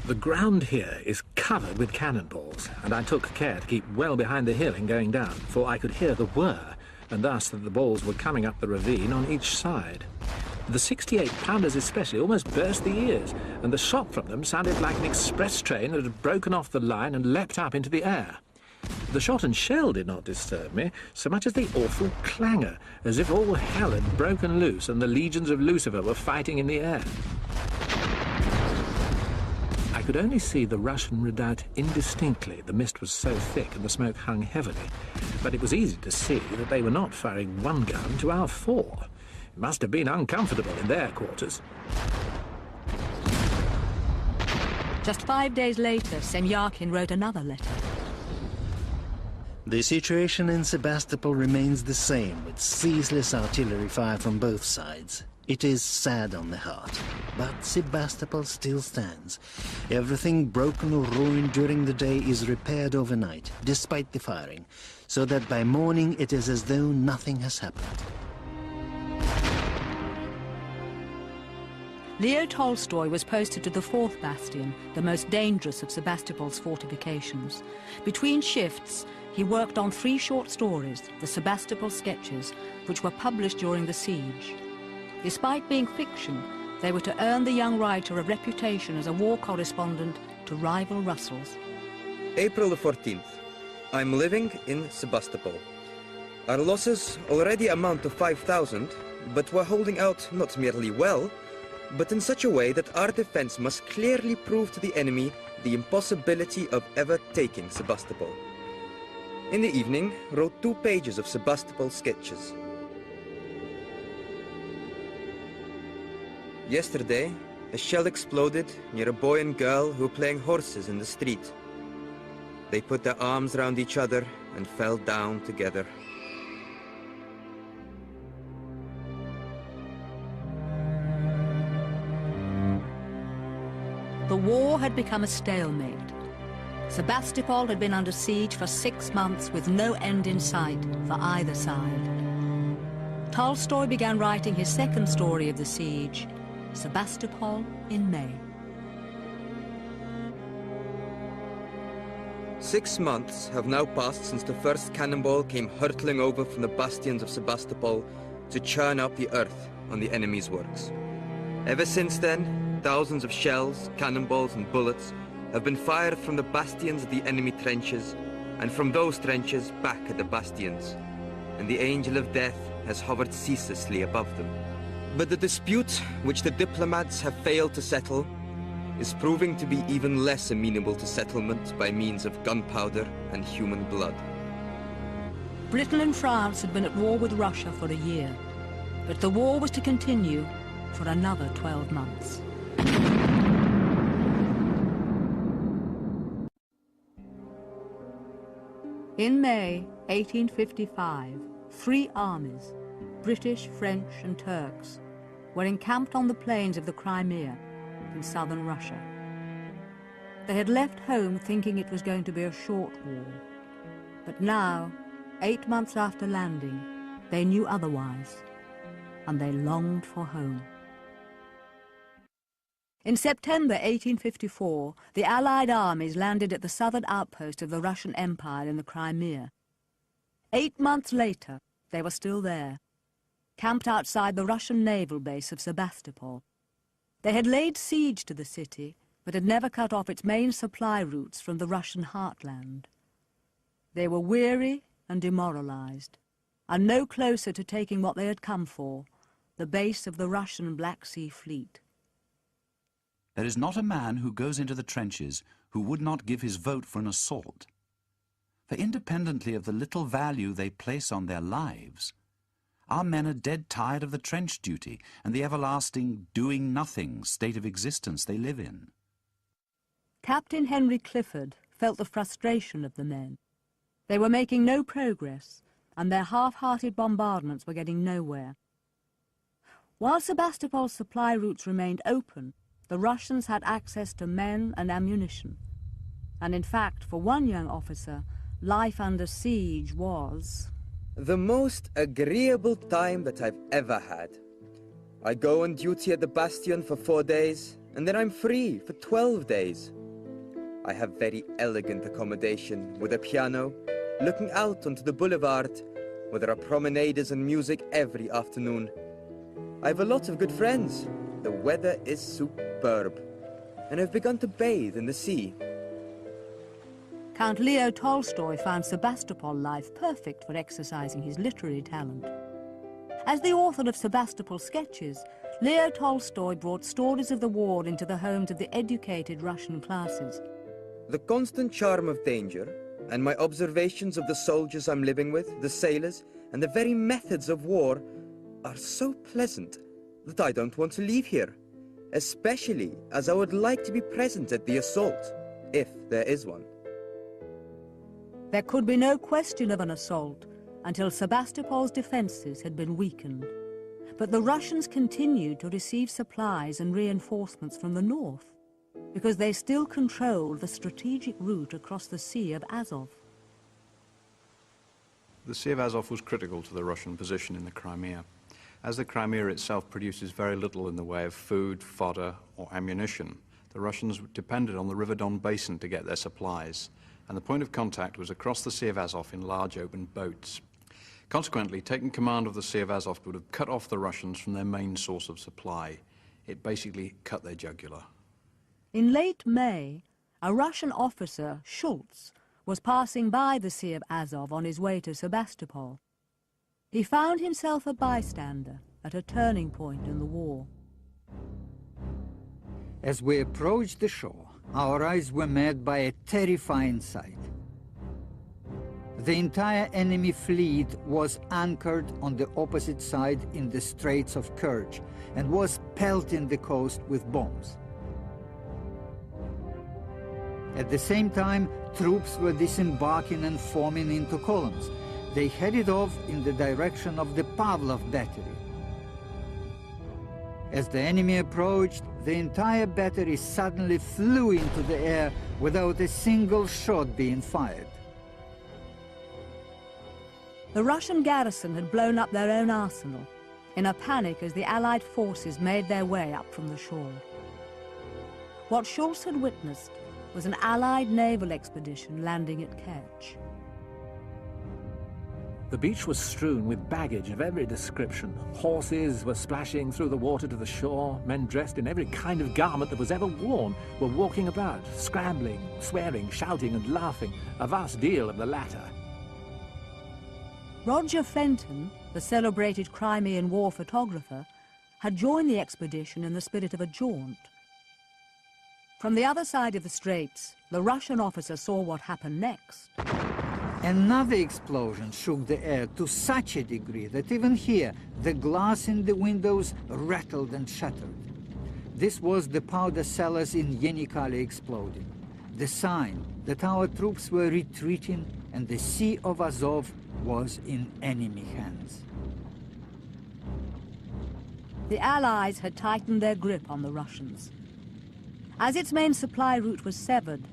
[SPEAKER 9] The ground here is covered with cannonballs, and I took care to keep well behind the hill in going down, for I could hear the whir, and thus that the balls were coming up the ravine on each side. The 68-pounders especially almost burst the ears, and the shot from them sounded like an express train that had broken off the line and leapt up into the air. The shot and shell did not disturb me so much as the awful clangour, as if all hell had broken loose and the legions of Lucifer were fighting in the air. I could only see the Russian redoubt indistinctly. The mist was so thick and the smoke hung heavily, but it was easy to see that they were not firing one gun to our 4. It must have been uncomfortable in their quarters.
[SPEAKER 1] Just 5 days later, Semyarkin wrote another letter.
[SPEAKER 15] The situation in Sebastopol remains the same, with ceaseless artillery fire from both sides. It is sad on the heart, but Sebastopol still stands. Everything broken or ruined during the day is repaired overnight, despite the firing, so that by morning it is as though nothing has happened.
[SPEAKER 1] Leo Tolstoy was posted to the 4th bastion, the most dangerous of Sebastopol's fortifications. Between shifts, he worked on 3 short stories, the Sebastopol Sketches, which were published during the siege. Despite being fiction, they were to earn the young writer a reputation as a war correspondent to rival Russells.
[SPEAKER 13] April the 14th. I'm living in Sebastopol. Our losses already amount to 5,000, but we're holding out not merely well, but in such a way that our defense must clearly prove to the enemy the impossibility of ever taking Sebastopol. In the evening, wrote 2 pages of Sebastopol sketches. Yesterday, a shell exploded near a boy and girl who were playing horses in the street. They put their arms around each other and fell down together.
[SPEAKER 1] The war had become a stalemate. Sebastopol had been under siege for 6 months with no end in sight for either side. Tolstoy began writing his second story of the siege, Sebastopol in May.
[SPEAKER 13] 6 months have now passed since the first cannonball came hurtling over from the bastions of Sebastopol to churn up the earth on the enemy's works. Ever since then, thousands of shells, cannonballs and bullets have been fired from the bastions of the enemy trenches, and from those trenches back at the bastions, and the angel of death has hovered ceaselessly above them. But the dispute, which the diplomats have failed to settle, is proving to be even less amenable to settlement by means of gunpowder and human blood.
[SPEAKER 1] Britain and France had been at war with Russia for a year, but the war was to continue for another 12 months. In May 1855, 3 armies, British, French and Turks, were encamped on the plains of the Crimea in southern Russia. They had left home thinking it was going to be a short war. But now, 8 months after landing, they knew otherwise, and they longed for home. In September 1854, the Allied armies landed at the southern outpost of the Russian Empire in the Crimea. 8 months later, they were still there, camped outside the Russian naval base of Sebastopol. They had laid siege to the city, but had never cut off its main supply routes from the Russian heartland. They were weary and demoralized, and no closer to taking what they had come for, the base of the Russian Black Sea Fleet.
[SPEAKER 18] There is not a man who goes into the trenches who would not give his vote for an assault. For independently of the little value they place on their lives, our men are dead tired of the trench duty and the everlasting doing-nothing state of existence they live in.
[SPEAKER 1] Captain Henry Clifford felt the frustration of the men. They were making no progress, and their half-hearted bombardments were getting nowhere. While Sebastopol's supply routes remained open, the Russians had access to men and ammunition. And in fact, for one young officer, life under siege was
[SPEAKER 13] the most agreeable time that I've ever had. I go on duty at the Bastion for 4 days, and then I'm free for 12 days. I have very elegant accommodation with a piano, looking out onto the boulevard, where there are promenades and music every afternoon. I have a lot of good friends. The weather is superb, and I've begun to bathe in the sea.
[SPEAKER 1] Count Leo Tolstoy found Sebastopol life perfect for exercising his literary talent. As the author of Sebastopol sketches, Leo Tolstoy brought stories of the war into the homes of the educated Russian classes.
[SPEAKER 13] The constant charm of danger, and my observations of the soldiers I'm living with, the sailors, and the very methods of war are so pleasant that I don't want to leave here, especially as I would like to be present at the assault, if there is one.
[SPEAKER 1] There could be no question of an assault until Sebastopol's defences had been weakened. But the Russians continued to receive supplies and reinforcements from the north, because they still controlled the strategic route across the Sea of Azov.
[SPEAKER 22] The Sea of Azov was critical to the Russian position in the Crimea. As the Crimea itself produces very little in the way of food, fodder or ammunition, the Russians depended on the River Don basin to get their supplies, and the point of contact was across the Sea of Azov in large open boats. Consequently, taking command of the Sea of Azov would have cut off the Russians from their main source of supply. It basically cut their jugular.
[SPEAKER 1] In late May, a Russian officer, Schultz, was passing by the Sea of Azov on his way to Sebastopol. He found himself a bystander at a turning point in the war.
[SPEAKER 8] As we approached the shore, our eyes were met by a terrifying sight. The entire enemy fleet was anchored on the opposite side in the Straits of Kerch and was pelting the coast with bombs. At the same time, troops were disembarking and forming into columns. They headed off in the direction of the Pavlov battery. As the enemy approached, the entire battery suddenly flew into the air without a single shot being fired.
[SPEAKER 1] The Russian garrison had blown up their own arsenal, in a panic as the Allied forces made their way up from the shore. What Schultz had witnessed was an Allied naval expedition landing at Kerch.
[SPEAKER 9] The beach was strewn with baggage of every description. Horses were splashing through the water to the shore. Men dressed in every kind of garment that was ever worn were walking about, scrambling, swearing, shouting and laughing, a vast deal of the latter.
[SPEAKER 1] Roger Fenton, the celebrated Crimean War photographer, had joined the expedition in the spirit of a jaunt. From the other side of the straits, the Russian officer saw what happened next.
[SPEAKER 8] Another explosion shook the air to such a degree that even here the glass in the windows rattled and shattered. This was the powder cellars in Yenikale exploding, the sign that our troops were retreating and the Sea of Azov was in enemy hands.
[SPEAKER 1] The Allies had tightened their grip on the Russians. As its main supply route was severed,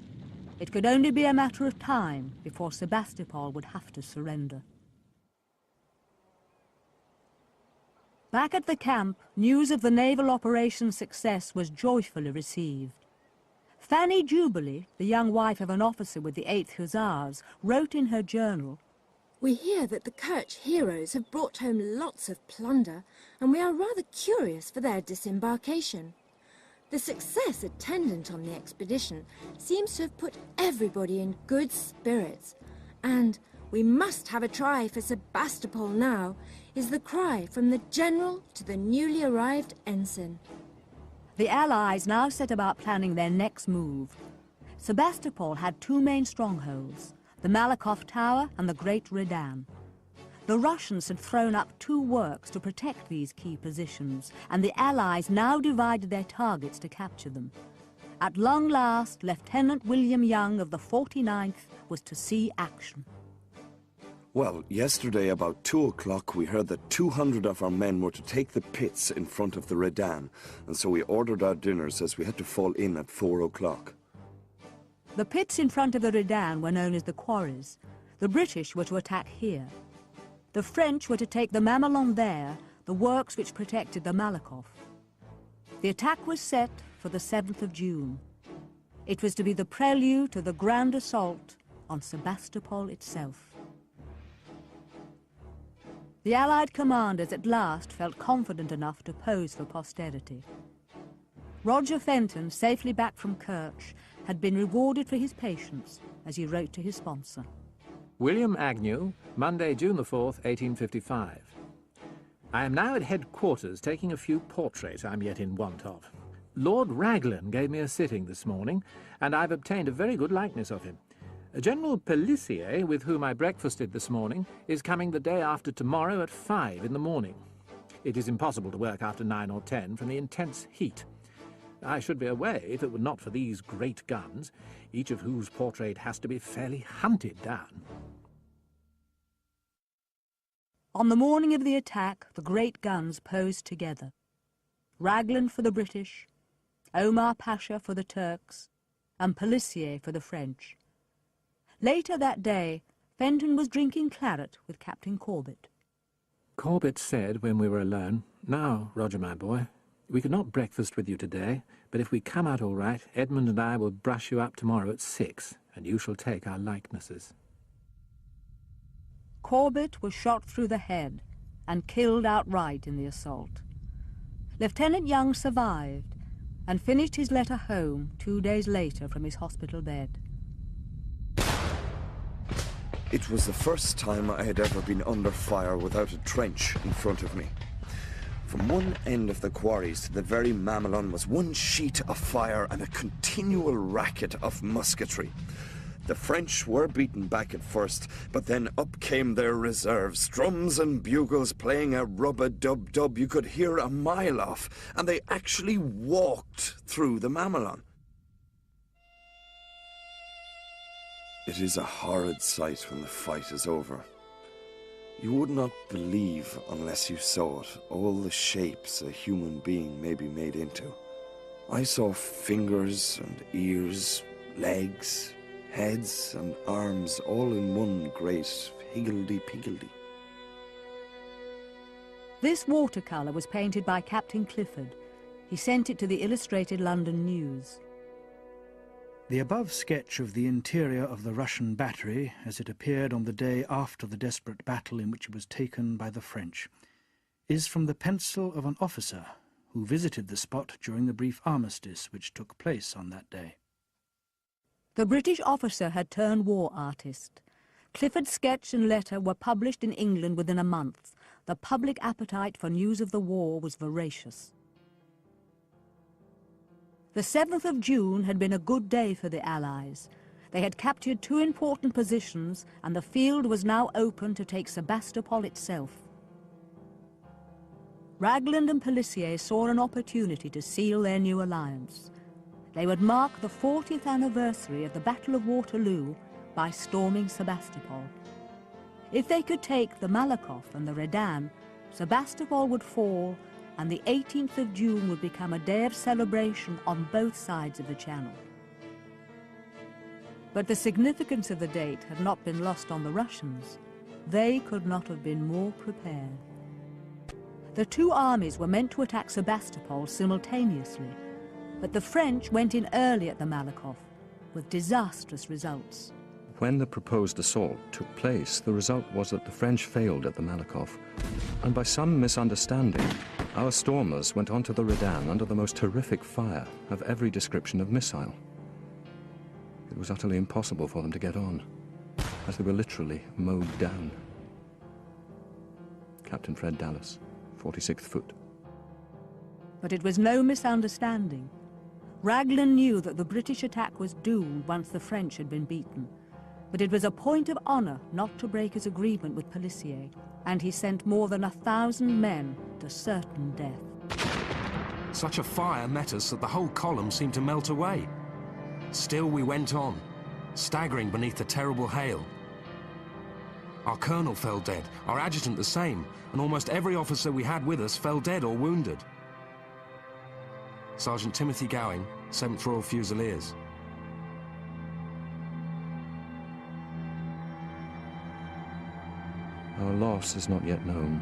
[SPEAKER 1] it could only be a matter of time before Sebastopol would have to surrender. Back at the camp, news of the naval operation's success was joyfully received. Fanny Jubilee, the young wife of an officer with the 8th Hussars, wrote in her journal,
[SPEAKER 10] "We hear that the Kerch heroes have brought home lots of plunder, and we are rather curious for their disembarkation. The success attendant on the expedition seems to have put everybody in good spirits, and 'we must have a try for Sebastopol now' is the cry from the general to the newly arrived ensign."
[SPEAKER 1] The Allies now set about planning their next move. Sebastopol had two main strongholds, the Malakoff Tower and the Great Redan. The Russians had thrown up two works to protect these key positions, and the Allies now divided their targets to capture them. At long last, Lieutenant William Young of the 49th was to see action.
[SPEAKER 4] Well, yesterday about 2 o'clock we heard that 200 of our men were to take the pits in front of the Redan, and so we ordered our dinners as we had to fall in at 4 o'clock.
[SPEAKER 1] The pits in front of the Redan were known as the quarries. The British were to attack here. The French were to take the Mamelon there, the works which protected the Malakoff. The attack was set for the 7th of June. It was to be the prelude to the grand assault on Sebastopol itself. The Allied commanders at last felt confident enough to pose for posterity. Roger Fenton, safely back from Kerch, had been rewarded for his patience, as he wrote to his sponsor.
[SPEAKER 9] William Agnew, Monday, June the 4th, 1855. I am now at headquarters taking a few portraits I'm yet in want of. Lord Raglan gave me a sitting this morning, and I've obtained a very good likeness of him. General Pelissier, with whom I breakfasted this morning, is coming the day after tomorrow at 5 in the morning. It is impossible to work after 9 or 10 from the intense heat. I should be away if it were not for these great guns, each of whose portrait has to be fairly hunted down.
[SPEAKER 1] On the morning of the attack, the great guns posed together. Raglan for the British, Omar Pasha for the Turks, and Pelissier for the French. Later that day, Fenton was drinking claret with Captain Corbett.
[SPEAKER 9] Corbett said when we were alone, "Now, Roger, my boy, we could not breakfast with you today, but if we come out all right, Edmund and I will brush you up tomorrow at 6, and you shall take our likenesses."
[SPEAKER 1] Corbett was shot through the head and killed outright in the assault. Lieutenant Young survived and finished his letter home 2 days later from his hospital bed.
[SPEAKER 4] It was the first time I had ever been under fire without a trench in front of me. From one end of the quarries to the very Mamelon was one sheet of fire and a continual racket of musketry. The French were beaten back at first, but then up came their reserves, drums and bugles playing a rub-a-dub-dub you could hear a mile off, and they actually walked through the Mamelon. It is a horrid sight when the fight is over. You would not believe unless you saw it, all the shapes a human being may be made into. I saw fingers and ears, legs, heads and arms all in one great higgledy-piggledy.
[SPEAKER 1] This watercolour was painted by Captain Clifford. He sent it to the Illustrated London News.
[SPEAKER 14] The above sketch of the interior of the Russian battery, as it appeared on the day after the desperate battle in which it was taken by the French, is from the pencil of an officer who visited the spot during the brief armistice which took place on that day.
[SPEAKER 1] The British officer had turned war artist. Clifford's sketch and letter were published in England within a month. The public appetite for news of the war was voracious. The 7th of June had been a good day for the Allies. They had captured 2 important positions, and the field was now open to take Sebastopol itself. Raglan and Pelissier saw an opportunity to seal their new alliance. They would mark the 40th anniversary of the Battle of Waterloo by storming Sebastopol. If they could take the Malakoff and the Redan, Sebastopol would fall, and the 18th of June would become a day of celebration on both sides of the Channel. But the significance of the date had not been lost on the Russians. They could not have been more prepared. The two armies were meant to attack Sebastopol simultaneously, but the French went in early at the Malakoff, with disastrous results.
[SPEAKER 6] When the proposed assault took place, the result was that the French failed at the Malakoff, and by some misunderstanding, our stormers went on to the Redan under the most horrific fire of every description of missile. It was utterly impossible for them to get on, as they were literally mowed down. Captain Fred Dallas, 46th Foot.
[SPEAKER 1] But it was no misunderstanding. Raglan knew that the British attack was doomed once the French had been beaten, but it was a point of honor not to break his agreement with Pelissier, and he sent more than 1,000 men to certain death.
[SPEAKER 3] Such a fire met us that the whole column seemed to melt away. Still we went on, staggering beneath the terrible hail. Our colonel fell dead, our adjutant the same, and almost every officer we had with us fell dead or wounded. Sergeant Timothy Gowing, 7th Royal Fusiliers.
[SPEAKER 6] Our loss is not yet known,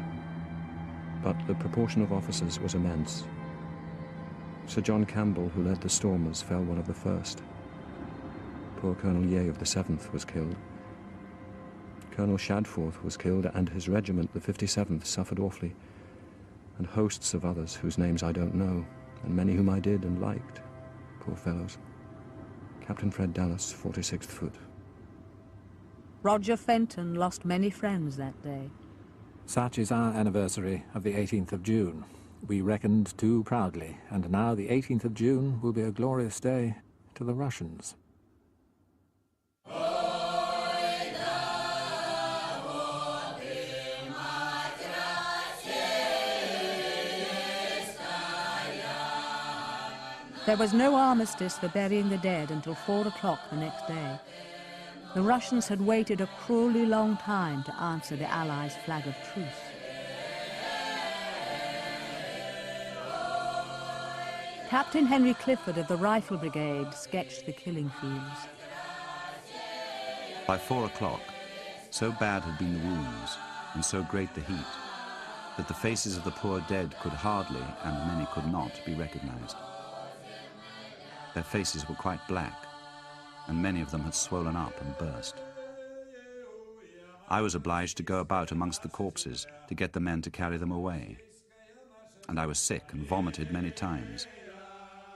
[SPEAKER 6] but the proportion of officers was immense. Sir John Campbell, who led the stormers, fell one of the first. Poor Colonel Yeh of the 7th was killed. Colonel Shadforth was killed, and his regiment, the 57th, suffered awfully, and hosts of others whose names I don't know, and many whom I did and liked. Poor fellows. Captain Fred Dallas, 46th Foot.
[SPEAKER 1] Roger Fenton lost many friends that day.
[SPEAKER 9] Such is our anniversary of the 18th of June. We reckoned too proudly, and now the 18th of June will be a glorious day to the Russians.
[SPEAKER 1] There was no armistice for burying the dead until 4 o'clock the next day. The Russians had waited a cruelly long time to answer the Allies' flag of truce. Captain Henry Clifford of the Rifle Brigade sketched the killing fields.
[SPEAKER 18] By 4 o'clock, so bad had been the wounds, and so great the heat, that the faces of the poor dead could hardly, and many could not, be recognized. Their faces were quite black, and many of them had swollen up and burst. I was obliged to go about amongst the corpses to get the men to carry them away. And I was sick and vomited many times,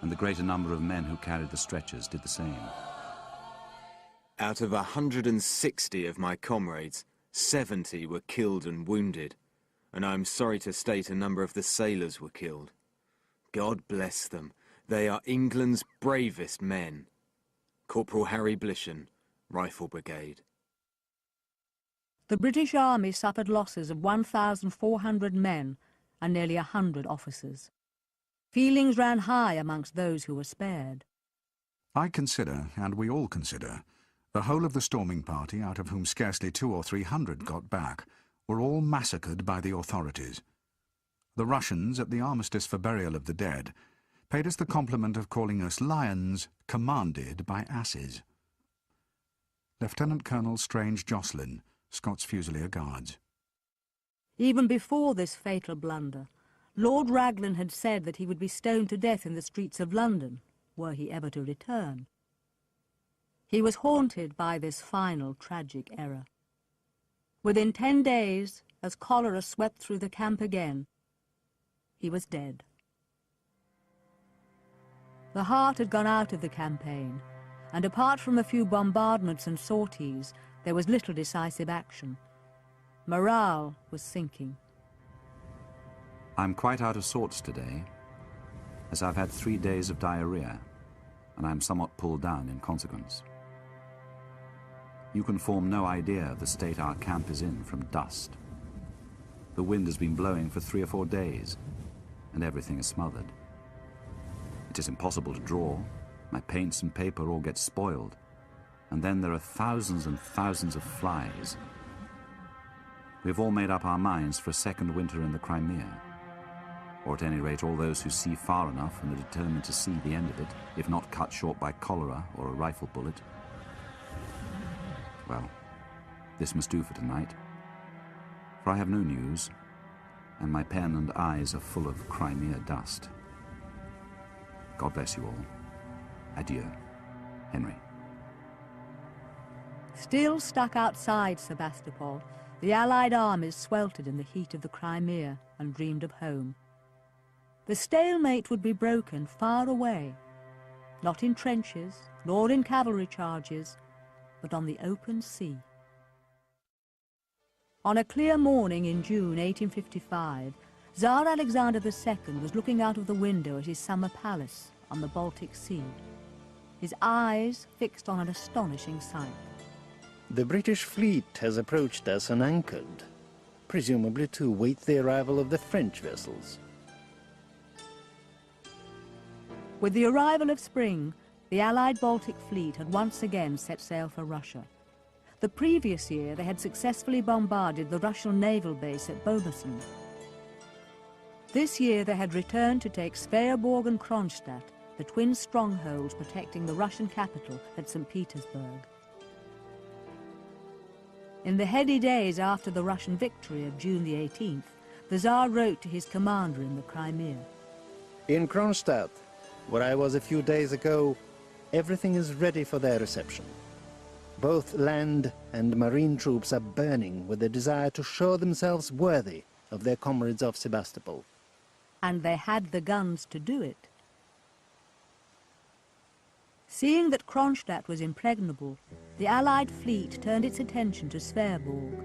[SPEAKER 18] and the greater number of men who carried the stretchers did the same.
[SPEAKER 13] Out of 160 of my comrades, 70 were killed and wounded, and I'm sorry to state a number of the sailors were killed. God bless them. They are England's bravest men. Corporal Harry Blishen, Rifle Brigade.
[SPEAKER 1] The British Army suffered losses of 1,400 men and nearly 100 officers. Feelings ran high amongst those who were spared.
[SPEAKER 5] I consider, and we all consider, the whole of the storming party, out of whom scarcely 200 or 300 got back, were all massacred by the authorities. The Russians, at the armistice for burial of the dead, paid us the compliment of calling us lions commanded by asses. Lieutenant Colonel Strange Jocelyn, Scots Fusilier Guards.
[SPEAKER 1] Even before this fatal blunder, Lord Raglan had said that he would be stoned to death in the streets of London, were he ever to return. He was haunted by this final tragic error. Within 10 days, as cholera swept through the camp again, he was dead. The heart had gone out of the campaign, and apart from a few bombardments and sorties, there was little decisive action. Morale was sinking.
[SPEAKER 18] I'm quite out of sorts today, as I've had 3 days of diarrhea, and I'm somewhat pulled down in consequence. You can form no idea of the state our camp is in from dust. The wind has been blowing for 3 or 4 days, and everything is smothered. It is impossible to draw. My paints and paper all get spoiled.
[SPEAKER 7] And then there are thousands and thousands of flies. We've all made up our minds for a second winter in the Crimea. Or at any rate, all those who see far enough and are determined to see the end of it, if not cut short by cholera or a rifle bullet. Well, this must do for tonight. For I have no news, and my pen and eyes are full of Crimea dust. God bless you all. Adieu, Henry.
[SPEAKER 1] Still stuck outside Sebastopol, the Allied armies sweltered in the heat of the Crimea and dreamed of home. The stalemate would be broken far away, not in trenches, nor in cavalry charges, but on the open sea. On a clear morning in June 1855, Tsar Alexander II was looking out of the window at his summer palace on the Baltic Sea, his eyes fixed on an astonishing sight.
[SPEAKER 15] The British fleet has approached us and anchored, presumably to wait the arrival of the French vessels.
[SPEAKER 1] With the arrival of spring, the Allied Baltic fleet had once again set sail for Russia. The previous year, they had successfully bombarded the Russian naval base at Bomasan. This year, they had returned to take Sveaborg and Kronstadt, the twin strongholds protecting the Russian capital at St. Petersburg. In the heady days after the Russian victory of June the 18th, the Tsar wrote to his commander in the Crimea.
[SPEAKER 15] In Kronstadt, where I was a few days ago, everything is ready for their reception. Both land and marine troops are burning with the desire to show themselves worthy of their comrades of Sebastopol.
[SPEAKER 1] And they had the guns to do it. Seeing that Kronstadt was impregnable, the Allied fleet turned its attention to Sveaborg.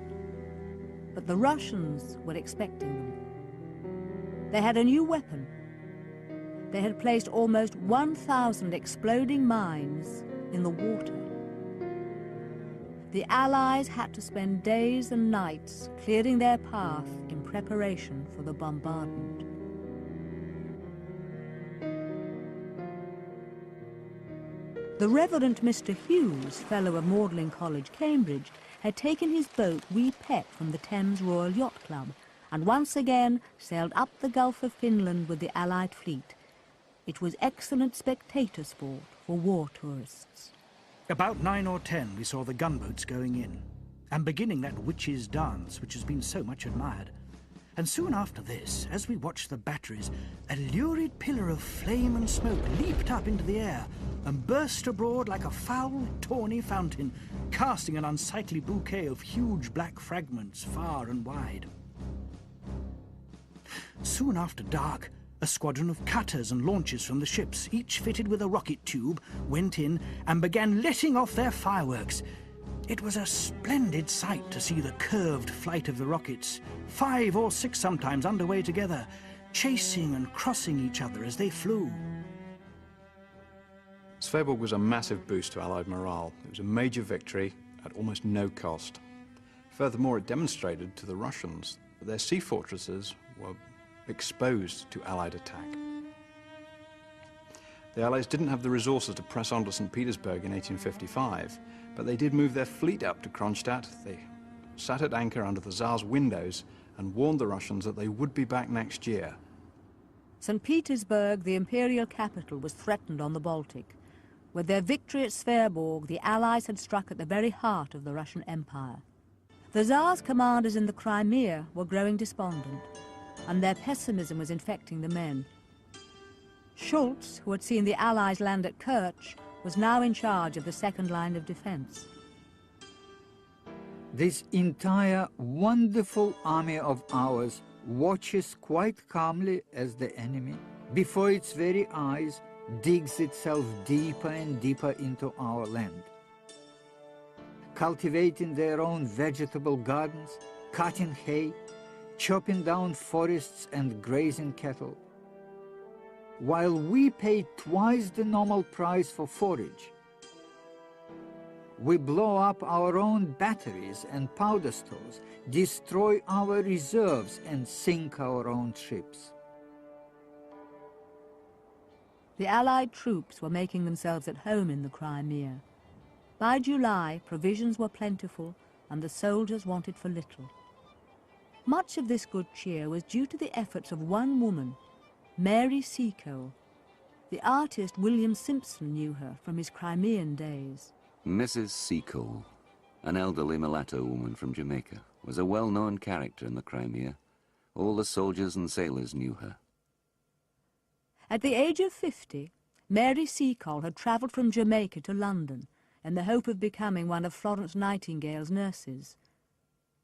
[SPEAKER 1] But the Russians were expecting them. They had a new weapon. They had placed almost 1,000 exploding mines in the water. The Allies had to spend days and nights clearing their path in preparation for the bombardment. The Reverend Mr. Hughes, Fellow of Magdalen College, Cambridge, had taken his boat Wee Pet from the Thames Royal Yacht Club and once again sailed up the Gulf of Finland with the Allied fleet. It was excellent spectator sport for war tourists.
[SPEAKER 14] About 9 or 10 we saw the gunboats going in, and beginning that witch's dance which has been so much admired. And soon after this, as we watched the batteries, a lurid pillar of flame and smoke leaped up into the air and burst abroad like a foul, tawny fountain, casting an unsightly bouquet of huge black fragments far and wide. Soon after dark, a squadron of cutters and launches from the ships, each fitted with a rocket tube, went in and began letting off their fireworks. It was a splendid sight to see the curved flight of the rockets, 5 or 6 sometimes underway together, chasing and crossing each other as they flew.
[SPEAKER 22] Sveaborg was a massive boost to Allied morale. It was a major victory at almost no cost. Furthermore, it demonstrated to the Russians that their sea fortresses were exposed to Allied attack. The Allies didn't have the resources to press on to St. Petersburg in 1855, but they did move their fleet up to Kronstadt. They sat at anchor under the Tsar's windows and warned the Russians that they would be back next year.
[SPEAKER 1] St. Petersburg, the imperial capital, was threatened on the Baltic. With their victory at Sveaborg, the Allies had struck at the very heart of the Russian Empire. The Tsar's commanders in the Crimea were growing despondent, and their pessimism was infecting the men. Schultz, who had seen the Allies land at Kerch, was now in charge of the second line of defense.
[SPEAKER 8] This entire wonderful army of ours watches quite calmly as the enemy, before its very eyes, digs itself deeper and deeper into our land. Cultivating their own vegetable gardens, cutting hay, chopping down forests and grazing cattle. While we pay twice the normal price for forage, we blow up our own batteries and powder stores, destroy our reserves and sink our own ships.
[SPEAKER 1] The Allied troops were making themselves at home in the Crimea. By July, provisions were plentiful and the soldiers wanted for little. Much of this good cheer was due to the efforts of one woman, Mary Seacole. The artist William Simpson knew her from his Crimean days.
[SPEAKER 16] Mrs. Seacole, an elderly mulatto woman from Jamaica, was a well-known character in the Crimea. All the soldiers and sailors knew her.
[SPEAKER 1] At the age of 50, Mary Seacole had travelled from Jamaica to London in the hope of becoming one of Florence Nightingale's nurses.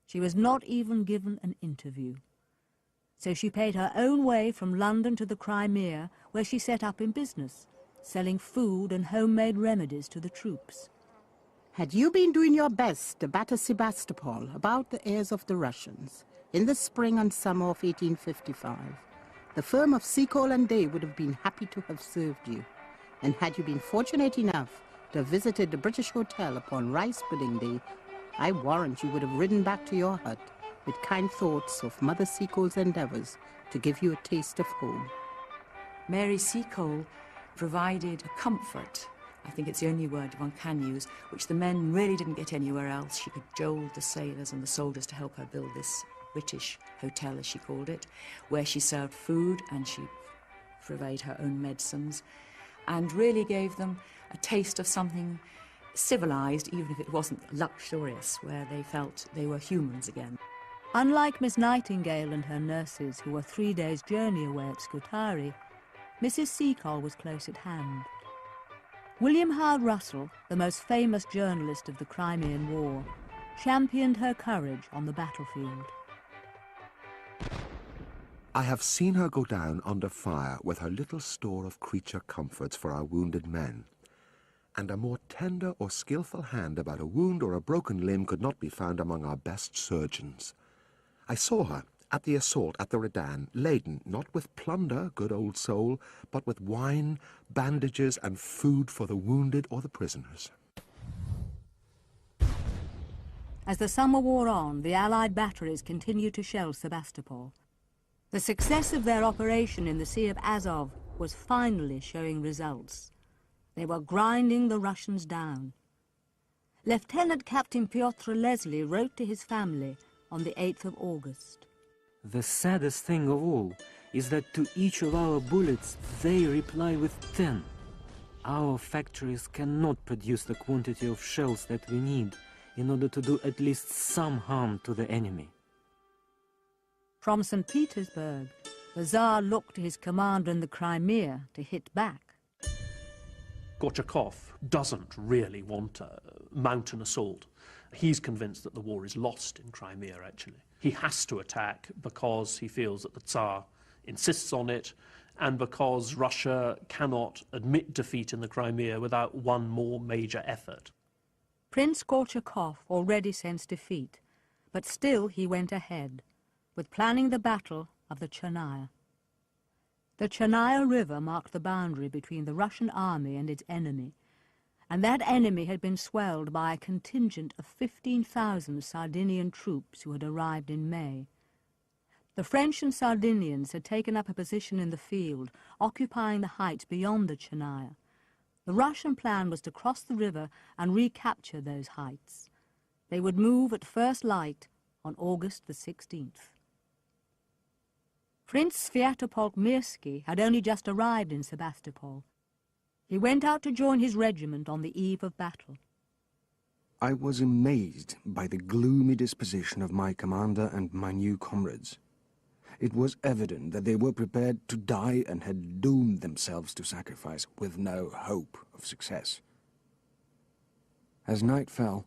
[SPEAKER 1] She was not even given an interview. So she paid her own way from London to the Crimea, where she set up in business, selling food and homemade remedies to the troops.
[SPEAKER 20] Had you been doing your best to batter Sebastopol about the heirs of the Russians in the spring and summer of 1855, the firm of Seacole and Day would have been happy to have served you. And had you been fortunate enough to have visited the British Hotel upon rice pudding day, I warrant you would have ridden back to your hut with kind thoughts of Mother Seacole's endeavours to give you a taste of home.
[SPEAKER 21] Mary Seacole provided a comfort, I think it's the only word one can use, which the men really didn't get anywhere else. She could cajole the sailors and the soldiers to help her build this British hotel, as she called it, where she served food and she provided her own medicines and really gave them a taste of something civilised, even if it wasn't luxurious, where they felt they were humans again.
[SPEAKER 1] Unlike Miss Nightingale and her nurses, who were 3 days' journey away at Scutari, Mrs. Seacole was close at hand. William Howard Russell, the most famous journalist of the Crimean War, championed her courage on the battlefield.
[SPEAKER 2] I have seen her go down under fire with her little store of creature comforts for our wounded men. And a more tender or skillful hand about a wound or a broken limb could not be found among our best surgeons. I saw her at the assault at the Redan, laden not with plunder, good old soul, but with wine, bandages, and food for the wounded or the prisoners.
[SPEAKER 1] As the summer wore on, the Allied batteries continued to shell Sebastopol. The success of their operation in the Sea of Azov was finally showing results. They were grinding the Russians down. Lieutenant Captain Pyotr Leslie wrote to his family on the 8th of August.
[SPEAKER 19] The saddest thing of all is that to each of our bullets they reply with 10. Our factories cannot produce the quantity of shells that we need in order to do at least some harm to the enemy.
[SPEAKER 1] From St. Petersburg, the Tsar looked to his commander in the Crimea to hit back.
[SPEAKER 24] Gorchakov doesn't really want to mount an assault. He's convinced that the war is lost in Crimea, actually. He has to attack because he feels that the Tsar insists on it and because Russia cannot admit defeat in the Crimea without one more major effort.
[SPEAKER 1] Prince Gorchakov already sensed defeat, but still he went ahead, with planning the battle of the Chernaya. The Chernaya River marked the boundary between the Russian army and its enemy, and that enemy had been swelled by a contingent of 15,000 Sardinian troops who had arrived in May. The French and Sardinians had taken up a position in the field, occupying the heights beyond the Chernaya. The Russian plan was to cross the river and recapture those heights. They would move at first light on August the 16th. Prince Sviatopolk Mirsky had only just arrived in Sebastopol. He went out to join his regiment on the eve of battle.
[SPEAKER 4] I was amazed by the gloomy disposition of my commander and my new comrades. It was evident that they were prepared to die and had doomed themselves to sacrifice with no hope of success. As night fell,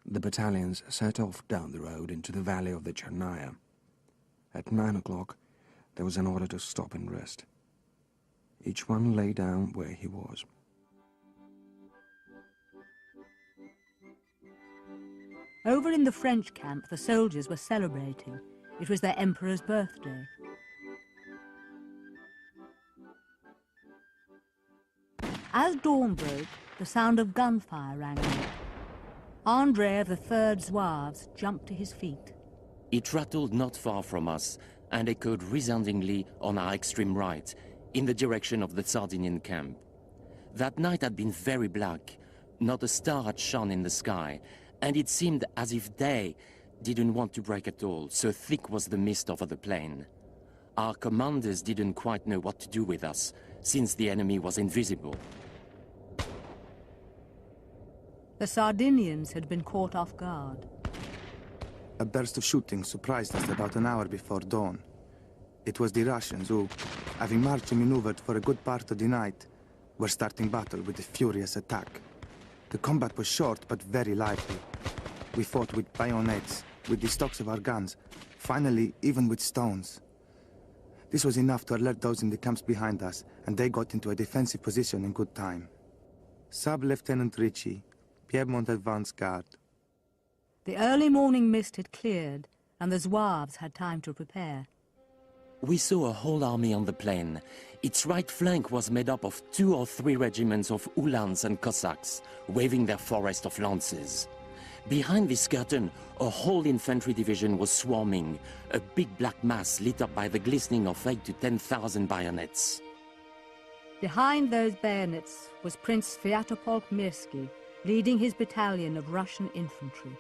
[SPEAKER 4] the battalions set off down the road into the valley of the Chernaya. At 9 o'clock, there was an order to stop and rest. Each one lay down where he was.
[SPEAKER 1] Over in the French camp, the soldiers were celebrating. It was their emperor's birthday. As dawn broke, the sound of gunfire rang out. Andrei of the 3rd Zouaves jumped to his feet.
[SPEAKER 25] It rattled not far from us and echoed resoundingly on our extreme right, in the direction of the Sardinian camp. That night had been very black, Not a star had shone in the sky, and it seemed as if day didn't want to break at all, so thick was the mist over the plain. Our commanders didn't quite know what to do with us, since the enemy was invisible.
[SPEAKER 1] The Sardinians had been caught off guard.
[SPEAKER 10] A burst of shooting surprised us about an hour before dawn. It was the Russians who, having marched and maneuvered for a good part of the night, were starting battle with a furious attack. The combat was short but very lively. We fought with bayonets, with the stocks of our guns, finally even with stones. This was enough to alert those in the camps behind us, and they got into a defensive position in good time. Sub-Lieutenant Ricci, Piedmont Advance Guard.
[SPEAKER 1] The early morning mist had cleared, and the Zouaves had time to prepare.
[SPEAKER 25] We saw a whole army on the plain. Its right flank was made up of 2 or 3 regiments of Uhlans and Cossacks, waving their forest of lances. Behind this curtain, a whole infantry division was swarming, a big black mass lit up by the glistening of 8,000 to 10,000 bayonets.
[SPEAKER 1] Behind those bayonets was Prince Sviatopolk Mirsky, leading his battalion of Russian infantry.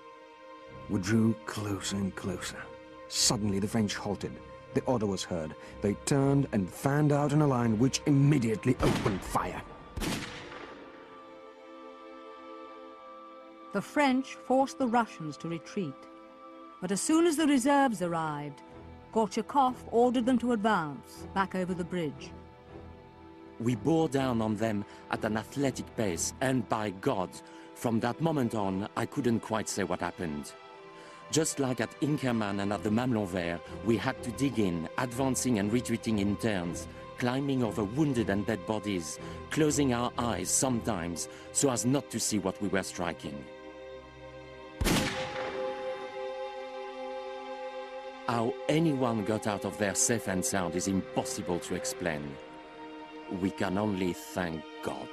[SPEAKER 11] We drew closer and closer. Suddenly the French halted. The order was heard. They turned and fanned out in a line which immediately opened fire.
[SPEAKER 1] The French forced the Russians to retreat. But as soon as the reserves arrived, Gorchakov ordered them to advance back over the bridge.
[SPEAKER 25] We bore down on them at an athletic pace, and by God, from that moment on, I couldn't quite say what happened. Just like at Inkerman and at the Mamelonvert, we had to dig in, advancing and retreating in turns, climbing over wounded and dead bodies, closing our eyes sometimes so as not to see what we were striking. How anyone got out of there safe and sound is impossible to explain. We can only thank God.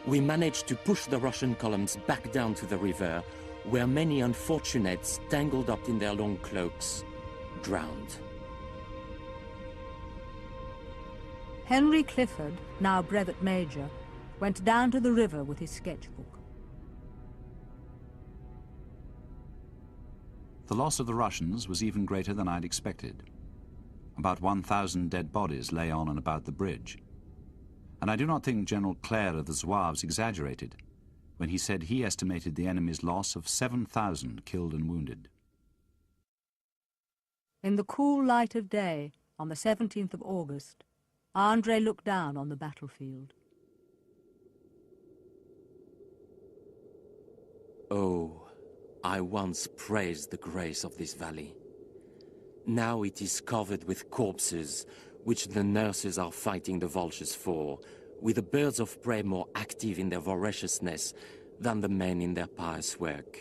[SPEAKER 25] We managed to push the Russian columns back down to the river, where many unfortunates, tangled up in their long cloaks, drowned.
[SPEAKER 1] Henry Clifford, now brevet major, went down to the river with his sketchbook.
[SPEAKER 7] The loss of the Russians was even greater than I'd expected. About 1,000 dead bodies lay on and about the bridge. And I do not think General Clare of the Zouaves exaggerated when he said he estimated the enemy's loss of 7,000 killed and wounded.
[SPEAKER 1] In the cool light of day, on the 17th of August, André looked down on the battlefield.
[SPEAKER 25] Oh, I once praised the grace of this valley. Now it is covered with corpses, which the nurses are fighting the vultures for, with the birds of prey more active in their voraciousness than the men in their pious work.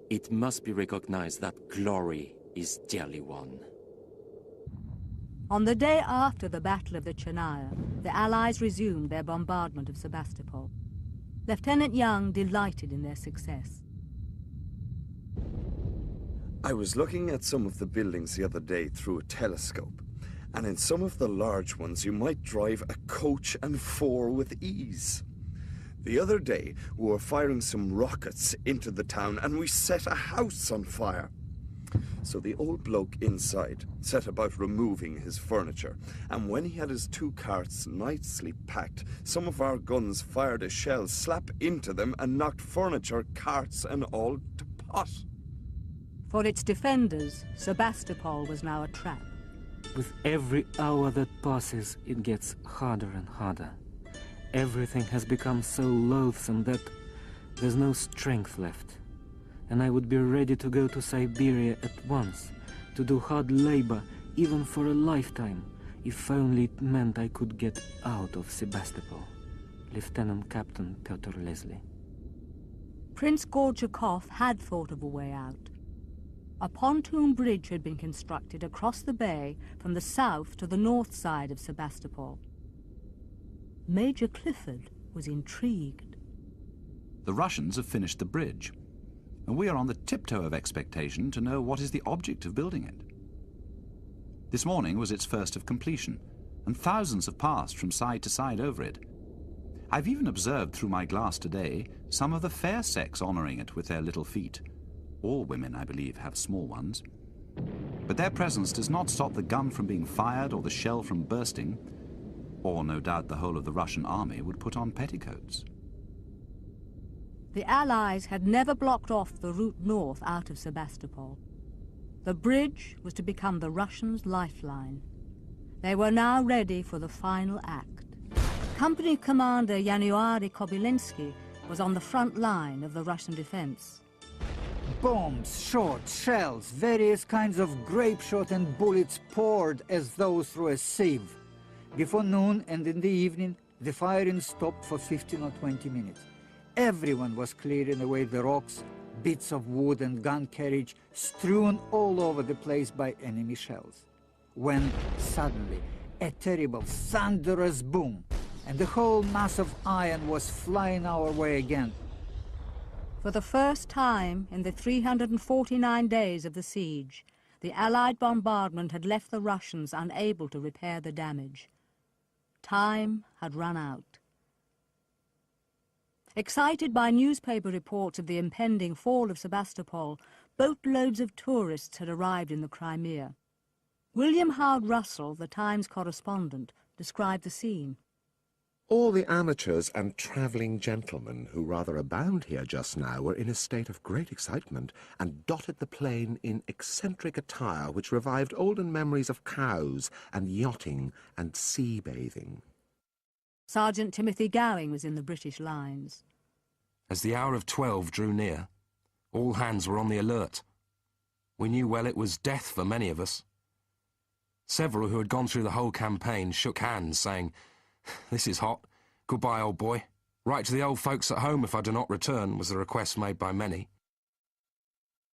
[SPEAKER 25] It must be recognized that glory is dearly won.
[SPEAKER 1] On the day after the Battle of the Chernaya, the Allies resumed their bombardment of Sebastopol. Lieutenant Young delighted in their success.
[SPEAKER 4] I was looking at some of the buildings the other day through a telescope, and in some of the large ones you might drive a coach and four with ease. The other day we were firing some rockets into the town and we set a house on fire. So the old bloke inside set about removing his furniture, and when he had his 2 carts nicely packed, some of our guns fired a shell slap into them and knocked furniture, carts and all to pot.
[SPEAKER 1] For its defenders, Sebastopol was now a trap.
[SPEAKER 19] With every hour that passes, it gets harder and harder. Everything has become so loathsome that there's no strength left. And I would be ready to go to Siberia at once, to do hard labor, even for a lifetime, if only it meant I could get out of Sebastopol. Lieutenant Captain Pyotr Leslie.
[SPEAKER 1] Prince Gorchakov had thought of a way out. A pontoon bridge had been constructed across the bay from the south to the north side of Sebastopol. Major Clifford was intrigued.
[SPEAKER 7] The Russians have finished the bridge, and we are on the tiptoe of expectation to know what is the object of building it. This morning was its first of completion, and thousands have passed from side to side over it.
[SPEAKER 18] I've even observed through my glass today some of the fair sex honouring it with their little feet. All women, I believe, have small ones. But their presence does not stop the gun from being fired or the shell from bursting, or no doubt the whole of the Russian army would put on petticoats.
[SPEAKER 1] The Allies had never blocked off the route north out of Sebastopol. The bridge was to become the Russians' lifeline. They were now ready for the final act. Company Commander Yanuary Kobylinski was on the front line of the Russian defense.
[SPEAKER 8] Bombs, shots, shells, various kinds of grape shot and bullets poured as though through a sieve. Before noon and in the evening, the firing stopped for 15 or 20 minutes. Everyone was clearing away the rocks, bits of wood and gun carriage strewn all over the place by enemy shells. When suddenly a terrible thunderous boom, and the whole mass of iron was flying our way again.
[SPEAKER 1] For the first time in the 349 days of the siege, the Allied bombardment had left the Russians unable to repair the damage. Time had run out. Excited by newspaper reports of the impending fall of Sebastopol, boatloads of tourists had arrived in the Crimea. William Howard Russell, the Times correspondent, described the scene.
[SPEAKER 2] All the amateurs and travelling gentlemen who rather abound here just now were in a state of great excitement and dotted the plain in eccentric attire which revived olden memories of cows and yachting and sea bathing.
[SPEAKER 1] Sergeant Timothy Gowing was in the British lines.
[SPEAKER 11] As the hour of 12 drew near, all hands were on the alert. We knew well it was death for many of us. Several who had gone through the whole campaign shook hands, saying, "This is hot. Goodbye, old boy. Write to the old folks at home if I do not return," was the request made by many.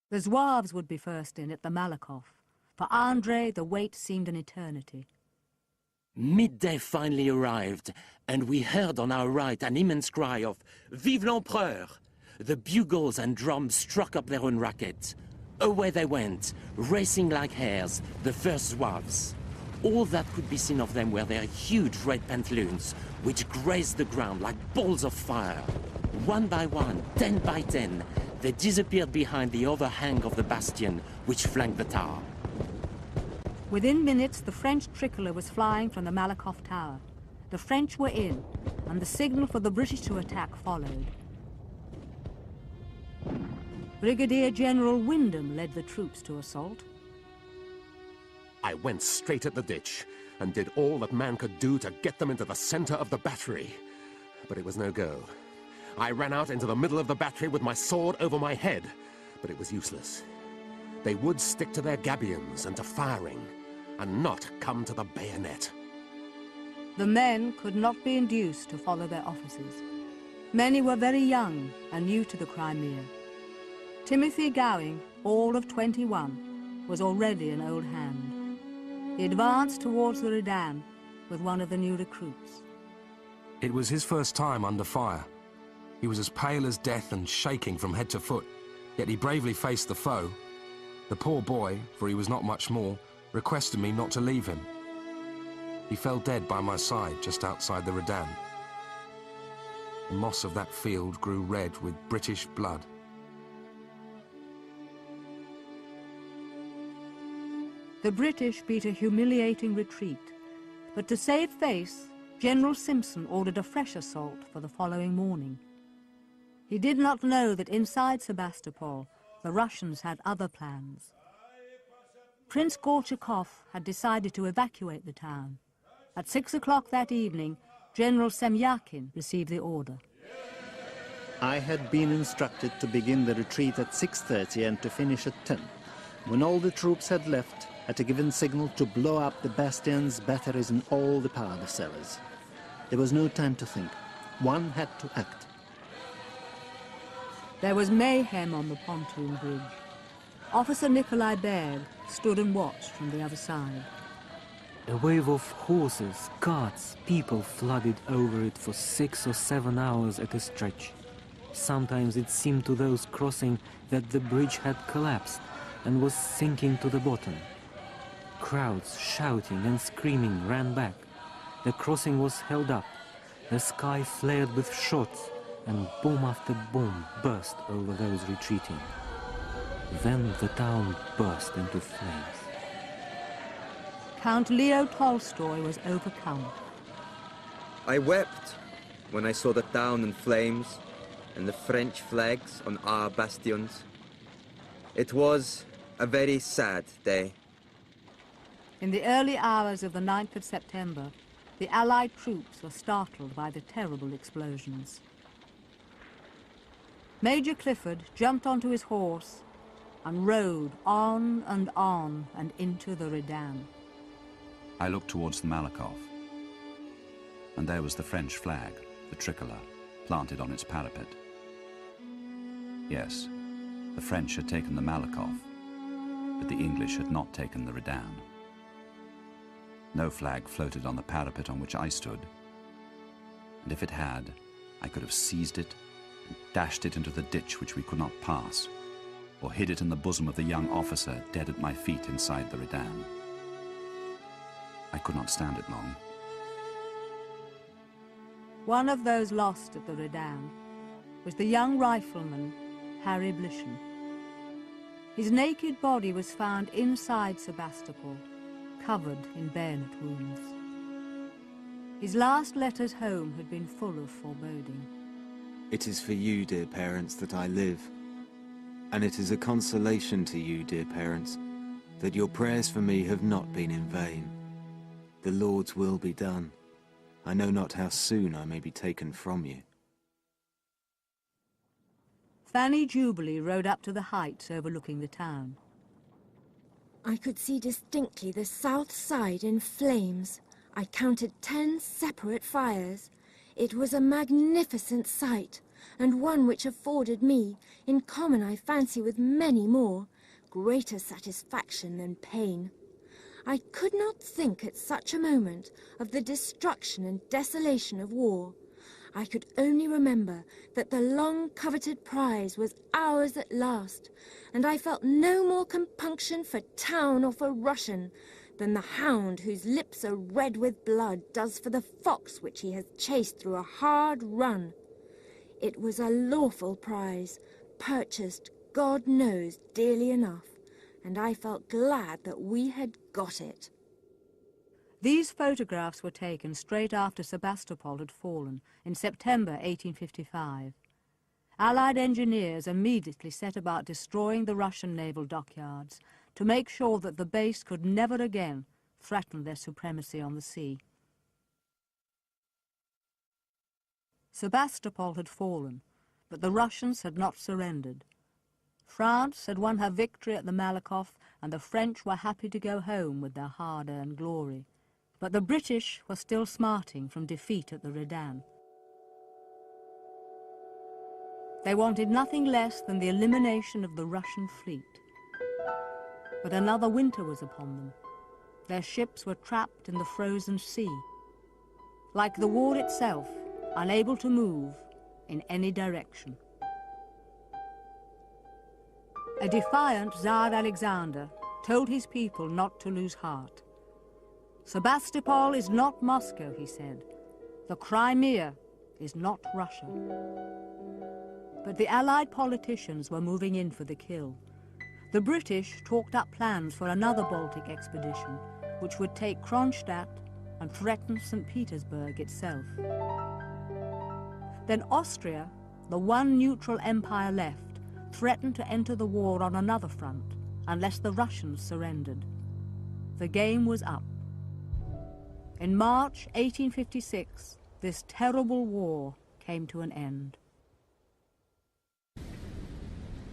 [SPEAKER 1] The Zouaves would be first in at the Malakoff. For Andrei, the wait seemed an eternity.
[SPEAKER 25] Midday finally arrived, and we heard on our right an immense cry of "Vive l'Empereur!" The bugles and drums struck up their own racket. Away they went, racing like hares, the first Zouaves. All that could be seen of them were their huge red pantaloons, which grazed the ground like balls of fire. One by one, 10 by 10, they disappeared behind the overhang of the bastion, which flanked the tower.
[SPEAKER 1] Within minutes, the French tricolour was flying from the Malakoff Tower. The French were in, and the signal for the British to attack followed. Brigadier General Wyndham led the troops to assault.
[SPEAKER 3] I went straight at the ditch and did all that man could do to get them into the center of the battery. But it was no go. I ran out into the middle of the battery with my sword over my head, but it was useless. They would stick to their gabions and to firing, and not come to the bayonet.
[SPEAKER 1] The men could not be induced to follow their officers. Many were very young and new to the Crimea. Timothy Gowing, all of 21, was already an old hand. He advanced towards the Redan with one of the new recruits.
[SPEAKER 11] It was his first time under fire. He was as pale as death and shaking from head to foot, yet he bravely faced the foe. The poor boy, for he was not much more, requested me not to leave him. He fell dead by my side just outside the Redan. The moss of that field grew red with British blood.
[SPEAKER 1] The British beat a humiliating retreat, but to save face, General Simpson ordered a fresh assault for the following morning. He did not know that inside Sebastopol, the Russians had other plans. Prince Gorchakov had decided to evacuate the town. At 6 o'clock that evening, General Semyakin received the order.
[SPEAKER 15] I had been instructed to begin the retreat at 6:30 and to finish at 10. When all the troops had left, at a given signal to blow up the bastions, batteries and all the powder cellars. There was no time to think. One had to act.
[SPEAKER 1] There was mayhem on the pontoon bridge. Officer Nikolai Berg stood and watched from the other side.
[SPEAKER 19] A wave of horses, carts, people flooded over it for 6 or 7 hours at a stretch. Sometimes it seemed to those crossing that the bridge had collapsed and was sinking to the bottom. Crowds shouting and screaming ran back. The crossing was held up, The sky flared with shots, and bomb after bomb burst over those retreating. Then the town burst into flames.
[SPEAKER 1] Count Leo Tolstoy was overcome.
[SPEAKER 13] I wept when I saw the town in flames and the French flags on our bastions. It was a very sad day.
[SPEAKER 1] In the early hours of the 9th of September, the Allied troops were startled by the terrible explosions. Major Clifford jumped onto his horse and rode on and into the Redan.
[SPEAKER 7] I looked towards the Malakoff, and there was the French flag, the tricolour, planted on its parapet. Yes, the French had taken the Malakoff, but the English had not taken the Redan. No flag floated on the parapet on which I stood, and if it had, I could have seized it and dashed it into the ditch which we could not pass, or hid it in the bosom of the young officer dead at my feet inside the Redan. I could not stand it long.
[SPEAKER 1] One of those lost at the Redan was the young rifleman, Harry Blishen. His naked body was found inside Sebastopol, covered in bayonet wounds. His last letters home had been full of foreboding.
[SPEAKER 6] It is for you, dear parents, that I live. And it is a consolation to you, dear parents, that your prayers for me have not been in vain. The Lord's will be done. I know not how soon I may be taken from you.
[SPEAKER 1] Fanny Jubilee rode up to the heights overlooking the town.
[SPEAKER 9] I could see distinctly the south side in flames. I counted 10 separate fires. It was a magnificent sight, and one which afforded me, in common I fancy with many more, greater satisfaction than pain. I could not think at such a moment of the destruction and desolation of war. I could only remember that the long-coveted prize was ours at last, and I felt no more compunction for town or for Russian than the hound whose lips are red with blood does for the fox which he has chased through a hard run. It was a lawful prize, purchased, God knows, dearly enough, and I felt glad that we had got it.
[SPEAKER 1] These photographs were taken straight after Sebastopol had fallen in September 1855. Allied engineers immediately set about destroying the Russian naval dockyards to make sure that the base could never again threaten their supremacy on the sea. Sebastopol had fallen, but the Russians had not surrendered. France had won her victory at the Malakoff, and the French were happy to go home with their hard-earned glory. But the British were still smarting from defeat at the Redan. They wanted nothing less than the elimination of the Russian fleet. But another winter was upon them. Their ships were trapped in the frozen sea. Like the war itself, unable to move in any direction. A defiant Tsar Alexander told his people not to lose heart. Sebastopol is not Moscow, he said. The Crimea is not Russia. But the Allied politicians were moving in for the kill. The British talked up plans for another Baltic expedition, which would take Kronstadt and threaten St. Petersburg itself. Then Austria, the one neutral empire left, threatened to enter the war on another front unless the Russians surrendered. The game was up. In March 1856, this terrible war came to an end.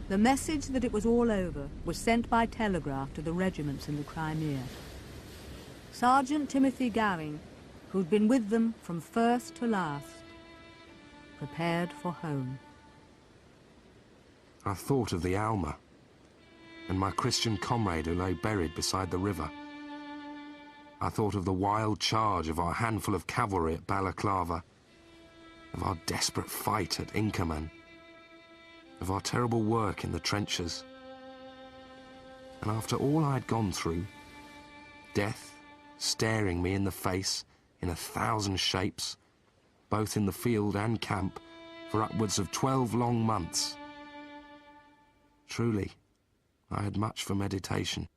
[SPEAKER 1] The message that it was all over was sent by telegraph to the regiments in the Crimea. Sergeant Timothy Gowing, who'd been with them from first to last, prepared for home.
[SPEAKER 11] I thought of the Alma and my Christian comrade who lay buried beside the river. I thought of the wild charge of our handful of cavalry at Balaclava, of our desperate fight at Inkerman, of our terrible work in the trenches. And after all I'd gone through, death staring me in the face in 1,000 shapes, both in the field and camp, for upwards of 12 long months. Truly, I had much for meditation.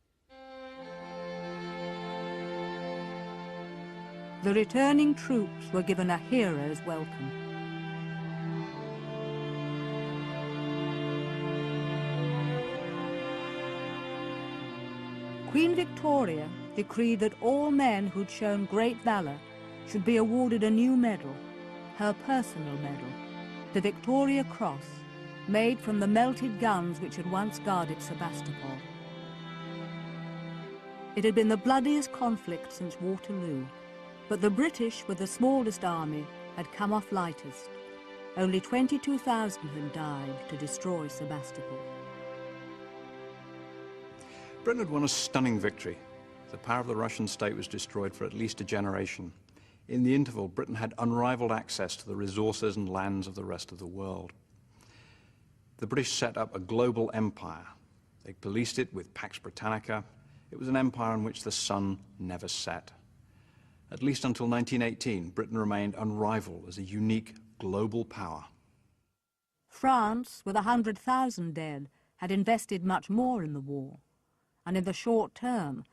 [SPEAKER 1] The returning troops were given a hero's welcome. Queen Victoria decreed that all men who'd shown great valour should be awarded a new medal, her personal medal, the Victoria Cross, made from the melted guns which had once guarded Sebastopol. It had been the bloodiest conflict since Waterloo, but the British, with the smallest army, had come off lightest. Only 22,000 had died to destroy Sebastopol.
[SPEAKER 22] Britain had won a stunning victory. The power of the Russian state was destroyed for at least a generation. In the interval, Britain had unrivaled access to the resources and lands of the rest of the world. The British set up a global empire. They policed it with Pax Britannica. It was an empire in which the sun never set. At least until 1918, Britain remained unrivaled as a unique global power.
[SPEAKER 1] France, with 100,000 dead, had invested much more in the war, and in the short term,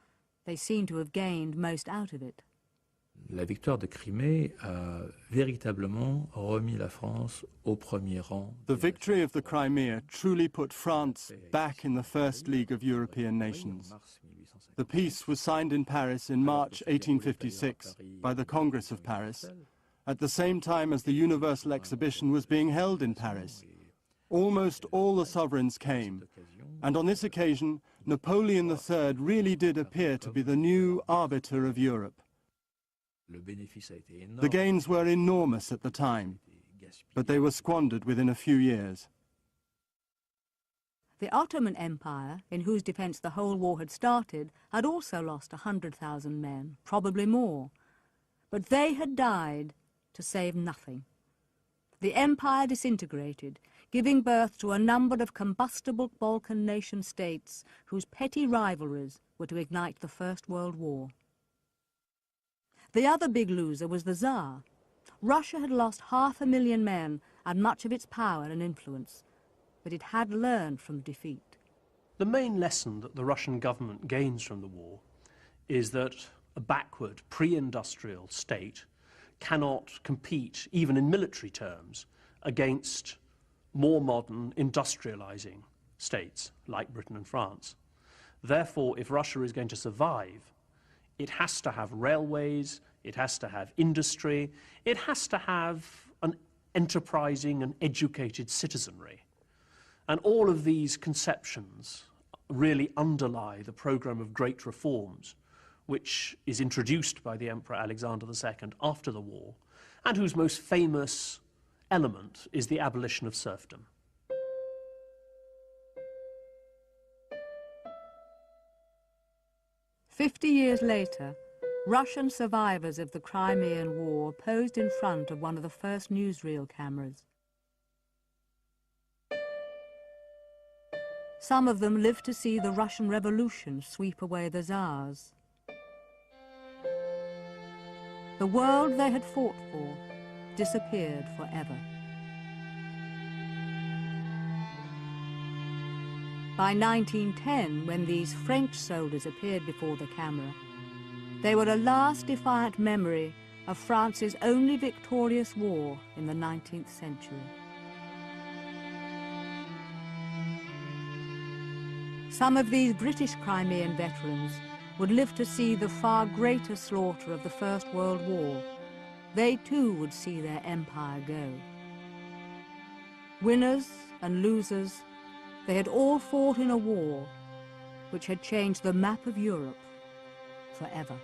[SPEAKER 1] they seem to have gained most out of it.
[SPEAKER 5] La victoire de Crimée a véritablement remis la France au premier rang.
[SPEAKER 12] The victory of the Crimea truly put France back in the first league of European nations. The peace was signed in Paris in March 1856 by the Congress of Paris, at the same time as the Universal Exhibition was being held in Paris. Almost all the sovereigns came, and on this occasion, Napoleon III really did appear to be the new arbiter of Europe. The gains were enormous at the time, but they were squandered within a few years.
[SPEAKER 1] The Ottoman Empire, in whose defence the whole war had started, had also lost 100,000 men, probably more. But they had died to save nothing. The empire disintegrated, giving birth to a number of combustible Balkan nation-states whose petty rivalries were to ignite the First World War. The other big loser was the Tsar. Russia had lost 500,000 men and much of its power and influence, but it had learned from defeat.
[SPEAKER 24] The main lesson that the Russian government gains from the war is that a backward, pre-industrial state cannot compete, even in military terms, against more modern, industrializing states like Britain and France. Therefore, if Russia is going to survive, it has to have railways, it has to have industry, it has to have an enterprising and educated citizenry. And all of these conceptions really underlie the program of great reforms, which is introduced by the Emperor Alexander II after the war, and whose most famous element is the abolition of serfdom.
[SPEAKER 1] "50 years later, Russian survivors of the Crimean War posed in front of one of the first newsreel cameras. Some of them lived to see the Russian Revolution sweep away the Tsars. The world they had fought for disappeared forever. By 1910, when these French soldiers appeared before the camera, they were a last defiant memory of France's only victorious war in the 19th century. Some of these British Crimean veterans would live to see the far greater slaughter of the First World War. They too would see their empire go. Winners and losers, they had all fought in a war which had changed the map of Europe forever.